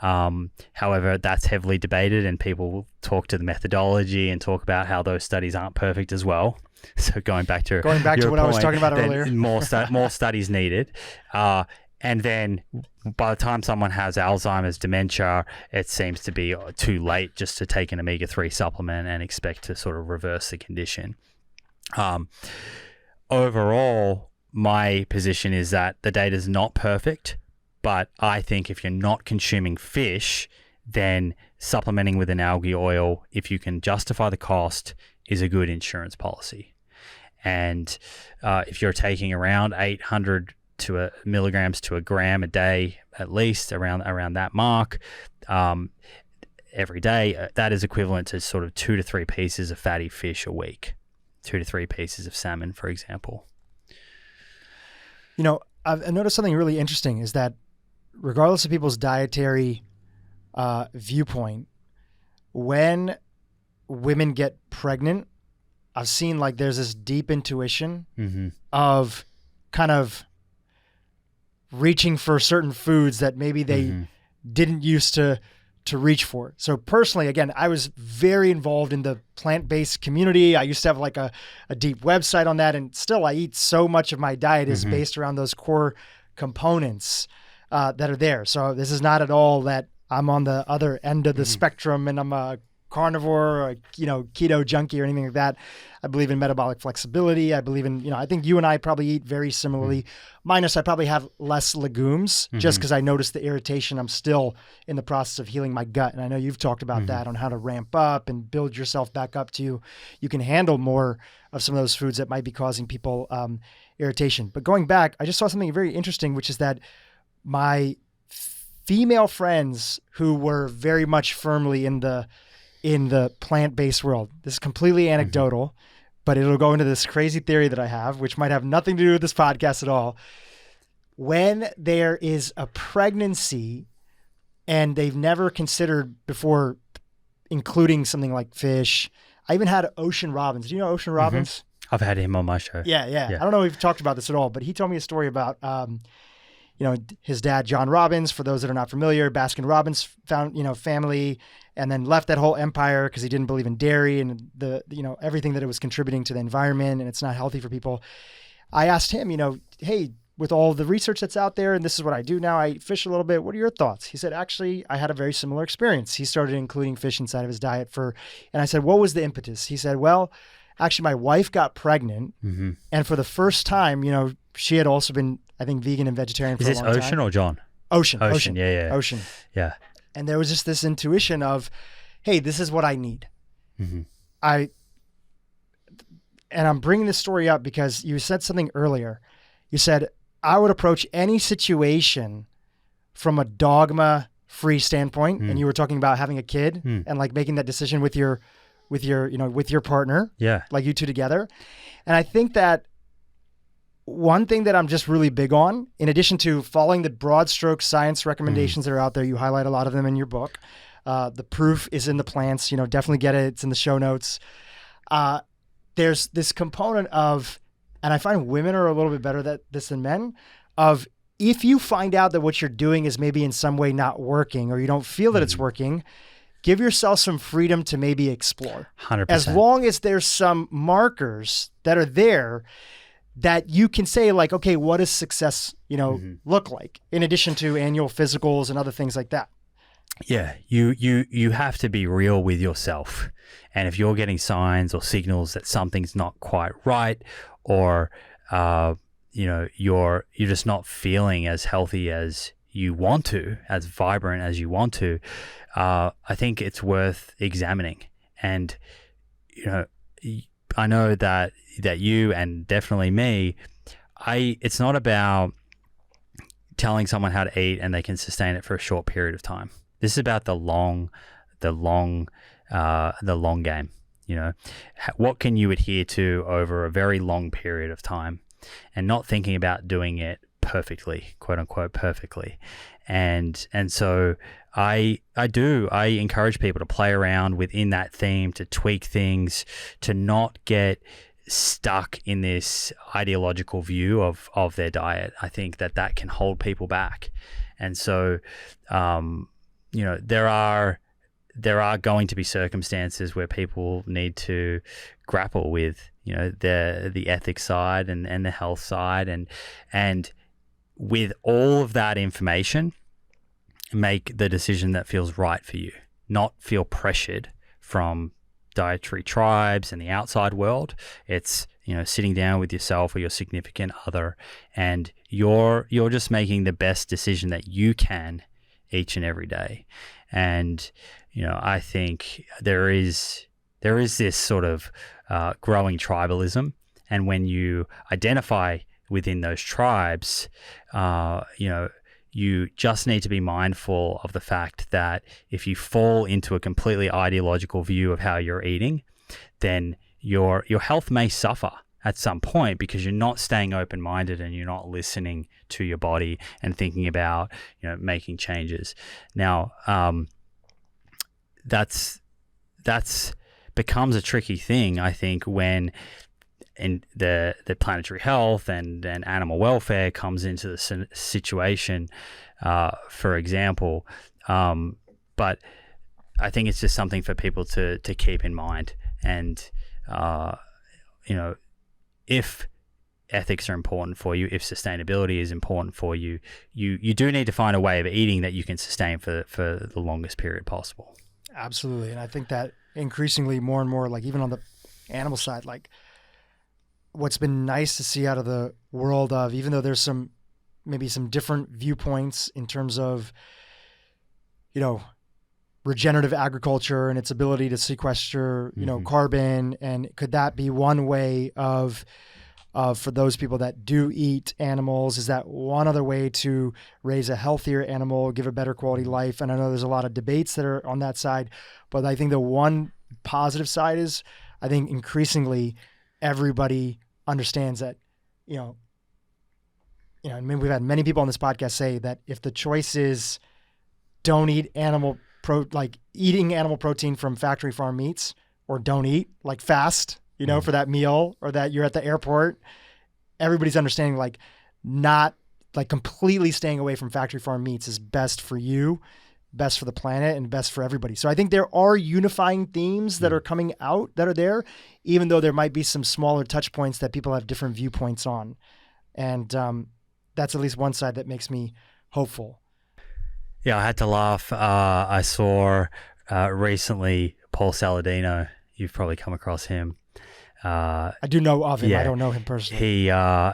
However, that's heavily debated, and people will talk to the methodology and talk about how those studies aren't perfect as well. So going back to what I was talking about earlier, more studies needed. And then by the time someone has Alzheimer's, dementia, it seems to be too late just to take an omega-3 supplement and expect to sort of reverse the condition. Overall, my position is that the data is not perfect, but I think if you're not consuming fish, then supplementing with an algae oil, if you can justify the cost, is a good insurance policy. And if you're taking around 800 milligrams to a gram a day, at least around that mark, every day, that is equivalent to sort of 2 to 3 pieces of fatty fish a week, 2 to 3 pieces of salmon, for example. I've noticed something really interesting is that regardless of people's dietary viewpoint, when women get pregnant, I've seen like there's this deep intuition of kind of reaching for certain foods that maybe they didn't used to reach for. So personally, again, I was very involved in the plant-based community. I used to have like a deep website on that, and still I eat so much of my diet is based around those core components that are there. So this is not at all that I'm on the other end of the spectrum and I'm a carnivore or, keto junkie or anything like that. I believe in metabolic flexibility. I believe in, I think you and I probably eat very similarly. Minus I probably have less legumes just because I noticed the irritation. I'm still in the process of healing my gut. And I know you've talked about that on how to ramp up and build yourself back up to, you can handle more of some of those foods that might be causing people irritation. But going back, I just saw something very interesting, which is that my female friends who were very much firmly in the plant-based world. This is completely anecdotal, but it'll go into this crazy theory that I have, which might have nothing to do with this podcast at all. When there is a pregnancy and they've never considered before including something like fish. I even had Ocean Robbins. Do you know Ocean Robbins? I've had him on my show. Yeah. I don't know if we've talked about this at all, but he told me a story about his dad, John Robbins, for those that are not familiar, Baskin-Robbins family, and then left that whole empire because he didn't believe in dairy and everything that it was contributing to the environment, and it's not healthy for people. I asked him, hey, with all the research that's out there, and this is what I do now, I fish a little bit. What are your thoughts? He said, actually, I had a very similar experience. He started including fish inside of his diet and I said, what was the impetus? He said, well, actually, my wife got pregnant, and for the first time, she had also been, I think, vegan and vegetarian for a long time. Is this Ocean or John? Ocean. Yeah. Ocean. Yeah. And there was just this intuition of, hey, this is what I need. And I'm bringing this story up because you said something earlier. You said, I would approach any situation from a dogma-free standpoint. And you were talking about having a kid and like making that decision with your partner. Yeah. Like you two together. And I think that one thing that I'm just really big on, in addition to following the broad stroke science recommendations that are out there, you highlight a lot of them in your book. The proof is in the plants, definitely get it. It's in the show notes. There's this component of, and I find women are a little bit better at this than men, of if you find out that what you're doing is maybe in some way not working, or you don't feel that it's working, give yourself some freedom to maybe explore. 100%. As long as there's some markers that are there that you can say like, okay, what does success, look like in addition to annual physicals and other things like that? Yeah, you have to be real with yourself. And if you're getting signs or signals that something's not quite right, or you're just not feeling as healthy as you want to, as vibrant as you want to, I think it's worth examining. And I know that you, and definitely me, it's not about telling someone how to eat and they can sustain it for a short period of time. This is about the long game. What can you adhere to over a very long period of time, and not thinking about doing it perfectly, quote unquote, perfectly. And so I encourage people to play around within that theme, to tweak things, to not get stuck in this ideological view of their diet. I think that can hold people back. And so, there are going to be circumstances where people need to grapple with, the ethics side and the health side, and with all of that information, make the decision that feels right for you, not feel pressured from dietary tribes and the outside world. It's, sitting down with yourself or your significant other, and you're just making the best decision that you can each and every day. And, I think there is this sort of growing tribalism. And when you identify within those tribes, you just need to be mindful of the fact that if you fall into a completely ideological view of how you're eating, then your health may suffer at some point, because you're not staying open-minded and you're not listening to your body and thinking about, making changes. Now, that's becomes a tricky thing, I think, when in the planetary health and animal welfare comes into the situation, for example. But I think it's just something for people to keep in mind. And, if ethics are important for you, if sustainability is important for you, you do need to find a way of eating that you can sustain for the longest period possible. Absolutely. And I think that increasingly more and more, like even on the animal side, like what's been nice to see out of the world of, even though there's maybe some different viewpoints in terms of, regenerative agriculture and its ability to sequester, carbon. And could that be one way of for those people that do eat animals? Is that one other way to raise a healthier animal, give a better quality life? And I know there's a lot of debates that are on that side, but I think the one positive side is, I think increasingly everybody understands that, I mean, we've had many people on this podcast say that if the choice is don't eat eating animal protein from factory farm meats, or don't eat, like fast, for that meal, or that you're at the airport, everybody's understanding like not like completely staying away from factory farm meats is best for you, best for the planet, and best for everybody. So I think there are unifying themes that are coming out that are there, even though there might be some smaller touch points that people have different viewpoints on. And that's at least one side that makes me hopeful. Yeah, I had to laugh. I saw recently Paul Saladino. You've probably come across him. I do know of him. Yeah. I don't know him personally.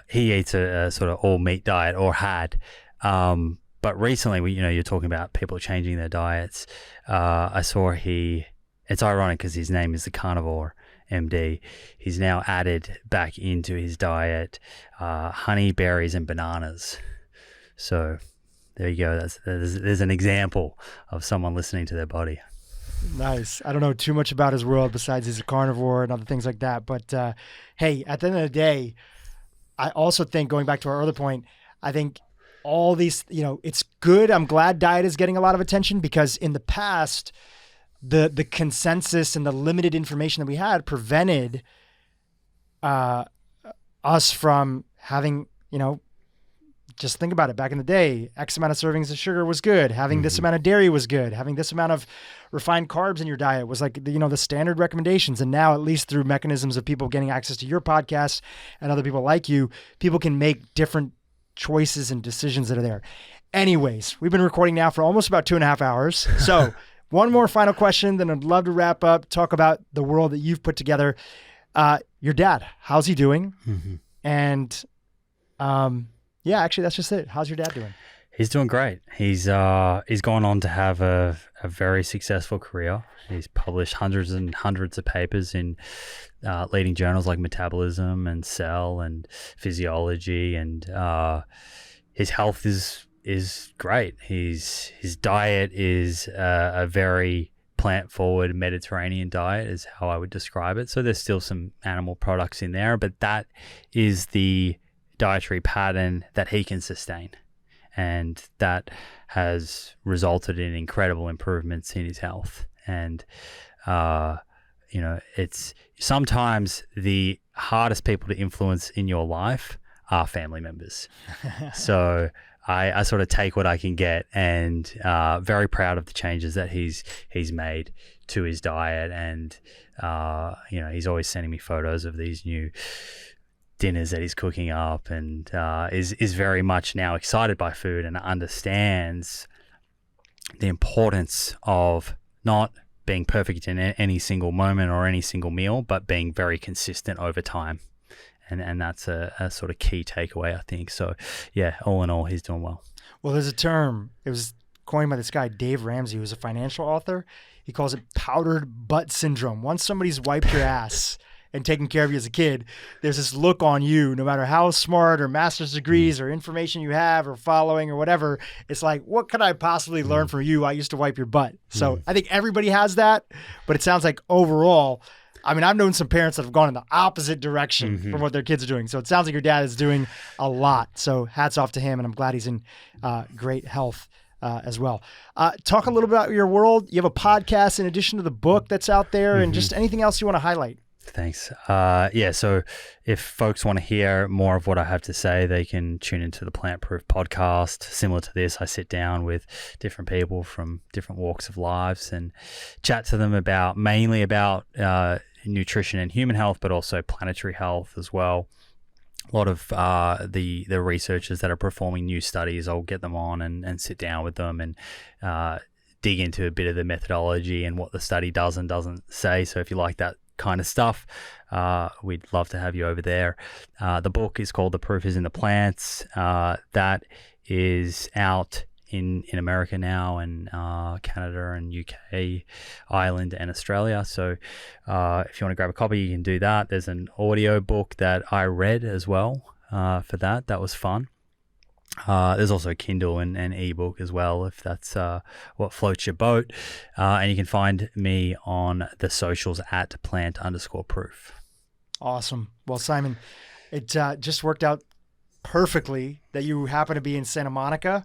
He eats a sort of all meat diet, or had. But recently, you're talking about people changing their diets. I saw it's ironic because his name is the Carnivore MD. He's now added back into his diet honey, berries, and bananas. So there you go. There's an example of someone listening to their body. Nice. I don't know too much about his world besides he's a carnivore and other things like that. But hey, at the end of the day, I also think, going back to our other point, I think all these, it's good. I'm glad diet is getting a lot of attention, because in the past, the consensus and the limited information that we had prevented us from having, just think about it. Back in the day, X amount of servings of sugar was good. Having this amount of dairy was good. Having this amount of refined carbs in your diet was like, the standard recommendations. And now, at least through mechanisms of people getting access to your podcast and other people like you, people can make different choices and decisions that are there. Anyways, we've been recording now for almost about 2.5 hours. So one more final question, then I'd love to wrap up, talk about the world that you've put together. Your dad, how's he doing? And, yeah, actually, that's just it. How's your dad doing? He's doing great. He's gone on to have a very successful career. He's published hundreds and hundreds of papers in leading journals like Metabolism and Cell and Physiology, and his health is great. His diet is a very plant-forward Mediterranean diet, is how I would describe it. So there's still some animal products in there, but that is the dietary pattern that he can sustain, and that has resulted in incredible improvements in his health. And it's sometimes the hardest people to influence in your life are family members. So I sort of take what I can get, and very proud of the changes that he's made to his diet. And he's always sending me photos of these new dinners that he's cooking up, and is very much now excited by food and understands the importance of not being perfect in any single moment or any single meal, but being very consistent over time. And that's a sort of key takeaway, I think. So yeah, all in all, he's doing well. Well, there's a term, it was coined by this guy, Dave Ramsey, who's a financial author. He calls it powdered butt syndrome. Once somebody's wiped your ass and taking care of you as a kid, there's this look on you, no matter how smart or master's degrees or information you have or following or whatever. It's like, what could I possibly learn from you? I used to wipe your butt. So I think everybody has that, but it sounds like overall, I mean, I've known some parents that have gone in the opposite direction from what their kids are doing. So it sounds like your dad is doing a lot. So hats off to him, and I'm glad he's in great health as well. Talk a little bit about your world. You have a podcast in addition to the book that's out there, and just anything else you want to highlight. Thanks. So if folks want to hear more of what I have to say, they can tune into the Plant Proof podcast. Similar to this, I sit down with different people from different walks of lives and chat to them mainly about nutrition and human health, but also planetary health as well. A lot of the researchers that are performing new studies, I'll get them on and sit down with them and dig into a bit of the methodology and what the study does and doesn't say. So if you like that kind of stuff, we'd love to have you over there. The book is called The Proof is in the Plants. That is out in America now, and Canada and UK, Ireland and Australia. So if you want to grab a copy, you can do that. There's an audio book that I read as well for that. That was fun. There's also Kindle and ebook as well, if that's what floats your boat. And you can find me on the socials at plant_proof. Awesome. Well, Simon, it just worked out perfectly that you happen to be in Santa Monica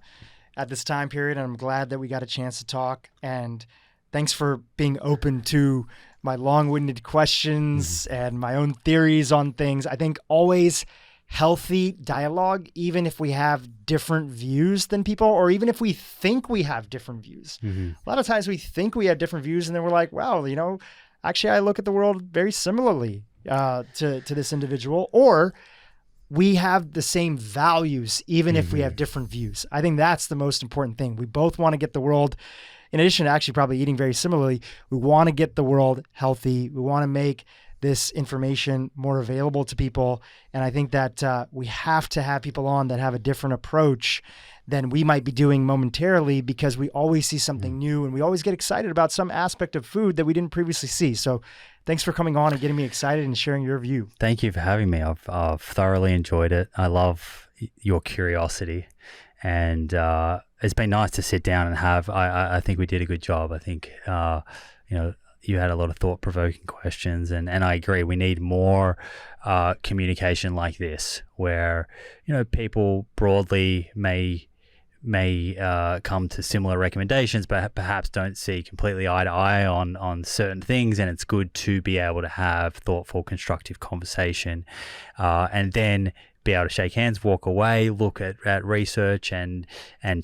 at this time period, and I'm glad that we got a chance to talk. And thanks for being open to my long-winded questions and my own theories on things. I think always healthy dialogue, even if we have different views than people, or even if we think we have different views. A lot of times we think we have different views, and then we're like, wow, actually I look at the world very similarly to this individual, or we have the same values, even if we have different views. I think that's the most important thing. We both want to get the world, in addition to actually probably eating very similarly, we want to get the world healthy. We want to make this information more available to people. And I think that we have to have people on that have a different approach than we might be doing momentarily, because we always see something new and we always get excited about some aspect of food that we didn't previously see. So thanks for coming on and getting me excited and sharing your view. Thank you for having me. I've thoroughly enjoyed it. I love your curiosity, and it's been nice to sit down and have, I think we did a good job. I think, you had a lot of thought-provoking questions, and I agree. We need more communication like this, where people broadly may come to similar recommendations, but perhaps don't see completely eye to eye on certain things. And it's good to be able to have thoughtful, constructive conversation, and then be able to shake hands, walk away, look at research, and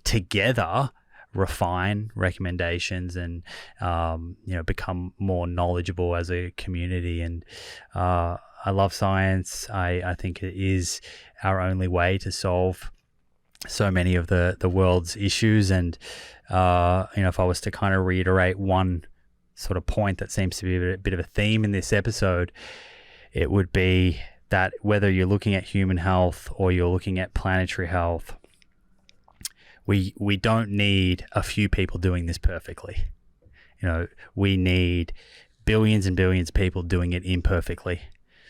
together refine recommendations and become more knowledgeable as a community. And I love science. I think it is our only way to solve so many of the world's issues. And if I was to kind of reiterate one sort of point that seems to be a bit of a theme in this episode, it would be that whether you're looking at human health or you're looking at planetary health, we don't need a few people doing this perfectly. We need billions and billions of people doing it imperfectly.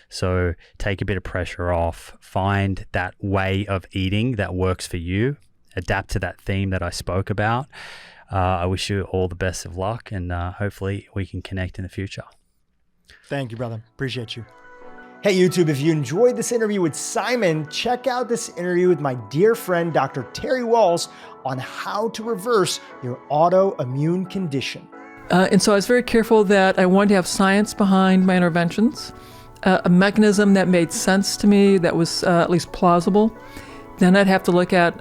So take a bit of pressure off, find that way of eating that works for you, adapt to that theme that I spoke about. I wish you all the best of luck, and hopefully we can connect in the future. Thank you, brother. Appreciate you. Hey, YouTube, if you enjoyed this interview with Simon, check out this interview with my dear friend, Dr. Terry Walls, on how to reverse your autoimmune condition. And so I was very careful that I wanted to have science behind my interventions, a mechanism that made sense to me, that was at least plausible. Then I'd have to look at